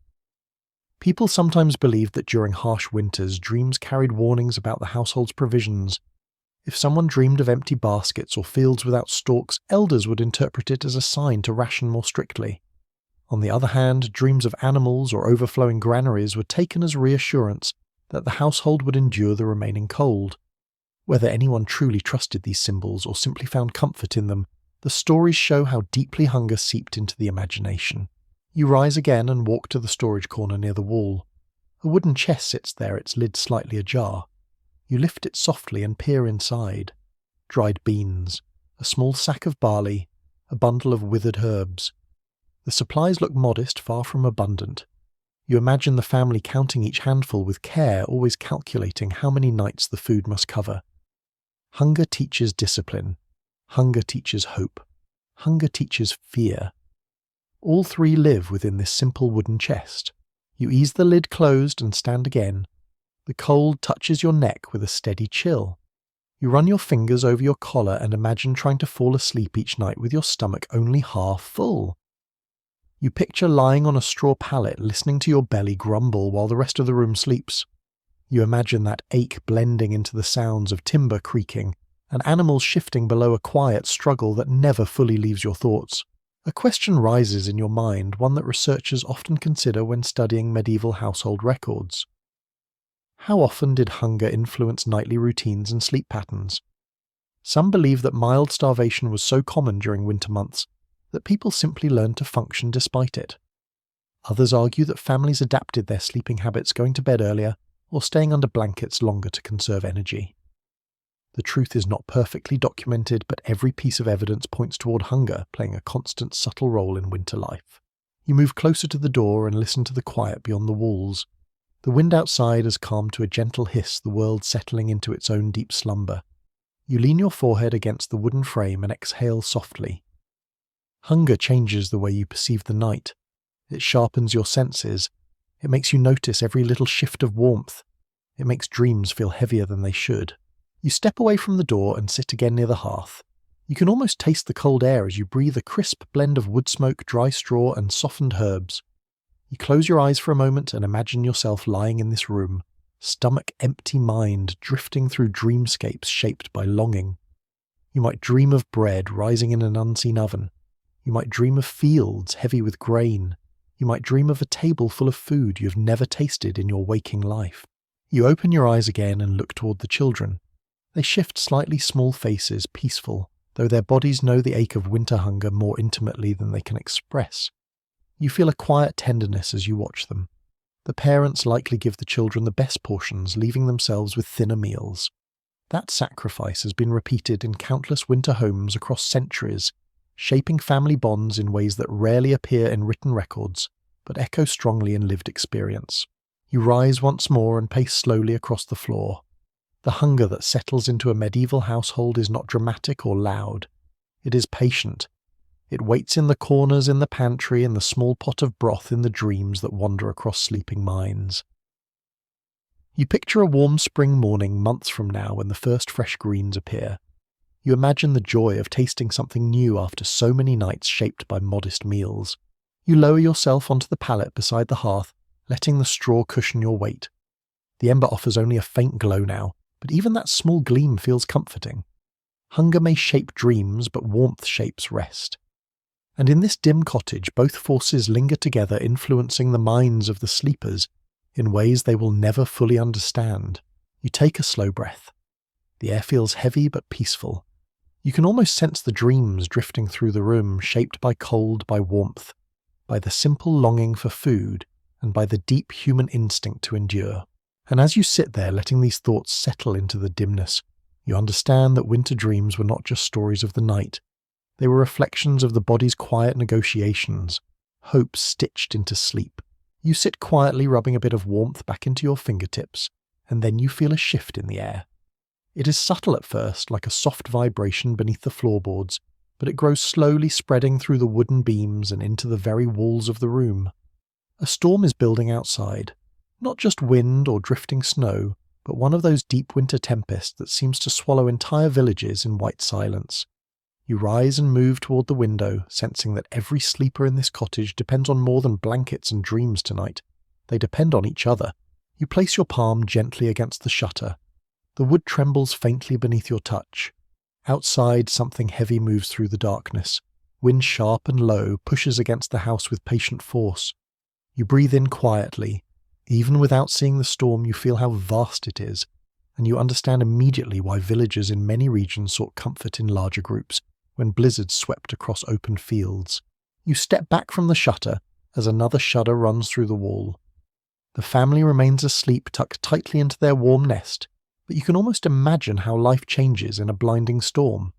People sometimes believed that during harsh winters, dreams carried warnings about the household's provisions. If someone dreamed of empty baskets or fields without stalks, elders would interpret it as a sign to ration more strictly. On the other hand, dreams of animals or overflowing granaries were taken as reassurance that the household would endure the remaining cold. Whether anyone truly trusted these symbols or simply found comfort in them, the stories show how deeply hunger seeped into the imagination. You rise again and walk to the storage corner near the wall. A wooden chest sits there, its lid slightly ajar. You lift it softly and peer inside. Dried beans, a small sack of barley, a bundle of withered herbs. The supplies look modest, far from abundant. You imagine the family counting each handful with care, always calculating how many nights the food must cover. Hunger teaches discipline. Hunger teaches hope. Hunger teaches fear. All three live within this simple wooden chest. You ease the lid closed and stand again. The cold touches your neck with a steady chill. You run your fingers over your collar and imagine trying to fall asleep each night with your stomach only half full. You picture lying on a straw pallet, listening to your belly grumble while the rest of the room sleeps. You imagine that ache blending into the sounds of timber creaking, and animals shifting below a quiet struggle that never fully leaves your thoughts. A question rises in your mind, one that researchers often consider when studying medieval household records. How often did hunger influence nightly routines and sleep patterns? Some believe that mild starvation was so common during winter months that people simply learned to function despite it. Others argue that families adapted their sleeping habits, going to bed earlier or staying under blankets longer to conserve energy. The truth is not perfectly documented, but every piece of evidence points toward hunger playing a constant, subtle role in winter life. You move closer to the door and listen to the quiet beyond the walls. The wind outside has calmed to a gentle hiss, the world settling into its own deep slumber. You lean your forehead against the wooden frame and exhale softly. Hunger changes the way you perceive the night. It sharpens your senses. It makes you notice every little shift of warmth. It makes dreams feel heavier than they should. You step away from the door and sit again near the hearth. You can almost taste the cold air as you breathe a crisp blend of wood smoke, dry straw, and softened herbs. You close your eyes for a moment and imagine yourself lying in this room, stomach empty, mind drifting through dreamscapes shaped by longing. You might dream of bread rising in an unseen oven. You might dream of fields heavy with grain. You might dream of a table full of food you have never tasted in your waking life. You open your eyes again and look toward the children. They shift slightly, small faces, peaceful, though their bodies know the ache of winter hunger more intimately than they can express. You feel a quiet tenderness as you watch them. The parents likely give the children the best portions, leaving themselves with thinner meals. That sacrifice has been repeated in countless winter homes across centuries, shaping family bonds in ways that rarely appear in written records, but echo strongly in lived experience. You rise once more and pace slowly across the floor. The hunger that settles into a medieval household is not dramatic or loud. It is patient. It waits in the corners, in the pantry, in the small pot of broth, in the dreams that wander across sleeping minds. You picture a warm spring morning months from now when the first fresh greens appear. You imagine the joy of tasting something new after so many nights shaped by modest meals. You lower yourself onto the pallet beside the hearth, letting the straw cushion your weight. The ember offers only a faint glow now, but even that small gleam feels comforting. Hunger may shape dreams, but warmth shapes rest. And in this dim cottage, both forces linger together, influencing the minds of the sleepers in ways they will never fully understand. You take a slow breath. The air feels heavy but peaceful. You can almost sense the dreams drifting through the room, shaped by cold, by warmth, by the simple longing for food, and by the deep human instinct to endure. And as you sit there letting these thoughts settle into the dimness, you understand that winter dreams were not just stories of the night. They were reflections of the body's quiet negotiations, hope stitched into sleep. You sit quietly, rubbing a bit of warmth back into your fingertips, and then you feel a shift in the air. It is subtle at first, like a soft vibration beneath the floorboards, but it grows slowly, spreading through the wooden beams and into the very walls of the room. A storm is building outside, not just wind or drifting snow, but one of those deep winter tempests that seems to swallow entire villages in white silence. You rise and move toward the window, sensing that every sleeper in this cottage depends on more than blankets and dreams tonight. They depend on each other. You place your palm gently against the shutter. The wood trembles faintly beneath your touch. Outside, something heavy moves through the darkness. Wind sharp and low pushes against the house with patient force. You breathe in quietly. Even without seeing the storm, you feel how vast it is, and you understand immediately why villagers in many regions sought comfort in larger groups when blizzards swept across open fields. You step back from the shutter as another shudder runs through the wall. The family remains asleep, tucked tightly into their warm nest, but you can almost imagine how life changes in a blinding storm.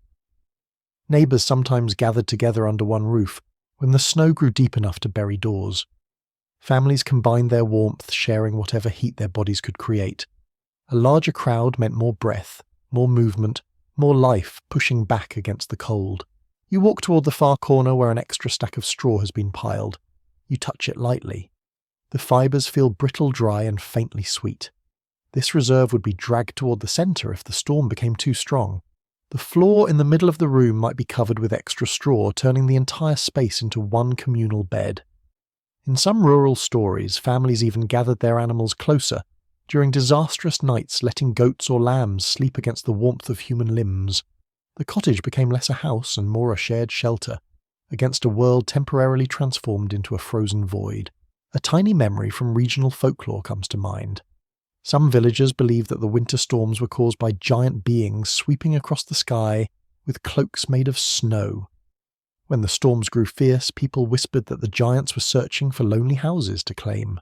Neighbours sometimes gathered together under one roof when the snow grew deep enough to bury doors. Families combined their warmth, sharing whatever heat their bodies could create. A larger crowd meant more breath, more movement, more life pushing back against the cold. You walk toward the far corner where an extra stack of straw has been piled. You touch it lightly. The fibres feel brittle dry and faintly sweet. This reserve would be dragged toward the centre if the storm became too strong. The floor in the middle of the room might be covered with extra straw, turning the entire space into one communal bed. In some rural stories, families even gathered their animals closer, during disastrous nights letting goats or lambs sleep against the warmth of human limbs. The cottage became less a house and more a shared shelter, against a world temporarily transformed into a frozen void. A tiny memory from regional folklore comes to mind. Some villagers believed that the winter storms were caused by giant beings sweeping across the sky with cloaks made of snow. When the storms grew fierce, people whispered that the giants were searching for lonely houses to claim.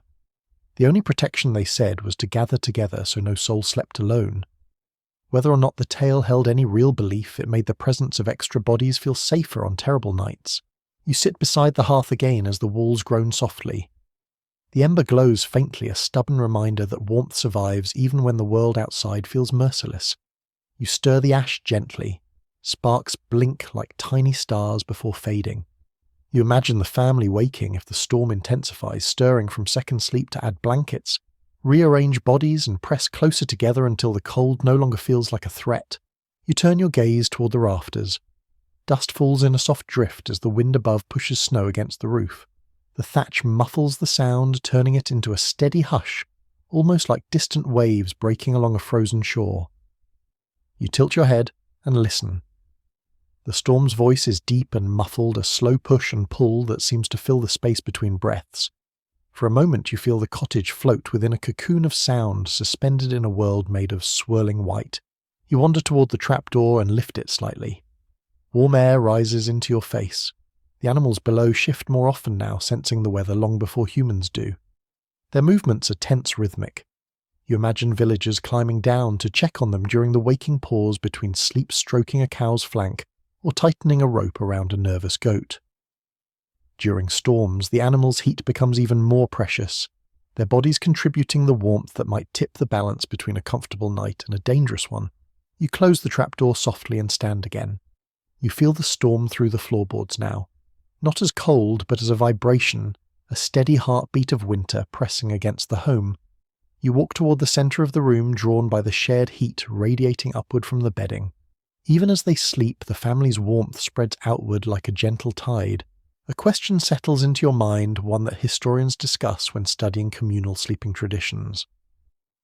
The only protection, they said, was to gather together so no soul slept alone. Whether or not the tale held any real belief, it made the presence of extra bodies feel safer on terrible nights. You sit beside the hearth again as the walls groan softly. The ember glows faintly, a stubborn reminder that warmth survives even when the world outside feels merciless. You stir the ash gently. Sparks blink like tiny stars before fading. You imagine the family waking if the storm intensifies, stirring from second sleep to add blankets, rearrange bodies and press closer together until the cold no longer feels like a threat. You turn your gaze toward the rafters. Dust falls in a soft drift as the wind above pushes snow against the roof. The thatch muffles the sound, turning it into a steady hush, almost like distant waves breaking along a frozen shore. You tilt your head and listen. The storm's voice is deep and muffled, a slow push and pull that seems to fill the space between breaths. For a moment you feel the cottage float within a cocoon of sound, suspended in a world made of swirling white. You wander toward the trapdoor and lift it slightly. Warm air rises into your face. The animals below shift more often now, sensing the weather long before humans do. Their movements are tense rhythmic. You imagine villagers climbing down to check on them during the waking pause between sleep stroking a cow's flank or tightening a rope around a nervous goat. During storms, the animals' heat becomes even more precious, their bodies contributing the warmth that might tip the balance between a comfortable night and a dangerous one. You close the trapdoor softly and stand again. You feel the storm through the floorboards now. Not as cold, but as a vibration, a steady heartbeat of winter pressing against the home. You walk toward the centre of the room, drawn by the shared heat radiating upward from the bedding. Even as they sleep, the family's warmth spreads outward like a gentle tide. A question settles into your mind, one that historians discuss when studying communal sleeping traditions.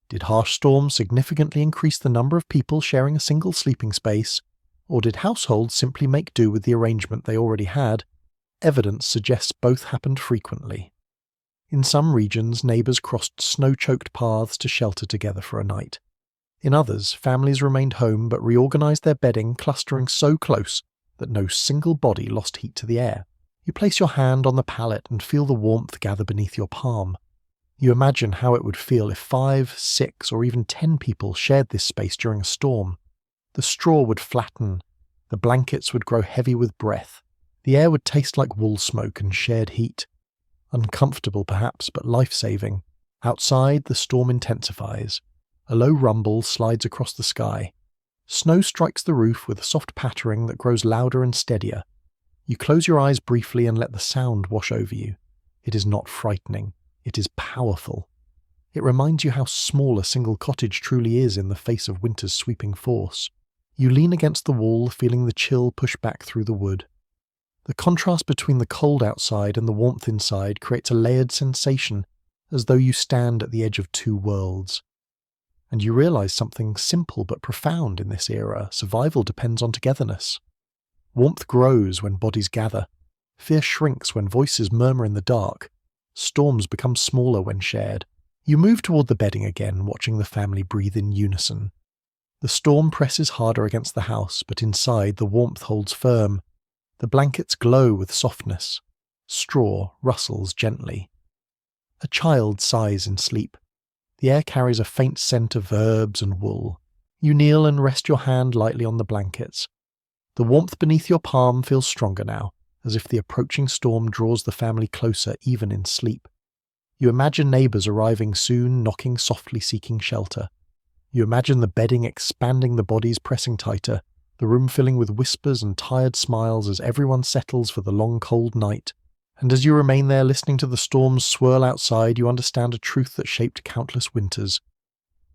Did harsh storms significantly increase the number of people sharing a single sleeping space, or did households simply make do with the arrangement they already had? Evidence suggests both happened frequently. In some regions, neighbours crossed snow-choked paths to shelter together for a night. In others, families remained home but reorganised their bedding, clustering so close that no single body lost heat to the air. You place your hand on the pallet and feel the warmth gather beneath your palm. You imagine how it would feel if 5, 6, or even 10 people shared this space during a storm. The straw would flatten, The blankets would grow heavy with breath. The air would taste like wool smoke and shared heat. Uncomfortable perhaps, but life-saving. Outside, the storm intensifies. A low rumble slides across the sky. Snow strikes the roof with a soft pattering that grows louder and steadier. You close your eyes briefly and let the sound wash over you. It is not frightening. It is powerful. It reminds you how small a single cottage truly is in the face of winter's sweeping force. You lean against the wall, feeling the chill push back through the wood. The contrast between the cold outside and the warmth inside creates a layered sensation, as though you stand at the edge of two worlds. And you realize something simple but profound in this era. Survival depends on togetherness. Warmth grows when bodies gather. Fear shrinks when voices murmur in the dark. Storms become smaller when shared. You move toward the bedding again, watching the family breathe in unison. The storm presses harder against the house, but inside the warmth holds firm. The blankets glow with softness. Straw rustles gently. A child sighs in sleep. The air carries a faint scent of herbs and wool. You kneel and rest your hand lightly on the blankets. The warmth beneath your palm feels stronger now, as if the approaching storm draws the family closer even in sleep. You imagine neighbours arriving soon, knocking softly, seeking shelter. You imagine the bedding expanding, the bodies pressing tighter, the room filling with whispers and tired smiles as everyone settles for the long cold night. And as you remain there listening to the storms swirl outside, you understand a truth that shaped countless winters.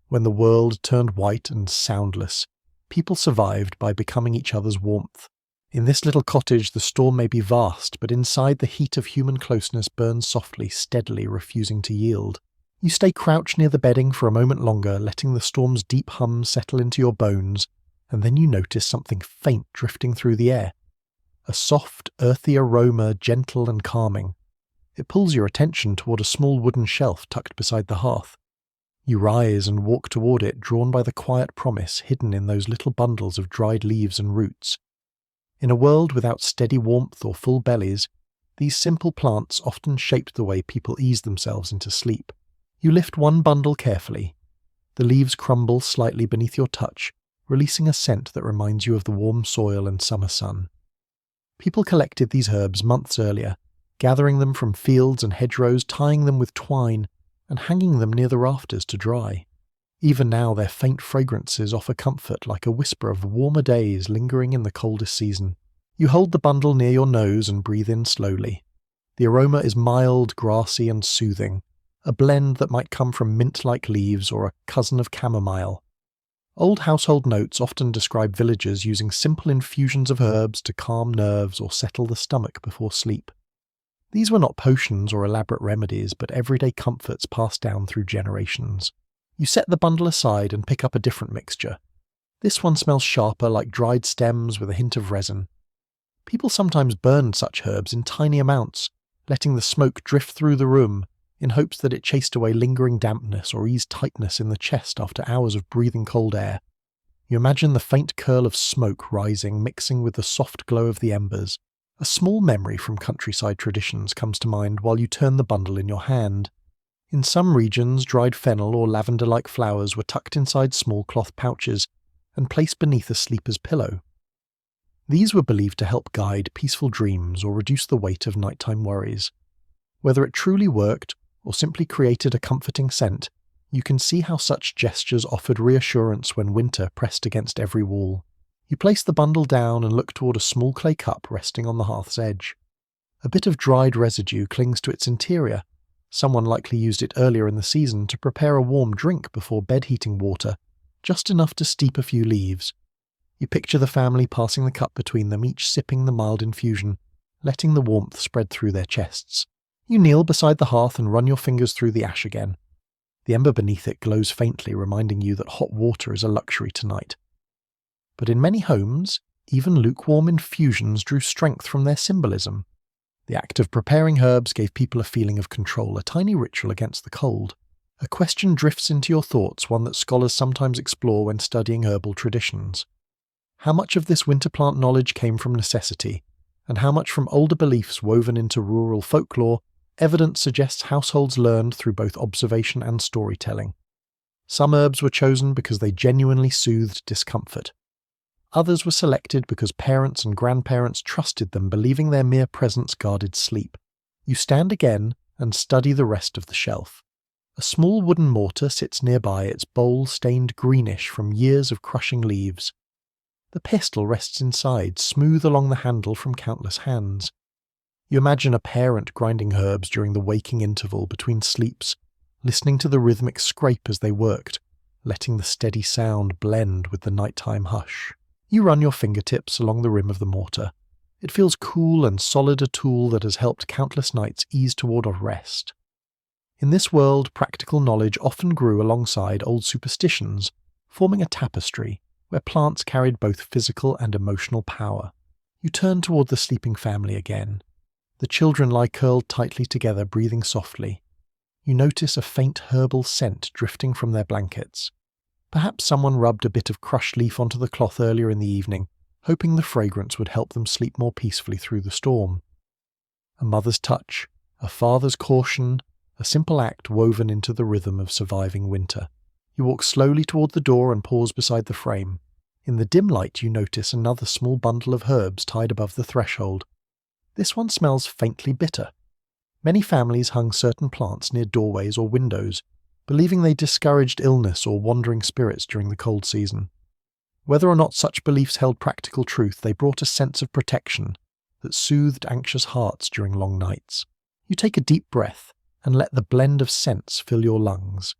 When the world turned white and soundless, people survived by becoming each other's warmth. In this little cottage, the storm may be vast, but inside the heat of human closeness burns softly, steadily, refusing to yield. You stay crouched near the bedding for a moment longer, letting the storm's deep hum settle into your bones, and then you notice something faint drifting through the air. A soft, earthy aroma, gentle and calming. It pulls your attention toward a small wooden shelf tucked beside the hearth. You rise and walk toward it, drawn by the quiet promise hidden in those little bundles of dried leaves and roots. In a world without steady warmth or full bellies, these simple plants often shaped the way people ease themselves into sleep. You lift one bundle carefully. The leaves crumble slightly beneath your touch, releasing a scent that reminds you of the warm soil and summer sun. People collected these herbs months earlier, gathering them from fields and hedgerows, tying them with twine, and hanging them near the rafters to dry. Even now their faint fragrances offer comfort like a whisper of warmer days lingering in the coldest season. You hold the bundle near your nose and breathe in slowly. The aroma is mild, grassy and soothing, a blend that might come from mint-like leaves or a cousin of chamomile. Old household notes often describe villagers using simple infusions of herbs to calm nerves or settle the stomach before sleep. These were not potions or elaborate remedies, but everyday comforts passed down through generations. You set the bundle aside and pick up a different mixture. This one smells sharper, like dried stems with a hint of resin. People sometimes burned such herbs in tiny amounts, letting the smoke drift through the room, in hopes that it chased away lingering dampness or eased tightness in the chest after hours of breathing cold air. You imagine the faint curl of smoke rising, mixing with the soft glow of the embers. A small memory from countryside traditions comes to mind while you turn the bundle in your hand. In some regions, dried fennel or lavender-like flowers were tucked inside small cloth pouches and placed beneath a sleeper's pillow. These were believed to help guide peaceful dreams or reduce the weight of nighttime worries. Whether it truly worked or simply created a comforting scent, you can see how such gestures offered reassurance when winter pressed against every wall. You place the bundle down and look toward a small clay cup resting on the hearth's edge. A bit of dried residue clings to its interior. Someone likely used it earlier in the season to prepare a warm drink before bed-heating water, just enough to steep a few leaves. You picture the family passing the cup between them, each sipping the mild infusion, letting the warmth spread through their chests. You kneel beside the hearth and run your fingers through the ash again. The ember beneath it glows faintly, reminding you that hot water is a luxury tonight. But in many homes, even lukewarm infusions drew strength from their symbolism. The act of preparing herbs gave people a feeling of control, a tiny ritual against the cold. A question drifts into your thoughts, one that scholars sometimes explore when studying herbal traditions. How much of this winter plant knowledge came from necessity, and how much from older beliefs woven into rural folklore? Evidence suggests households learned through both observation and storytelling. Some herbs were chosen because they genuinely soothed discomfort. Others were selected because parents and grandparents trusted them, believing their mere presence guarded sleep. You stand again and study the rest of the shelf. A small wooden mortar sits nearby, its bowl stained greenish from years of crushing leaves. The pestle rests inside, smooth along the handle from countless hands. You imagine a parent grinding herbs during the waking interval between sleeps, listening to the rhythmic scrape as they worked, letting the steady sound blend with the nighttime hush. You run your fingertips along the rim of the mortar. It feels cool and solid, a tool that has helped countless nights ease toward a rest. In this world, practical knowledge often grew alongside old superstitions, forming a tapestry where plants carried both physical and emotional power. You turn toward the sleeping family again. The children lie curled tightly together, breathing softly. You notice a faint herbal scent drifting from their blankets. Perhaps someone rubbed a bit of crushed leaf onto the cloth earlier in the evening, hoping the fragrance would help them sleep more peacefully through the storm. A mother's touch, a father's caution, a simple act woven into the rhythm of surviving winter. You walk slowly toward the door and pause beside the frame. In the dim light you notice another small bundle of herbs tied above the threshold. This one smells faintly bitter. Many families hung certain plants near doorways or windows, believing they discouraged illness or wandering spirits during the cold season. Whether or not such beliefs held practical truth, they brought a sense of protection that soothed anxious hearts during long nights. You take a deep breath and let the blend of scents fill your lungs.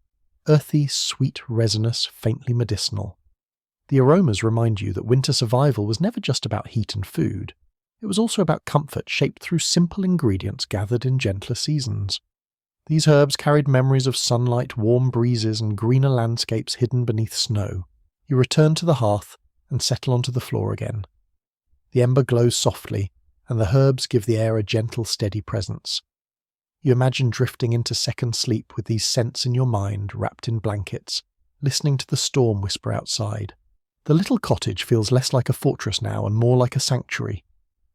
Earthy, sweet, resinous, faintly medicinal. The aromas remind you that winter survival was never just about heat and food. It was also about comfort shaped through simple ingredients gathered in gentler seasons. These herbs carried memories of sunlight, warm breezes, and greener landscapes hidden beneath snow. You return to the hearth and settle onto the floor again. The ember glows softly, and the herbs give the air a gentle, steady presence. You imagine drifting into second sleep with these scents in your mind, wrapped in blankets, listening to the storm whisper outside. The little cottage feels less like a fortress now and more like a sanctuary,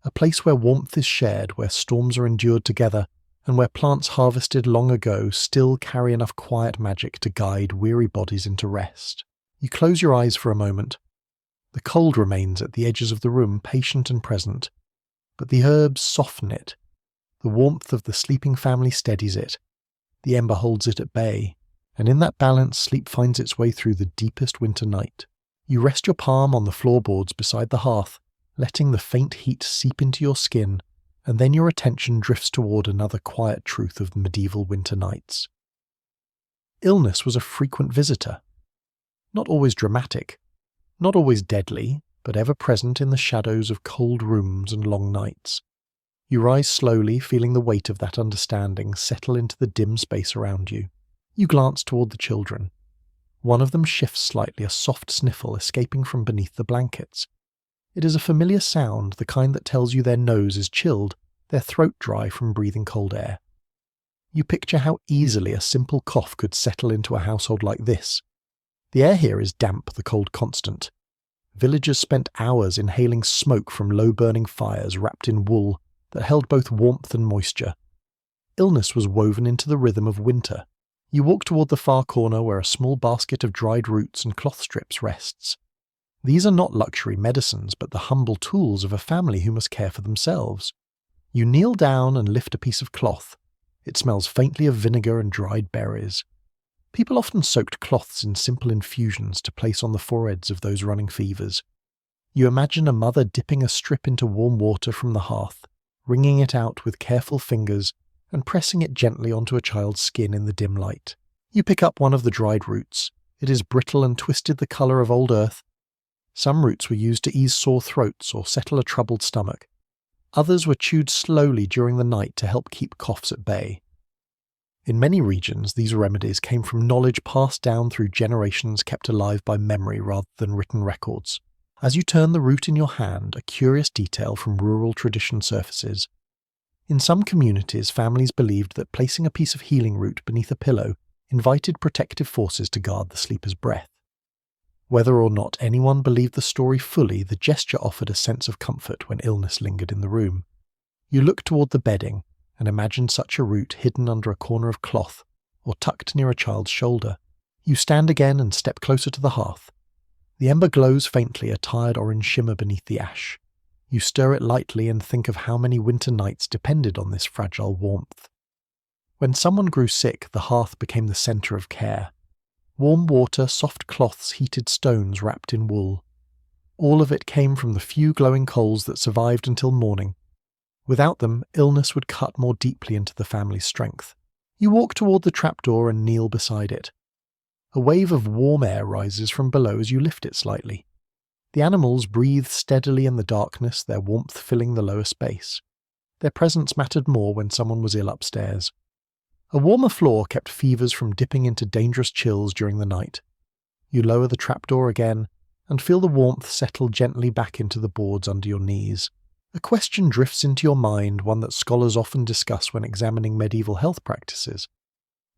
a place where warmth is shared, where storms are endured together, and where plants harvested long ago still carry enough quiet magic to guide weary bodies into rest. You close your eyes for a moment. The cold remains at the edges of the room, patient and present, but the herbs soften it. The warmth of the sleeping family steadies it. The ember holds it at bay, and in that balance sleep finds its way through the deepest winter night. You rest your palm on the floorboards beside the hearth, letting the faint heat seep into your skin, and then your attention drifts toward another quiet truth of the medieval winter nights. Illness was a frequent visitor. Not always dramatic, not always deadly, but ever present in the shadows of cold rooms and long nights. You rise slowly, feeling the weight of that understanding settle into the dim space around you. You glance toward the children. One of them shifts slightly, a soft sniffle escaping from beneath the blankets. It is a familiar sound, the kind that tells you their nose is chilled, their throat dry from breathing cold air. You picture how easily a simple cough could settle into a household like this. The air here is damp, the cold constant. Villagers spent hours inhaling smoke from low-burning fires wrapped in wool that held both warmth and moisture. Illness was woven into the rhythm of winter. You walk toward the far corner where a small basket of dried roots and cloth strips rests. These are not luxury medicines, but the humble tools of a family who must care for themselves. You kneel down and lift a piece of cloth. It smells faintly of vinegar and dried berries. People often soaked cloths in simple infusions to place on the foreheads of those running fevers. You imagine a mother dipping a strip into warm water from the hearth, wringing it out with careful fingers and pressing it gently onto a child's skin in the dim light. You pick up one of the dried roots. It is brittle and twisted, the colour of old earth. Some roots were used to ease sore throats or settle a troubled stomach. Others were chewed slowly during the night to help keep coughs at bay. In many regions, these remedies came from knowledge passed down through generations, kept alive by memory rather than written records. As you turn the root in your hand, a curious detail from rural tradition surfaces. In some communities, families believed that placing a piece of healing root beneath a pillow invited protective forces to guard the sleeper's breath. Whether or not anyone believed the story fully, the gesture offered a sense of comfort when illness lingered in the room. You look toward the bedding and imagine such a root hidden under a corner of cloth or tucked near a child's shoulder. You stand again and step closer to the hearth. The ember glows faintly, a tired orange shimmer beneath the ash. You stir it lightly and think of how many winter nights depended on this fragile warmth. When someone grew sick, the hearth became the centre of care. Warm water, soft cloths, heated stones wrapped in wool. All of it came from the few glowing coals that survived until morning. Without them, illness would cut more deeply into the family's strength. You walk toward the trapdoor and kneel beside it. A wave of warm air rises from below as you lift it slightly. The animals breathe steadily in the darkness, their warmth filling the lower space. Their presence mattered more when someone was ill upstairs. A warmer floor kept fevers from dipping into dangerous chills during the night. You lower the trapdoor again and feel the warmth settle gently back into the boards under your knees. A question drifts into your mind, one that scholars often discuss when examining medieval health practices.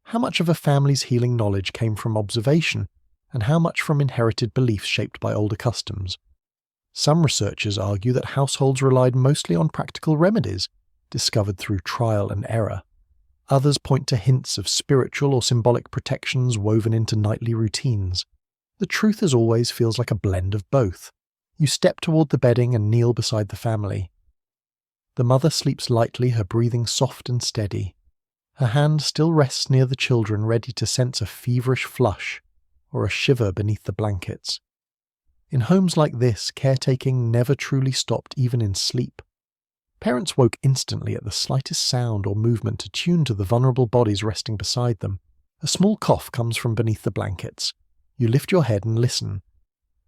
How much of a family's healing knowledge came from observation, and how much from inherited beliefs shaped by older customs? Some researchers argue that households relied mostly on practical remedies, discovered through trial and error. Others point to hints of spiritual or symbolic protections woven into nightly routines. The truth, as always, feels like a blend of both. You step toward the bedding and kneel beside the family. The mother sleeps lightly, her breathing soft and steady. Her hand still rests near the children, ready to sense a feverish flush or a shiver beneath the blankets. In homes like this, caretaking never truly stopped, even in sleep. Parents woke instantly at the slightest sound or movement attuned to the vulnerable bodies resting beside them. A small cough comes from beneath the blankets. You lift your head and listen.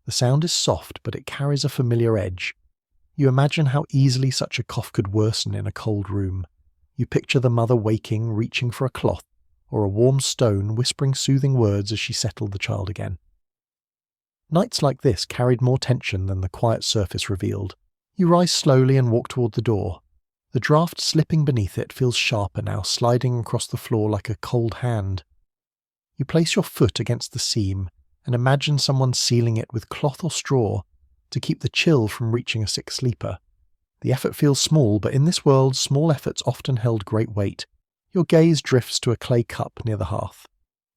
The sound is soft, but it carries a familiar edge. You imagine how easily such a cough could worsen in a cold room. You picture the mother waking, reaching for a cloth, or a warm stone, whispering soothing words as she settled the child again. Nights like this carried more tension than the quiet surface revealed. You rise slowly and walk toward the door. The draft slipping beneath it feels sharper now, sliding across the floor like a cold hand. You place your foot against the seam and imagine someone sealing it with cloth or straw to keep the chill from reaching a sick sleeper. The effort feels small, but in this world, small efforts often held great weight. Your gaze drifts to a clay cup near the hearth.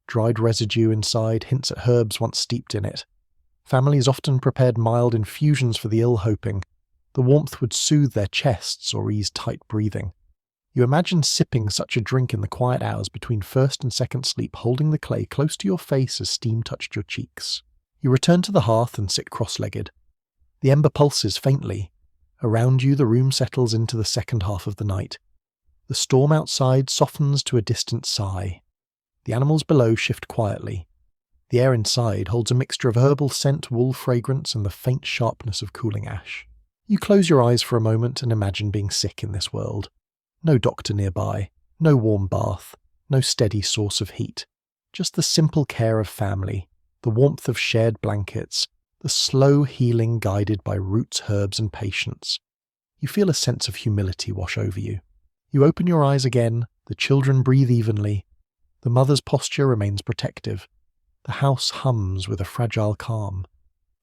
Dried residue inside hints at herbs once steeped in it. Families often prepared mild infusions for the ill, hoping the warmth would soothe their chests or ease tight breathing. You imagine sipping such a drink in the quiet hours between first and second sleep, holding the clay close to your face as steam touched your cheeks. You return to the hearth and sit cross-legged. The ember pulses faintly. Around you, the room settles into the second half of the night. The storm outside softens to a distant sigh. The animals below shift quietly. The air inside holds a mixture of herbal scent, wool fragrance, and the faint sharpness of cooling ash. You close your eyes for a moment and imagine being sick in this world. No doctor nearby, no warm bath, no steady source of heat. Just the simple care of family, the warmth of shared blankets, the slow healing guided by roots, herbs, and patience. You feel a sense of humility wash over you. You open your eyes again, the children breathe evenly. The mother's posture remains protective. The house hums with a fragile calm.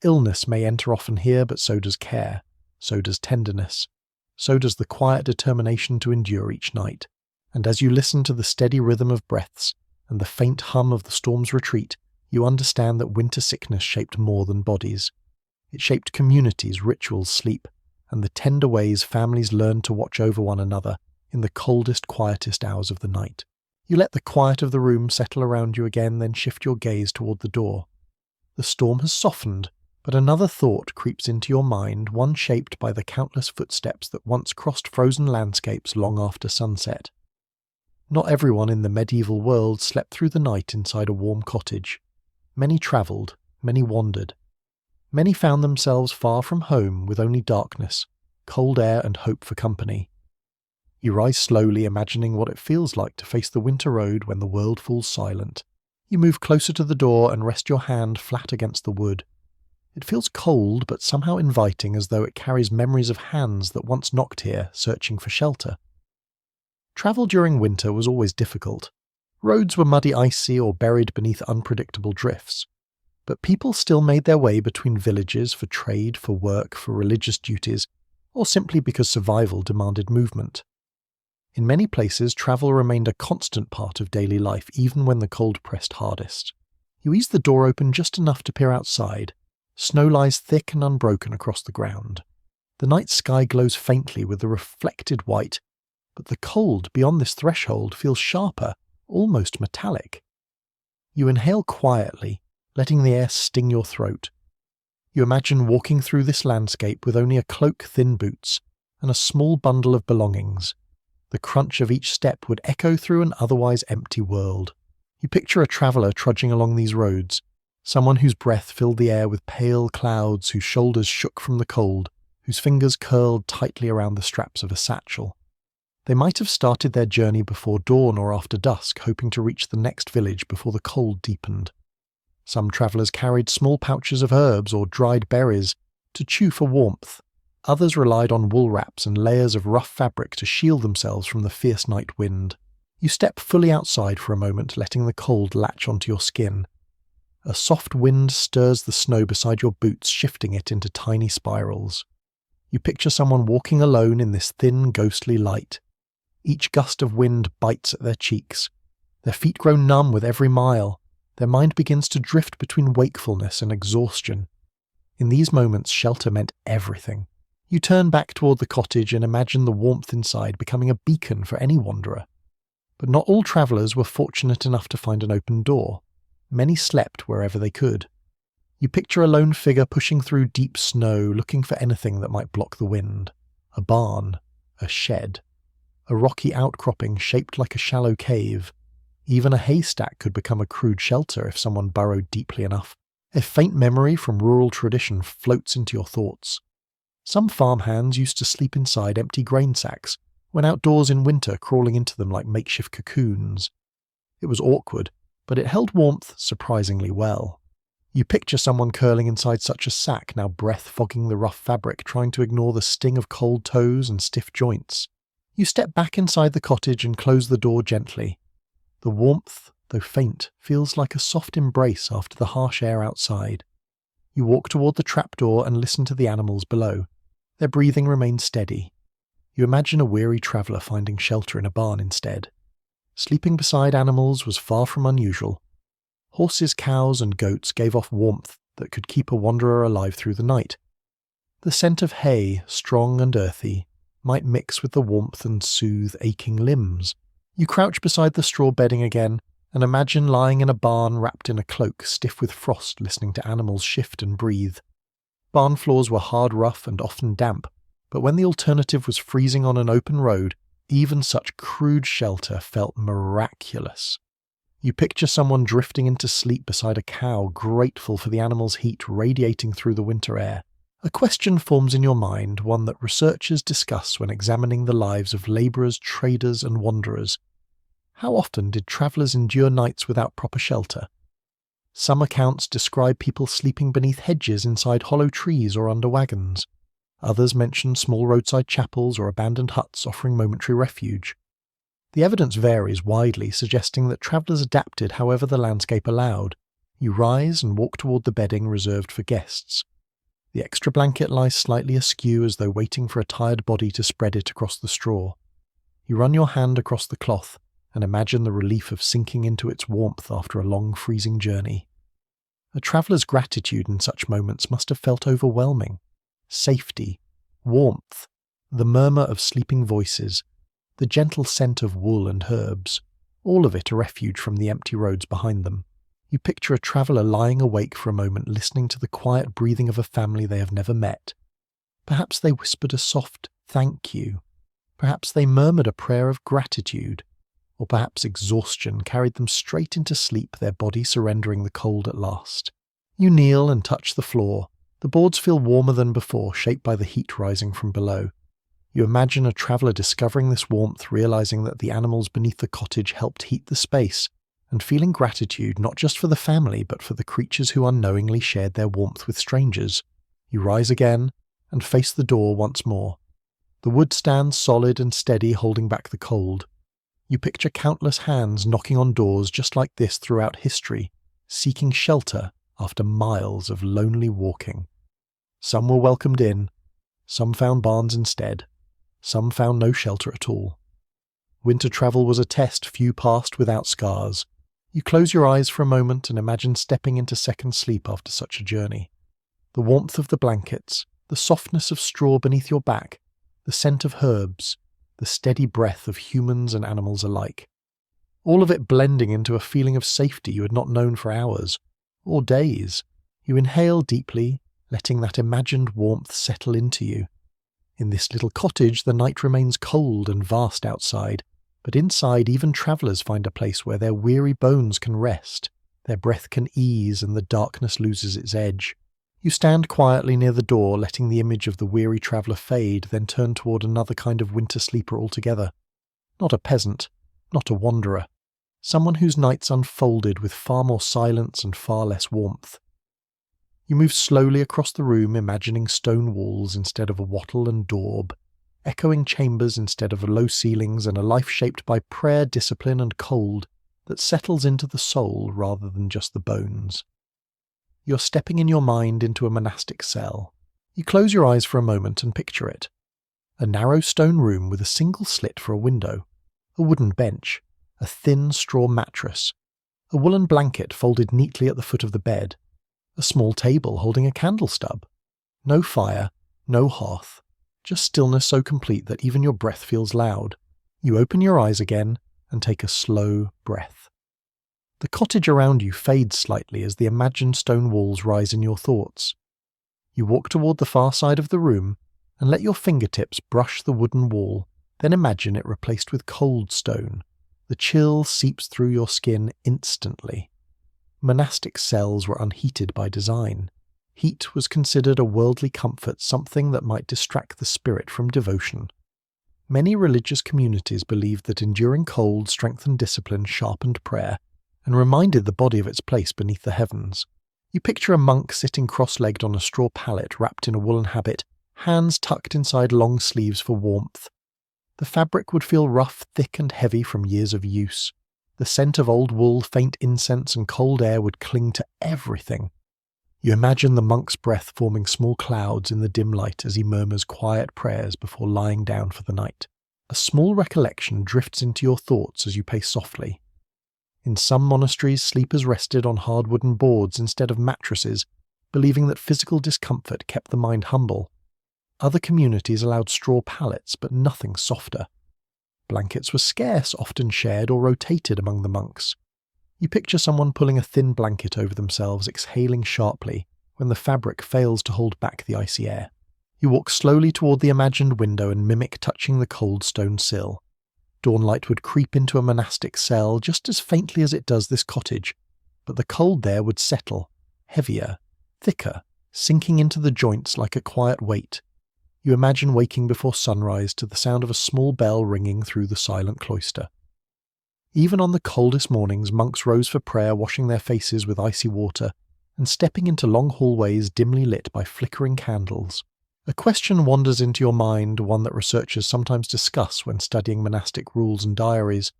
Illness may enter often here, but so does care. So does tenderness. So does the quiet determination to endure each night. And as you listen to the steady rhythm of breaths and the faint hum of the storm's retreat, you understand that winter sickness shaped more than bodies. It shaped communities, rituals, sleep, and the tender ways families learned to watch over one another in the coldest, quietest hours of the night. You let the quiet of the room settle around you again, then shift your gaze toward the door. The storm has softened, but another thought creeps into your mind, one shaped by the countless footsteps that once crossed frozen landscapes long after sunset. Not everyone in the medieval world slept through the night inside a warm cottage. Many travelled, many wandered. Many found themselves far from home with only darkness, cold air, and hope for company. You rise slowly, imagining what it feels like to face the winter road when the world falls silent. You move closer to the door and rest your hand flat against the wood. It feels cold, but somehow inviting, as though it carries memories of hands that once knocked here, searching for shelter. Travel during winter was always difficult. Roads were muddy, icy, or buried beneath unpredictable drifts. But people still made their way between villages for trade, for work, for religious duties, or simply because survival demanded movement. In many places, travel remained a constant part of daily life, even when the cold pressed hardest. You ease the door open just enough to peer outside. Snow lies thick and unbroken across the ground. The night sky glows faintly with the reflected white, but the cold beyond this threshold feels sharper, almost metallic. You inhale quietly, letting the air sting your throat. You imagine walking through this landscape with only a cloak, thin boots, and a small bundle of belongings. The crunch of each step would echo through an otherwise empty world. You picture a traveller trudging along these roads, someone whose breath filled the air with pale clouds, whose shoulders shook from the cold, whose fingers curled tightly around the straps of a satchel. They might have started their journey before dawn or after dusk, hoping to reach the next village before the cold deepened. Some travellers carried small pouches of herbs or dried berries to chew for warmth. Others relied on wool wraps and layers of rough fabric to shield themselves from the fierce night wind. You step fully outside for a moment, letting the cold latch onto your skin. A soft wind stirs the snow beside your boots, shifting it into tiny spirals. You picture someone walking alone in this thin, ghostly light. Each gust of wind bites at their cheeks. Their feet grow numb with every mile. Their mind begins to drift between wakefulness and exhaustion. In these moments, shelter meant everything. You turn back toward the cottage and imagine the warmth inside becoming a beacon for any wanderer. But not all travellers were fortunate enough to find an open door. Many slept wherever they could. You picture a lone figure pushing through deep snow, looking for anything that might block the wind. A barn, a shed, a rocky outcropping shaped like a shallow cave. Even a haystack could become a crude shelter if someone burrowed deeply enough. A faint memory from rural tradition floats into your thoughts. Some farmhands used to sleep inside empty grain sacks, when outdoors in winter, crawling into them like makeshift cocoons. It was awkward, but it held warmth surprisingly well. You picture someone curling inside such a sack, now breath fogging the rough fabric, trying to ignore the sting of cold toes and stiff joints. You step back inside the cottage and close the door gently. The warmth, though faint, feels like a soft embrace after the harsh air outside. You walk toward the trapdoor and listen to the animals below. Their breathing remains steady. You imagine a weary traveller finding shelter in a barn instead. Sleeping beside animals was far from unusual. Horses, cows, and goats gave off warmth that could keep a wanderer alive through the night. The scent of hay, strong and earthy, might mix with the warmth and soothe aching limbs. You crouch beside the straw bedding again and imagine lying in a barn wrapped in a cloak, stiff with frost, listening to animals shift and breathe. Barn floors were hard, rough, and often damp, but when the alternative was freezing on an open road, even such crude shelter felt miraculous. You picture someone drifting into sleep beside a cow, grateful for the animal's heat radiating through the winter air. A question forms in your mind, one that researchers discuss when examining the lives of labourers, traders, and wanderers. How often did travellers endure nights without proper shelter? Some accounts describe people sleeping beneath hedges, inside hollow trees, or under wagons. Others mention small roadside chapels or abandoned huts offering momentary refuge. The evidence varies widely, suggesting that travellers adapted however the landscape allowed. You rise and walk toward the bedding reserved for guests. The extra blanket lies slightly askew as though waiting for a tired body to spread it across the straw. You run your hand across the cloth and imagine the relief of sinking into its warmth after a long freezing journey. A traveller's gratitude in such moments must have felt overwhelming. Safety, warmth, the murmur of sleeping voices, the gentle scent of wool and herbs, all of it a refuge from the empty roads behind them. You picture a traveller lying awake for a moment, listening to the quiet breathing of a family they have never met. Perhaps they whispered a soft thank you. Perhaps they murmured a prayer of gratitude. Or perhaps exhaustion carried them straight into sleep, their body surrendering the cold at last. You kneel and touch the floor. The boards feel warmer than before, shaped by the heat rising from below. You imagine a traveller discovering this warmth, realising that the animals beneath the cottage helped heat the space, and feeling gratitude not just for the family but for the creatures who unknowingly shared their warmth with strangers. You rise again and face the door once more. The wood stands solid and steady, holding back the cold. You picture countless hands knocking on doors just like this throughout history, seeking shelter after miles of lonely walking. Some were welcomed in, some found barns instead, some found no shelter at all. Winter travel was a test few passed without scars. You close your eyes for a moment and imagine stepping into second sleep after such a journey. The warmth of the blankets, the softness of straw beneath your back, the scent of herbs, the steady breath of humans and animals alike. All of it blending into a feeling of safety you had not known for hours, or days. You inhale deeply, letting that imagined warmth settle into you. In this little cottage, the night remains cold and vast outside, but inside even travellers find a place where their weary bones can rest, their breath can ease, and the darkness loses its edge. You stand quietly near the door, letting the image of the weary traveller fade, then turn toward another kind of winter sleeper altogether. Not a peasant, not a wanderer. Someone whose nights unfolded with far more silence and far less warmth. You move slowly across the room, imagining stone walls instead of a wattle and daub, echoing chambers instead of low ceilings, and a life shaped by prayer, discipline, and cold that settles into the soul rather than just the bones. You're stepping in your mind into a monastic cell. You close your eyes for a moment and picture it. A narrow stone room with a single slit for a window, a wooden bench, a thin straw mattress, a woolen blanket folded neatly at the foot of the bed, a small table holding a candle stub. No fire, no hearth, just stillness so complete that even your breath feels loud. You open your eyes again and take a slow breath. The cottage around you fades slightly as the imagined stone walls rise in your thoughts. You walk toward the far side of the room and let your fingertips brush the wooden wall, then imagine it replaced with cold stone. The chill seeps through your skin instantly. Monastic cells were unheated by design. Heat was considered a worldly comfort, something that might distract the spirit from devotion. Many religious communities believed that enduring cold strengthened discipline, sharpened prayer, and reminded the body of its place beneath the heavens. You picture a monk sitting cross-legged on a straw pallet wrapped in a woolen habit, hands tucked inside long sleeves for warmth. The fabric would feel rough, thick and heavy from years of use. The scent of old wool, faint incense and cold air would cling to everything. You imagine the monk's breath forming small clouds in the dim light as he murmurs quiet prayers before lying down for the night. A small recollection drifts into your thoughts as you pace softly. In some monasteries, sleepers rested on hard wooden boards instead of mattresses, believing that physical discomfort kept the mind humble. Other communities allowed straw pallets, but nothing softer. Blankets were scarce, often shared or rotated among the monks. You picture someone pulling a thin blanket over themselves, exhaling sharply when the fabric fails to hold back the icy air. You walk slowly toward the imagined window and mimic touching the cold stone sill. Dawnlight would creep into a monastic cell just as faintly as it does this cottage, but the cold there would settle, heavier, thicker, sinking into the joints like a quiet weight. You imagine waking before sunrise to the sound of a small bell ringing through the silent cloister. Even on the coldest mornings, monks rose for prayer, washing their faces with icy water, and stepping into long hallways dimly lit by flickering candles. A question wanders into your mind, one that researchers sometimes discuss when studying monastic rules and diaries.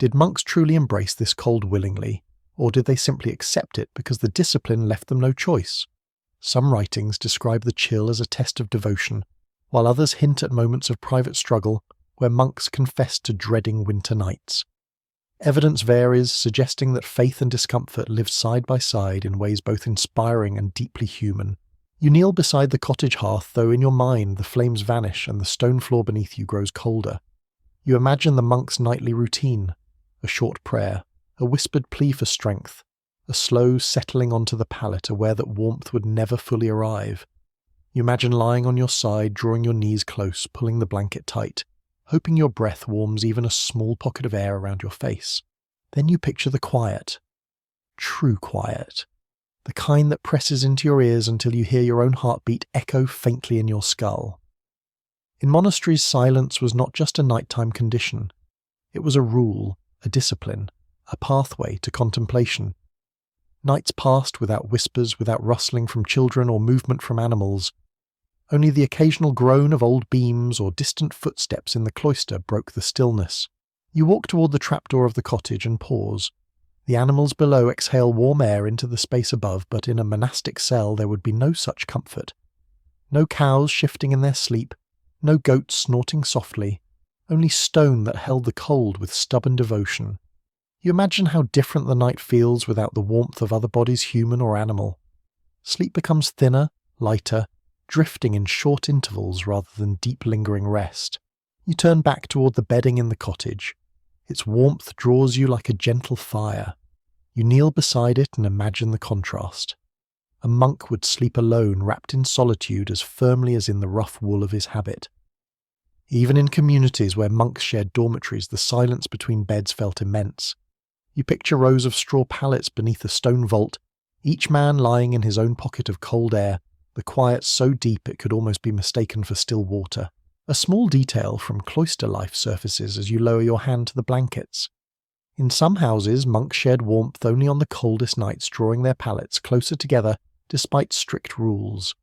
Did monks truly embrace this cold willingly, or did they simply accept it because the discipline left them no choice? Some writings describe the chill as a test of devotion, while others hint at moments of private struggle where monks confessed to dreading winter nights. Evidence varies, suggesting that faith and discomfort lived side by side in ways both inspiring and deeply human. You kneel beside the cottage hearth, though in your mind the flames vanish and the stone floor beneath you grows colder. You imagine the monk's nightly routine, a short prayer, a whispered plea for strength, a slow settling onto the pallet, aware that warmth would never fully arrive. You imagine lying on your side, drawing your knees close, pulling the blanket tight, hoping your breath warms even a small pocket of air around your face. Then you picture the quiet, true quiet, the kind that presses into your ears until you hear your own heartbeat echo faintly in your skull. In monasteries, silence was not just a nighttime condition. It was a rule, a discipline, a pathway to contemplation. Nights passed without whispers, without rustling from children or movement from animals. Only the occasional groan of old beams or distant footsteps in the cloister broke the stillness. You walk toward the trapdoor of the cottage and pause. The animals below exhale warm air into the space above, but in a monastic cell there would be no such comfort. No cows shifting in their sleep, no goats snorting softly, only stone that held the cold with stubborn devotion. You imagine how different the night feels without the warmth of other bodies, human or animal. Sleep becomes thinner, lighter, drifting in short intervals rather than deep lingering rest. You turn back toward the bedding in the cottage. Its warmth draws you like a gentle fire. You kneel beside it and imagine the contrast. A monk would sleep alone, wrapped in solitude as firmly as in the rough wool of his habit. Even in communities where monks shared dormitories, the silence between beds felt immense. You picture rows of straw pallets beneath a stone vault, each man lying in his own pocket of cold air, the quiet so deep it could almost be mistaken for still water. A small detail from cloister life surfaces as you lower your hand to the blankets. In some houses, monks shared warmth only on the coldest nights, drawing their pallets closer together despite strict rules.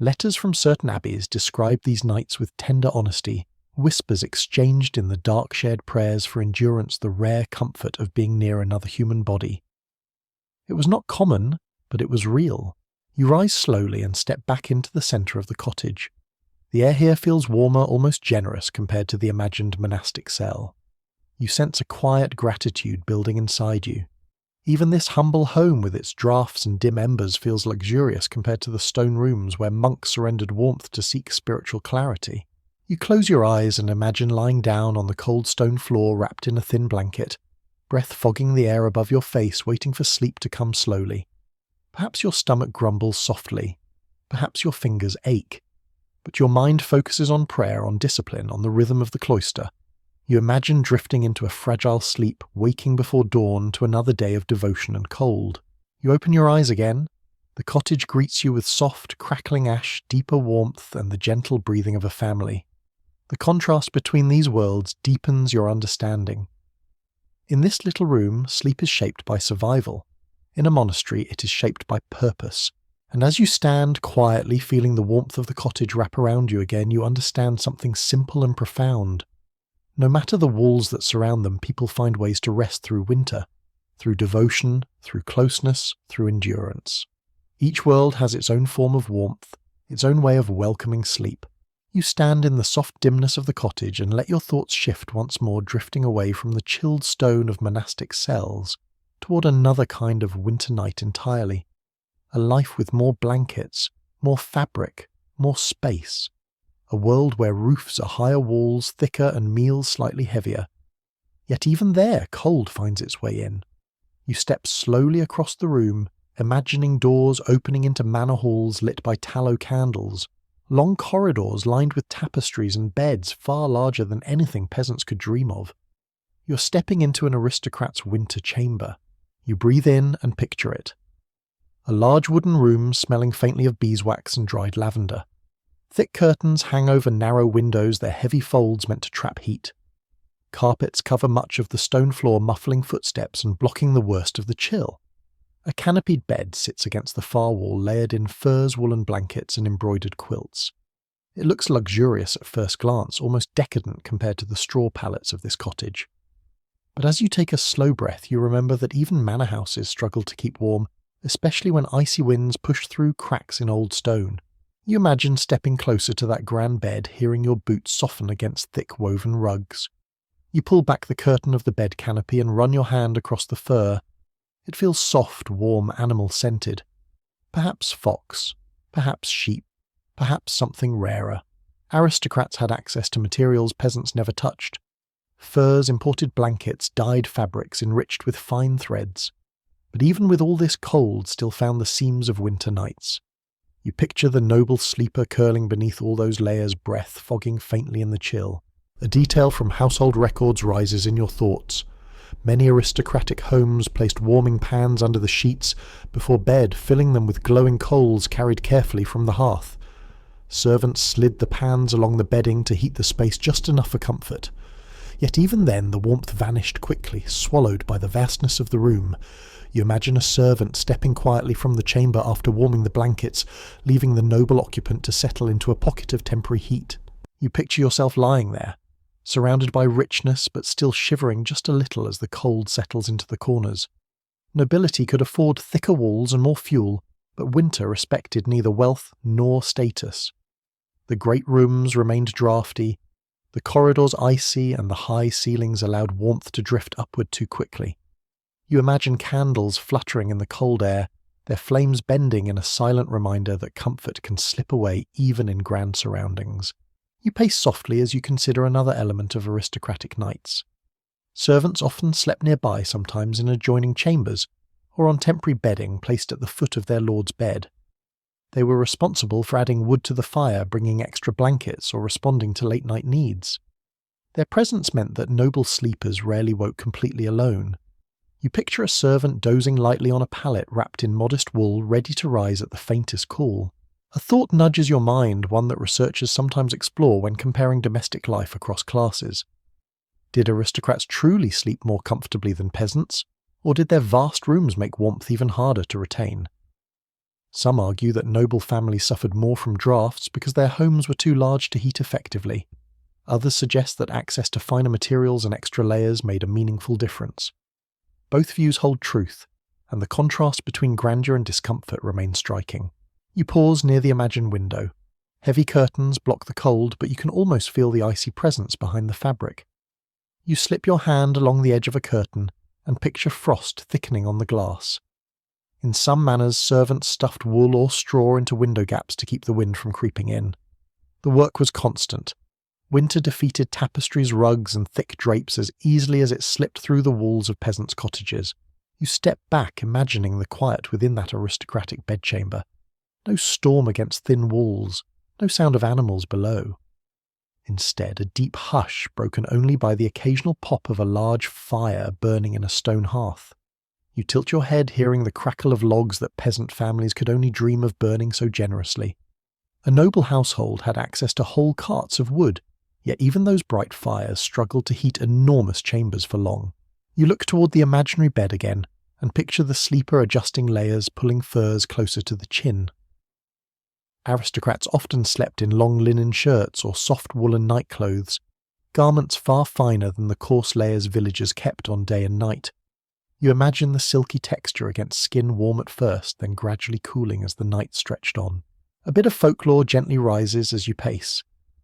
Letters from certain abbeys describe these nights with tender honesty, whispers exchanged in the dark shared prayers for endurance, the rare comfort of being near another human body. It was not common, but it was real. You rise slowly and step back into the centre of the cottage. The air here feels warmer, almost generous compared to the imagined monastic cell. You sense a quiet gratitude building inside you. Even this humble home with its drafts and dim embers feels luxurious compared to the stone rooms where monks surrendered warmth to seek spiritual clarity. You close your eyes and imagine lying down on the cold stone floor wrapped in a thin blanket, breath fogging the air above your face, waiting for sleep to come slowly. Perhaps your stomach grumbles softly. Perhaps your fingers ache. But your mind focuses on prayer, on discipline, on the rhythm of the cloister. You imagine drifting into a fragile sleep, waking before dawn to another day of devotion and cold. You open your eyes again. The cottage greets you with soft, crackling ash, deeper warmth, and the gentle breathing of a family. The contrast between these worlds deepens your understanding. In this little room, sleep is shaped by survival. In a monastery, it is shaped by purpose. And as you stand quietly feeling the warmth of the cottage wrap around you again, you understand something simple and profound. No matter the walls that surround them, people find ways to rest through winter, through devotion, through closeness, through endurance. Each world has its own form of warmth, its own way of welcoming sleep. You stand in the soft dimness of the cottage and let your thoughts shift once more, drifting away from the chilled stone of monastic cells toward another kind of winter night entirely. A life with more blankets, more fabric, more space. A world where roofs are higher walls, thicker, and meals slightly heavier. Yet even there, cold finds its way in. You step slowly across the room, imagining doors opening into manor halls lit by tallow candles, long corridors lined with tapestries and beds far larger than anything peasants could dream of. You're stepping into an aristocrat's winter chamber. You breathe in and picture it. A large wooden room smelling faintly of beeswax and dried lavender. Thick curtains hang over narrow windows, their heavy folds meant to trap heat. Carpets cover much of the stone floor, muffling footsteps and blocking the worst of the chill. A canopied bed sits against the far wall, layered in furs, woolen blankets and embroidered quilts. It looks luxurious at first glance, almost decadent compared to the straw pallets of this cottage. But as you take a slow breath, you remember that even manor houses struggle to keep warm, especially when icy winds push through cracks in old stone. You imagine stepping closer to that grand bed, hearing your boots soften against thick woven rugs. You pull back the curtain of the bed canopy and run your hand across the fur. It feels soft, warm, animal-scented. Perhaps fox, perhaps sheep, perhaps something rarer. Aristocrats had access to materials peasants never touched. Furs, imported blankets, dyed fabrics enriched with fine threads. But even with all this cold still found the seams of winter nights. You picture the noble sleeper curling beneath all those layers, breath fogging faintly in the chill. A detail from household records rises in your thoughts. Many aristocratic homes placed warming pans under the sheets before bed, filling them with glowing coals carried carefully from the hearth. Servants slid the pans along the bedding to heat the space just enough for comfort. Yet even then the warmth vanished quickly, swallowed by the vastness of the room. You imagine a servant stepping quietly from the chamber after warming the blankets, leaving the noble occupant to settle into a pocket of temporary heat. You picture yourself lying there, surrounded by richness but still shivering just a little as the cold settles into the corners. Nobility could afford thicker walls and more fuel, but winter respected neither wealth nor status. The great rooms remained drafty, the corridors icy, and the high ceilings allowed warmth to drift upward too quickly. You imagine candles fluttering in the cold air, their flames bending in a silent reminder that comfort can slip away even in grand surroundings. You pace softly as you consider another element of aristocratic nights. Servants often slept nearby, sometimes in adjoining chambers, or on temporary bedding placed at the foot of their lord's bed. They were responsible for adding wood to the fire, bringing extra blankets, or responding to late-night needs. Their presence meant that noble sleepers rarely woke completely alone. You picture a servant dozing lightly on a pallet wrapped in modest wool, ready to rise at the faintest call. A thought nudges your mind, one that researchers sometimes explore when comparing domestic life across classes. Did aristocrats truly sleep more comfortably than peasants, or did their vast rooms make warmth even harder to retain? Some argue that noble families suffered more from drafts because their homes were too large to heat effectively. Others suggest that access to finer materials and extra layers made a meaningful difference. Both views hold truth, and the contrast between grandeur and discomfort remains striking. You pause near the imagined window. Heavy curtains block the cold, but you can almost feel the icy presence behind the fabric. You slip your hand along the edge of a curtain and picture frost thickening on the glass. In some manners, servants stuffed wool or straw into window gaps to keep the wind from creeping in. The work was constant. Winter defeated tapestries, rugs, and thick drapes as easily as it slipped through the walls of peasants' cottages. You step back, imagining the quiet within that aristocratic bedchamber. No storm against thin walls, no sound of animals below. Instead, a deep hush broken only by the occasional pop of a large fire burning in a stone hearth. You tilt your head, hearing the crackle of logs that peasant families could only dream of burning so generously. A noble household had access to whole carts of wood, yet even those bright fires struggled to heat enormous chambers for long. You look toward the imaginary bed again, and picture the sleeper adjusting layers, pulling furs closer to the chin. Aristocrats often slept in long linen shirts or soft woolen nightclothes, garments far finer than the coarse layers villagers kept on day and night. You imagine the silky texture against skin warm at first, then gradually cooling as the night stretched on. A bit of folklore gently rises as you pace.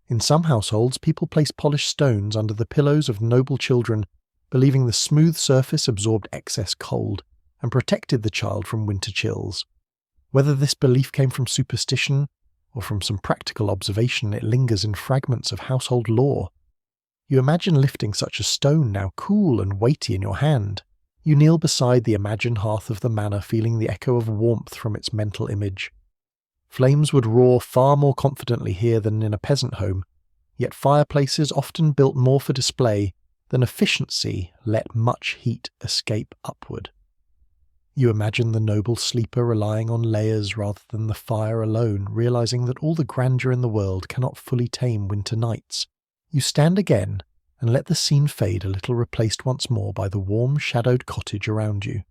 In some households, people placed polished stones under the pillows of noble children, believing the smooth surface absorbed excess cold and protected the child from winter chills. Whether this belief came from superstition or from some practical observation, it lingers in fragments of household lore. You imagine lifting such a stone, now cool and weighty in your hand. You kneel beside the imagined hearth of the manor, feeling the echo of warmth from its mental image. Flames would roar far more confidently here than in a peasant home, yet fireplaces, often built more for display than efficiency, let much heat escape upward. You imagine the noble sleeper relying on layers rather than the fire alone, realizing that all the grandeur in the world cannot fully tame winter nights. You stand again and let the scene fade a little, replaced once more by the warm, shadowed cottage around you.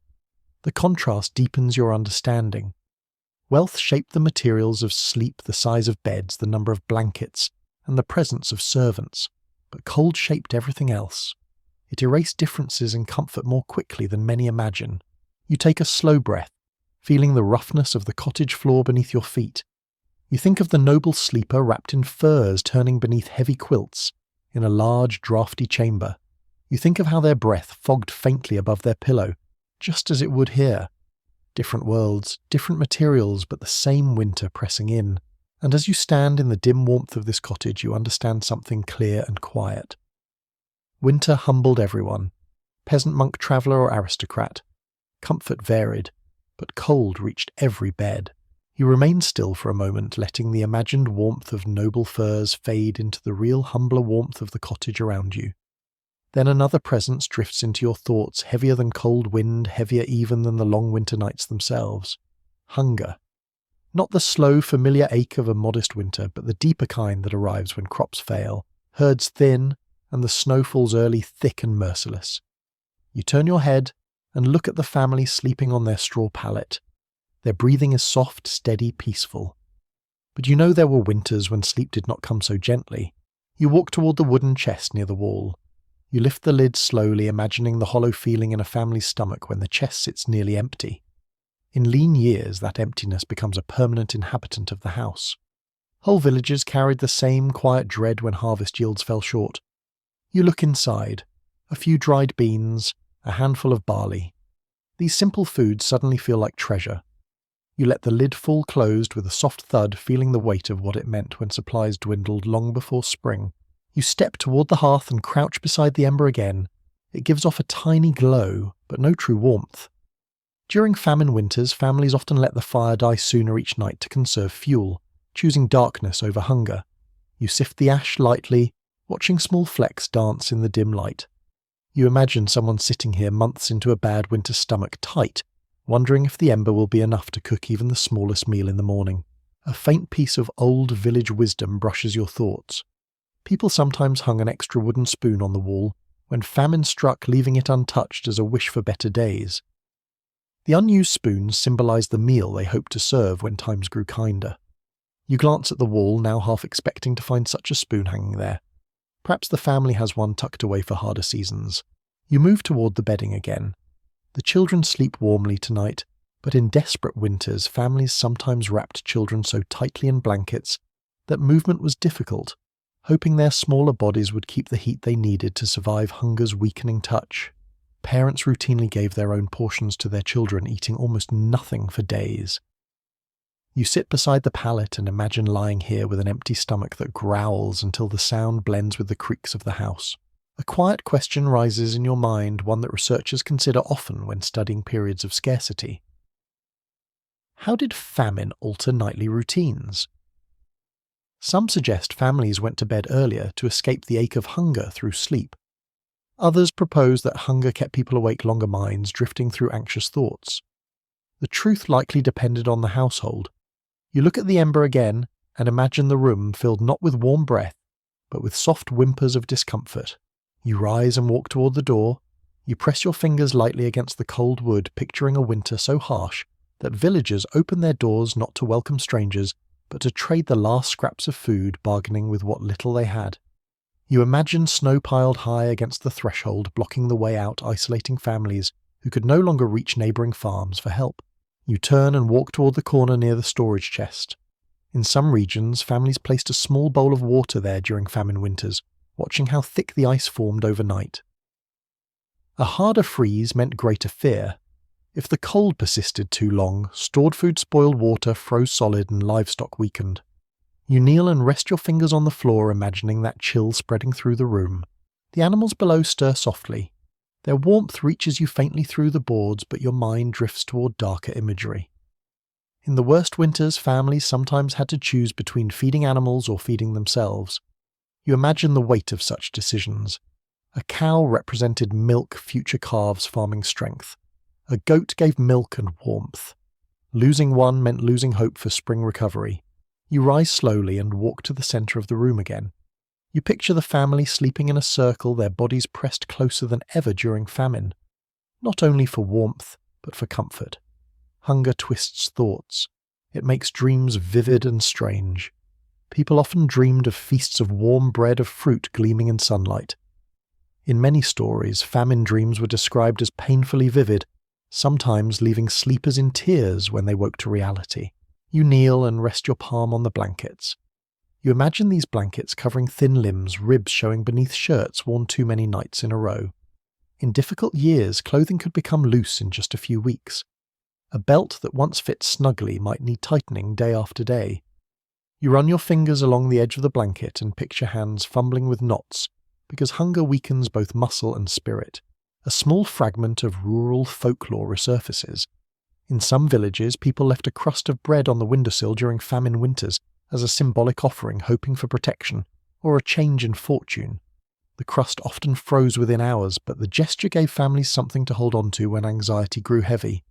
The contrast deepens your understanding. Wealth shaped the materials of sleep, the size of beds, the number of blankets, and the presence of servants, but cold shaped everything else. It erased differences in comfort more quickly than many imagine. You take a slow breath, feeling the roughness of the cottage floor beneath your feet. You think of the noble sleeper wrapped in furs turning beneath heavy quilts, in a large, drafty chamber. You think of how their breath fogged faintly above their pillow, just as it would here. Different worlds, different materials, but the same winter pressing in. And as you stand in the dim warmth of this cottage, you understand something clear and quiet. Winter humbled everyone, peasant, monk, traveller, or aristocrat. Comfort varied, but cold reached every bed. You remain still for a moment, letting the imagined warmth of noble furs fade into the real humbler warmth of the cottage around you. Then another presence drifts into your thoughts, heavier than cold wind, heavier even than the long winter nights themselves. Hunger. Not the slow, familiar ache of a modest winter, but the deeper kind that arrives when crops fail, herds thin, and the snow falls early, thick and merciless. You turn your head and look at the family sleeping on their straw pallet. Their breathing is soft, steady, peaceful. But you know there were winters when sleep did not come so gently. You walk toward the wooden chest near the wall. You lift the lid slowly, imagining the hollow feeling in a family's stomach when the chest sits nearly empty. In lean years, that emptiness becomes a permanent inhabitant of the house. Whole villages carried the same quiet dread when harvest yields fell short. You look inside. A few dried beans, a handful of barley. These simple foods suddenly feel like treasure. You let the lid fall closed with a soft thud, feeling the weight of what it meant when supplies dwindled long before spring. You step toward the hearth and crouch beside the ember again. It gives off a tiny glow, but no true warmth. During famine winters, families often let the fire die sooner each night to conserve fuel, choosing darkness over hunger. You sift the ash lightly, watching small flecks dance in the dim light. You imagine someone sitting here months into a bad winter stomach tight, wondering if the ember will be enough to cook even the smallest meal in the morning. A faint piece of old village wisdom brushes your thoughts. People sometimes hung an extra wooden spoon on the wall when famine struck, leaving it untouched as a wish for better days. The unused spoons symbolized the meal they hoped to serve when times grew kinder. You glance at the wall, now half expecting to find such a spoon hanging there. Perhaps the family has one tucked away for harder seasons. You move toward the bedding again. The children sleep warmly tonight, but in desperate winters, families sometimes wrapped children so tightly in blankets that movement was difficult, hoping their smaller bodies would keep the heat they needed to survive hunger's weakening touch. Parents routinely gave their own portions to their children, eating almost nothing for days. You sit beside the pallet and imagine lying here with an empty stomach that growls until the sound blends with the creaks of the house. A quiet question rises in your mind, one that researchers consider often when studying periods of scarcity. How did famine alter nightly routines? Some suggest families went to bed earlier to escape the ache of hunger through sleep. Others propose that hunger kept people awake longer, minds drifting through anxious thoughts. The truth likely depended on the household. You look at the ember again and imagine the room filled not with warm breath, but with soft whimpers of discomfort. You rise and walk toward the door. You press your fingers lightly against the cold wood, picturing a winter so harsh that villagers open their doors not to welcome strangers, but to trade the last scraps of food, bargaining with what little they had. You imagine snow piled high against the threshold, blocking the way out, isolating families who could no longer reach neighbouring farms for help. You turn and walk toward the corner near the storage chest. In some regions, families placed a small bowl of water there during famine winters, watching how thick the ice formed overnight. A harder freeze meant greater fear. If the cold persisted too long, stored food spoiled, water froze solid, and livestock weakened. You kneel and rest your fingers on the floor, imagining that chill spreading through the room. The animals below stir softly. Their warmth reaches you faintly through the boards, but your mind drifts toward darker imagery. In the worst winters, families sometimes had to choose between feeding animals or feeding themselves. You imagine the weight of such decisions. A cow represented milk, future calves farming strength. A goat gave milk and warmth. Losing one meant losing hope for spring recovery. You rise slowly and walk to the centre of the room again. You picture the family sleeping in a circle, their bodies pressed closer than ever during famine. Not only for warmth, but for comfort. Hunger twists thoughts. It makes dreams vivid and strange. People often dreamed of feasts of warm bread of fruit gleaming in sunlight. In many stories, famine dreams were described as painfully vivid, sometimes leaving sleepers in tears when they woke to reality. You kneel and rest your palm on the blankets. You imagine these blankets covering thin limbs, ribs showing beneath shirts worn too many nights in a row. In difficult years, clothing could become loose in just a few weeks. A belt that once fit snugly might need tightening day after day. You run your fingers along the edge of the blanket and picture hands fumbling with knots, because hunger weakens both muscle and spirit. A small fragment of rural folklore resurfaces. In some villages, people left a crust of bread on the windowsill during famine winters as a symbolic offering, hoping for protection or a change in fortune. The crust often froze within hours, but the gesture gave families something to hold on to when anxiety grew heavy.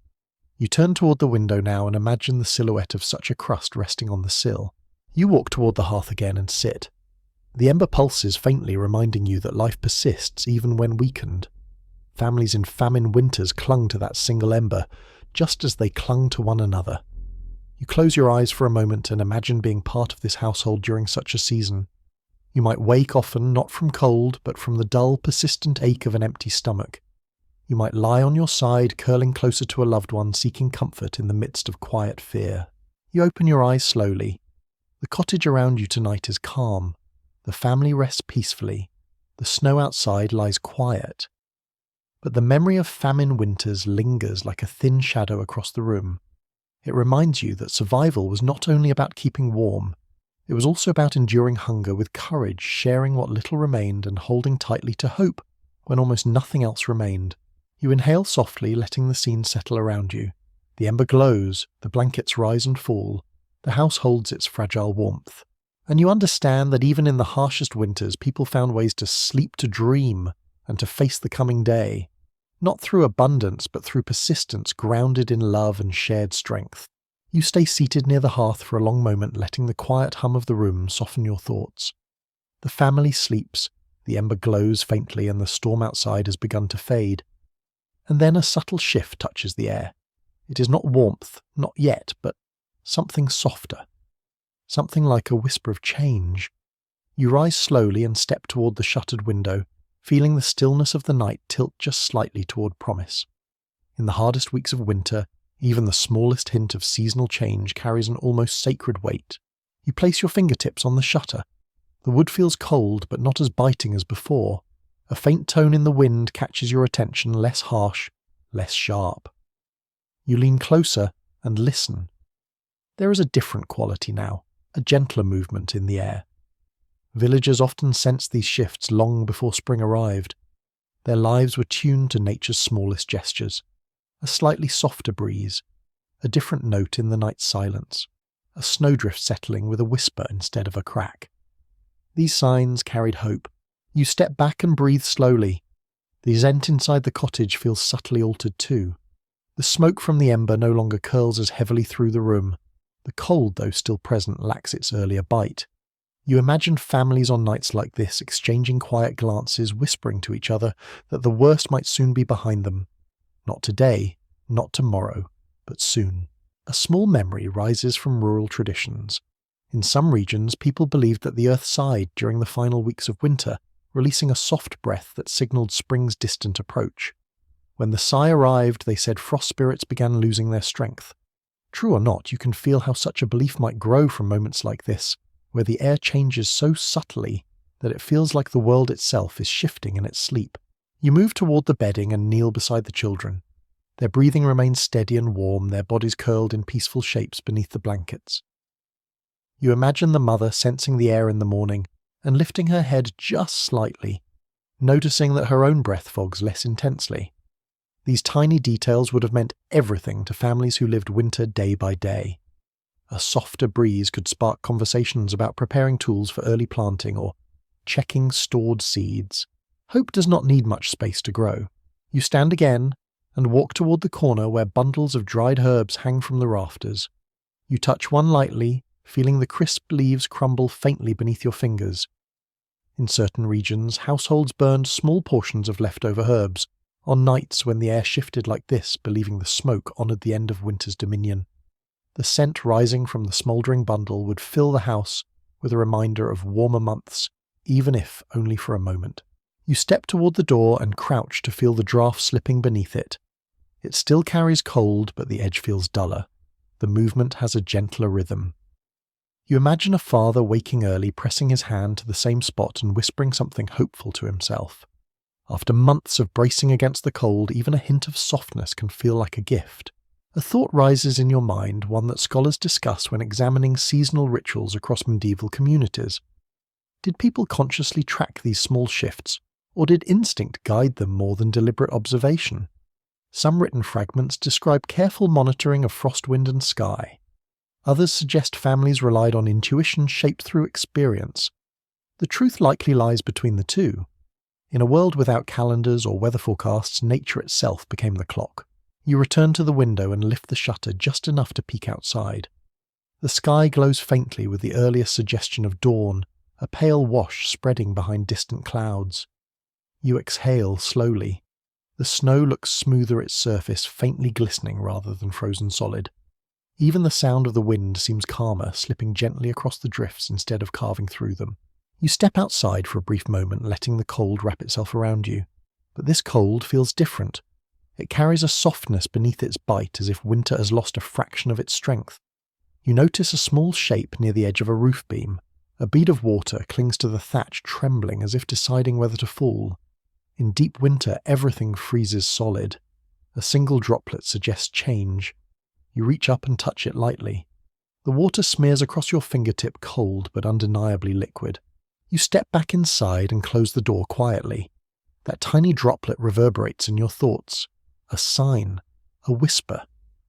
You turn toward the window now and imagine the silhouette of such a crust resting on the sill. You walk toward the hearth again and sit. The ember pulses faintly, reminding you that life persists even when weakened. Families in famine winters clung to that single ember, just as they clung to one another. You close your eyes for a moment and imagine being part of this household during such a season. You might wake often, not from cold, but from the dull, persistent ache of an empty stomach. You might lie on your side, curling closer to a loved one, seeking comfort in the midst of quiet fear. You open your eyes slowly. The cottage around you tonight is calm. The family rests peacefully. The snow outside lies quiet. But the memory of famine winters lingers like a thin shadow across the room. It reminds you that survival was not only about keeping warm, it was also about enduring hunger with courage, sharing what little remained and holding tightly to hope when almost nothing else remained. You inhale softly, letting the scene settle around you. The ember glows, the blankets rise and fall, the house holds its fragile warmth. And you understand that even in the harshest winters, people found ways to sleep to dream and to face the coming day. Not through abundance, but through persistence grounded in love and shared strength. You stay seated near the hearth for a long moment, letting the quiet hum of the room soften your thoughts. The family sleeps, the ember glows faintly, and the storm outside has begun to fade. And then a subtle shift touches the air. It is not warmth, not yet, but something softer. Something like a whisper of change. You rise slowly and step toward the shuttered window, feeling the stillness of the night tilt just slightly toward promise. In the hardest weeks of winter, even the smallest hint of seasonal change carries an almost sacred weight. You place your fingertips on the shutter. The wood feels cold, but not as biting as before. A faint tone in the wind catches your attention, less harsh, less sharp. You lean closer and listen. There is a different quality now, a gentler movement in the air. Villagers often sensed these shifts long before spring arrived. Their lives were tuned to nature's smallest gestures. A slightly softer breeze, a different note in the night's silence, a snowdrift settling with a whisper instead of a crack. These signs carried hope. You step back and breathe slowly. The scent inside the cottage feels subtly altered too. The smoke from the ember no longer curls as heavily through the room. The cold, though still present, lacks its earlier bite. You imagine families on nights like this exchanging quiet glances, whispering to each other that the worst might soon be behind them. Not today, not tomorrow, but soon. A small memory rises from rural traditions. In some regions, people believed that the earth sighed during the final weeks of winter, releasing a soft breath that signaled spring's distant approach. When the sigh arrived, they said frost spirits began losing their strength. True or not, you can feel how such a belief might grow from moments like this, where the air changes so subtly that it feels like the world itself is shifting in its sleep. You move toward the bedding and kneel beside the children. Their breathing remains steady and warm, their bodies curled in peaceful shapes beneath the blankets. You imagine the mother sensing the air in the morning and lifting her head just slightly, noticing that her own breath fogs less intensely. These tiny details would have meant everything to families who lived winter day by day. A softer breeze could spark conversations about preparing tools for early planting or checking stored seeds. Hope does not need much space to grow. You stand again and walk toward the corner where bundles of dried herbs hang from the rafters. You touch one lightly, feeling the crisp leaves crumble faintly beneath your fingers. In certain regions, households burned small portions of leftover herbs on nights when the air shifted like this, believing the smoke honoured the end of winter's dominion. The scent rising from the smouldering bundle would fill the house with a reminder of warmer months, even if only for a moment. You step toward the door and crouch to feel the draft slipping beneath it. It still carries cold, but the edge feels duller. The movement has a gentler rhythm. You imagine a father waking early, pressing his hand to the same spot and whispering something hopeful to himself. After months of bracing against the cold, even a hint of softness can feel like a gift. A thought rises in your mind, one that scholars discuss when examining seasonal rituals across medieval communities. Did people consciously track these small shifts, or did instinct guide them more than deliberate observation? Some written fragments describe careful monitoring of frost, wind, and sky. Others suggest families relied on intuition shaped through experience. The truth likely lies between the two. In a world without calendars or weather forecasts, nature itself became the clock. You return to the window and lift the shutter just enough to peek outside. The sky glows faintly with the earliest suggestion of dawn, a pale wash spreading behind distant clouds. You exhale slowly. The snow looks smoother its surface, faintly glistening rather than frozen solid. Even the sound of the wind seems calmer, slipping gently across the drifts instead of carving through them. You step outside for a brief moment, letting the cold wrap itself around you. But this cold feels different. It carries a softness beneath its bite, as if winter has lost a fraction of its strength. You notice a small shape near the edge of a roof beam. A bead of water clings to the thatch, trembling as if deciding whether to fall. In deep winter, everything freezes solid. A single droplet suggests change. You reach up and touch it lightly. The water smears across your fingertip, cold but undeniably liquid. You step back inside and close the door quietly. That tiny droplet reverberates in your thoughts. A sign, a whisper,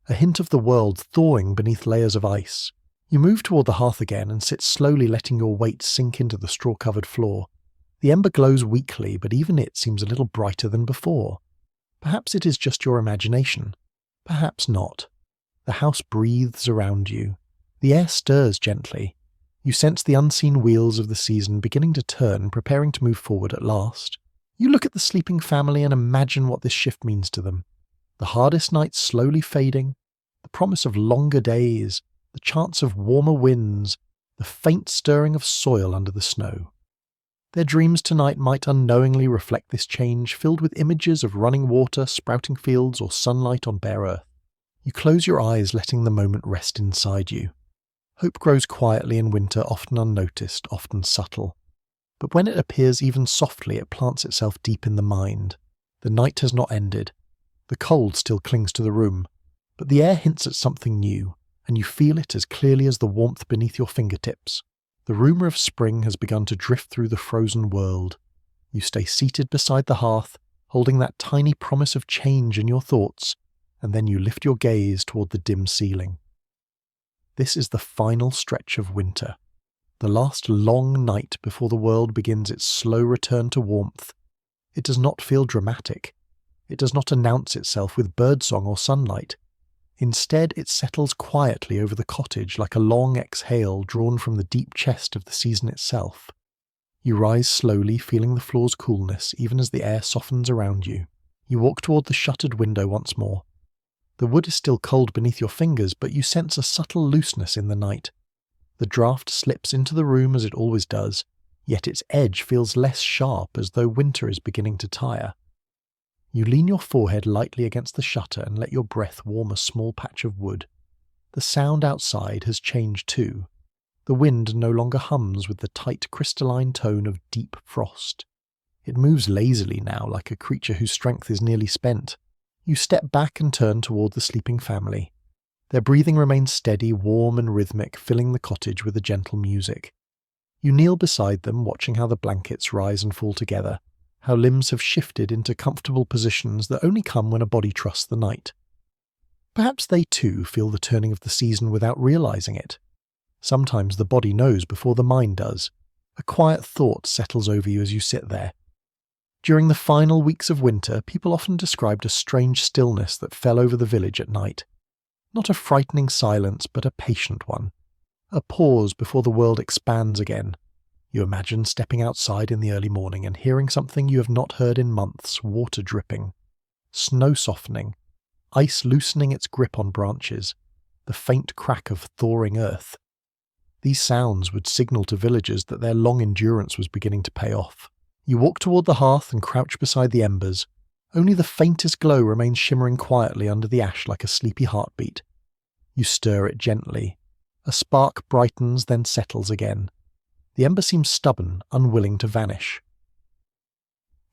a hint of the world thawing beneath layers of ice. You move toward the hearth again and sit slowly, letting your weight sink into the straw-covered floor. The ember glows weakly, but even it seems a little brighter than before. Perhaps it is just your imagination. Perhaps not. The house breathes around you. The air stirs gently. You sense the unseen wheels of the season beginning to turn, preparing to move forward at last. You look at the sleeping family and imagine what this shift means to them. The hardest nights slowly fading, the promise of longer days, the chance of warmer winds, the faint stirring of soil under the snow. Their dreams tonight might unknowingly reflect this change, filled with images of running water, sprouting fields, or sunlight on bare earth. You close your eyes, letting the moment rest inside you. Hope grows quietly in winter, often unnoticed, often subtle. But when it appears even softly, it plants itself deep in the mind. The night has not ended. The cold still clings to the room, but the air hints at something new, and you feel it as clearly as the warmth beneath your fingertips. The rumour of spring has begun to drift through the frozen world. You stay seated beside the hearth, holding that tiny promise of change in your thoughts, and then you lift your gaze toward the dim ceiling. This is the final stretch of winter, the last long night before the world begins its slow return to warmth. It does not feel dramatic. It does not announce itself with birdsong or sunlight. Instead, it settles quietly over the cottage like a long exhale drawn from the deep chest of the season itself. You rise slowly, feeling the floor's coolness even as the air softens around you. You walk toward the shuttered window once more. The wood is still cold beneath your fingers, but you sense a subtle looseness in the night. The draught slips into the room as it always does, yet its edge feels less sharp, as though winter is beginning to tire. You lean your forehead lightly against the shutter and let your breath warm a small patch of wood. The sound outside has changed too. The wind no longer hums with the tight crystalline tone of deep frost. It moves lazily now, like a creature whose strength is nearly spent. You step back and turn toward the sleeping family. Their breathing remains steady, warm and rhythmic, filling the cottage with a gentle music. You kneel beside them, watching how the blankets rise and fall together, how limbs have shifted into comfortable positions that only come when a body trusts the night. Perhaps they too feel the turning of the season without realizing it. Sometimes the body knows before the mind does. A quiet thought settles over you as you sit there. During the final weeks of winter, people often described a strange stillness that fell over the village at night. Not a frightening silence, but a patient one. A pause before the world expands again. You imagine stepping outside in the early morning and hearing something you have not heard in months, water dripping, snow softening, ice loosening its grip on branches, the faint crack of thawing earth. These sounds would signal to villagers that their long endurance was beginning to pay off. You walk toward the hearth and crouch beside the embers. Only the faintest glow remains shimmering quietly under the ash like a sleepy heartbeat. You stir it gently. A spark brightens, then settles again. The ember seems stubborn, unwilling to vanish.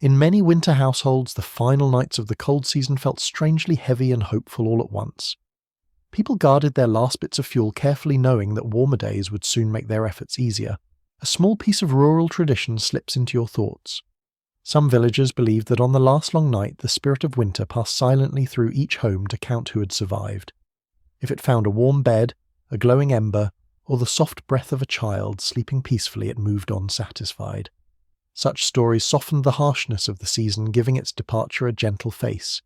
In many winter households, the final nights of the cold season felt strangely heavy and hopeful all at once. People guarded their last bits of fuel, carefully knowing that warmer days would soon make their efforts easier. A small piece of rural tradition slips into your thoughts. Some villagers believed that on the last long night, the spirit of winter passed silently through each home to count who had survived. If it found a warm bed, a glowing ember, or the soft breath of a child sleeping peacefully, it moved on satisfied. Such stories softened the harshness of the season, giving its departure a gentle face.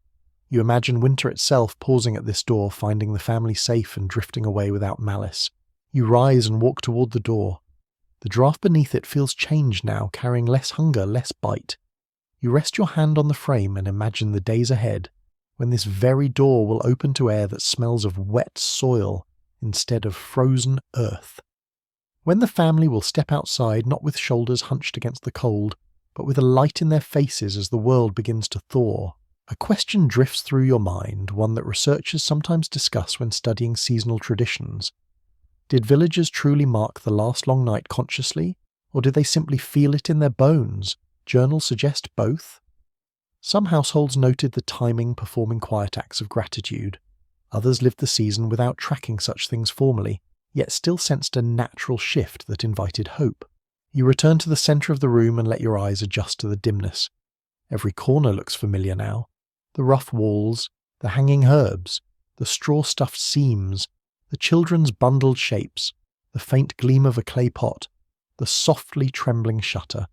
You imagine winter itself pausing at this door, finding the family safe and drifting away without malice. You rise and walk toward the door. The draught beneath it feels changed now, carrying less hunger, less bite. You rest your hand on the frame and imagine the days ahead, when this very door will open to air that smells of wet soil instead of frozen earth. When the family will step outside, not with shoulders hunched against the cold, but with a light in their faces as the world begins to thaw. A question drifts through your mind, one that researchers sometimes discuss when studying seasonal traditions. Did villagers truly mark the last long night consciously, or did they simply feel it in their bones? Journals suggest both. Some households noted the timing, performing quiet acts of gratitude. Others lived the season without tracking such things formally, yet still sensed a natural shift that invited hope. You return to the centre of the room and let your eyes adjust to the dimness. Every corner looks familiar now. The rough walls, the hanging herbs, the straw-stuffed seams, the children's bundled shapes, the faint gleam of a clay pot, the softly trembling shutter.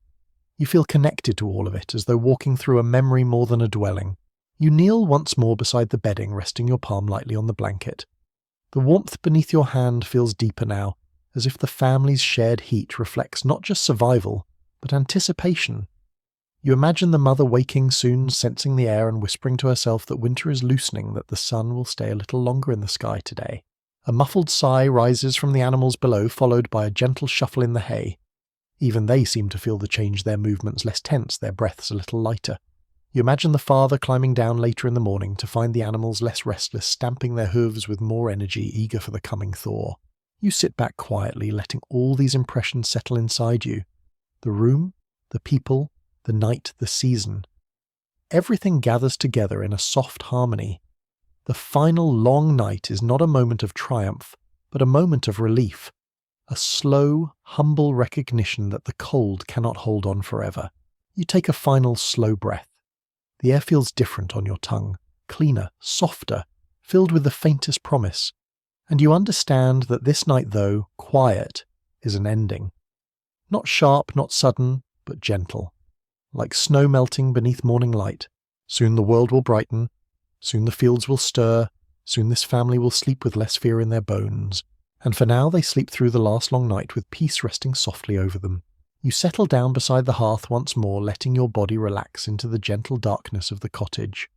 You feel connected to all of it, as though walking through a memory more than a dwelling. You kneel once more beside the bedding, resting your palm lightly on the blanket. The warmth beneath your hand feels deeper now, as if the family's shared heat reflects not just survival, but anticipation. You imagine the mother waking soon, sensing the air and whispering to herself that winter is loosening, that the sun will stay a little longer in the sky today. A muffled sigh rises from the animals below, followed by a gentle shuffle in the hay. Even they seem to feel the change, their movements less tense, their breaths a little lighter. You imagine the father climbing down later in the morning to find the animals less restless, stamping their hooves with more energy, eager for the coming thaw. You sit back quietly, letting all these impressions settle inside you. The room, the people, the night, the season. Everything gathers together in a soft harmony. The final long night is not a moment of triumph, but a moment of relief. A slow, humble recognition that the cold cannot hold on forever. You take a final slow breath. The air feels different on your tongue, cleaner, softer, filled with the faintest promise. And you understand that this night, though quiet, is an ending. Not sharp, not sudden, but gentle. Like snow melting beneath morning light. Soon the world will brighten. Soon the fields will stir. Soon this family will sleep with less fear in their bones. And for now they sleep through the last long night with peace resting softly over them. You settle down beside the hearth once more, letting your body relax into the gentle darkness of the cottage.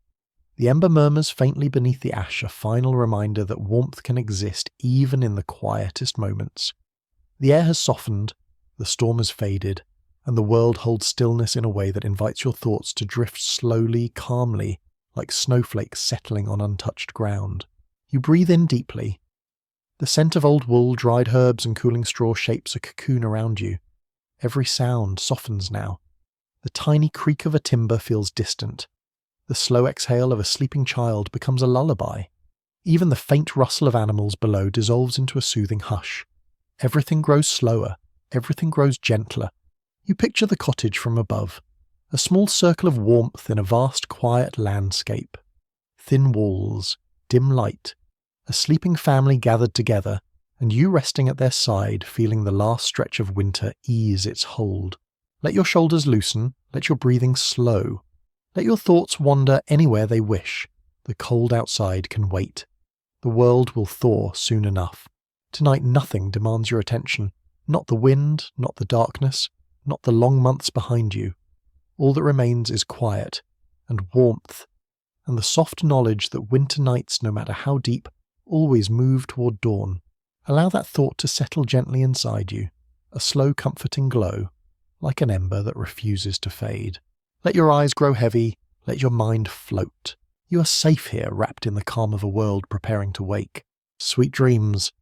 The ember murmurs faintly beneath the ash, a final reminder that warmth can exist even in the quietest moments. The air has softened, the storm has faded, and the world holds stillness in a way that invites your thoughts to drift slowly, calmly, like snowflakes settling on untouched ground. You breathe in deeply. The scent of old wool, dried herbs, and cooling straw shapes a cocoon around you. Every sound softens now. The tiny creak of a timber feels distant. The slow exhale of a sleeping child becomes a lullaby. Even the faint rustle of animals below dissolves into a soothing hush. Everything grows slower. Everything grows gentler. You picture the cottage from above. A small circle of warmth in a vast, quiet landscape. Thin walls, dim light, a sleeping family gathered together, and you resting at their side, feeling the last stretch of winter ease its hold. Let your shoulders loosen, let your breathing slow. Let your thoughts wander anywhere they wish. The cold outside can wait. The world will thaw soon enough. Tonight nothing demands your attention. Not the wind, not the darkness, not the long months behind you. All that remains is quiet, and warmth, and the soft knowledge that winter nights, no matter how deep, always move toward dawn. Allow that thought to settle gently inside you, a slow comforting glow, like an ember that refuses to fade. Let your eyes grow heavy, let your mind float. You are safe here, wrapped in the calm of a world preparing to wake. Sweet dreams.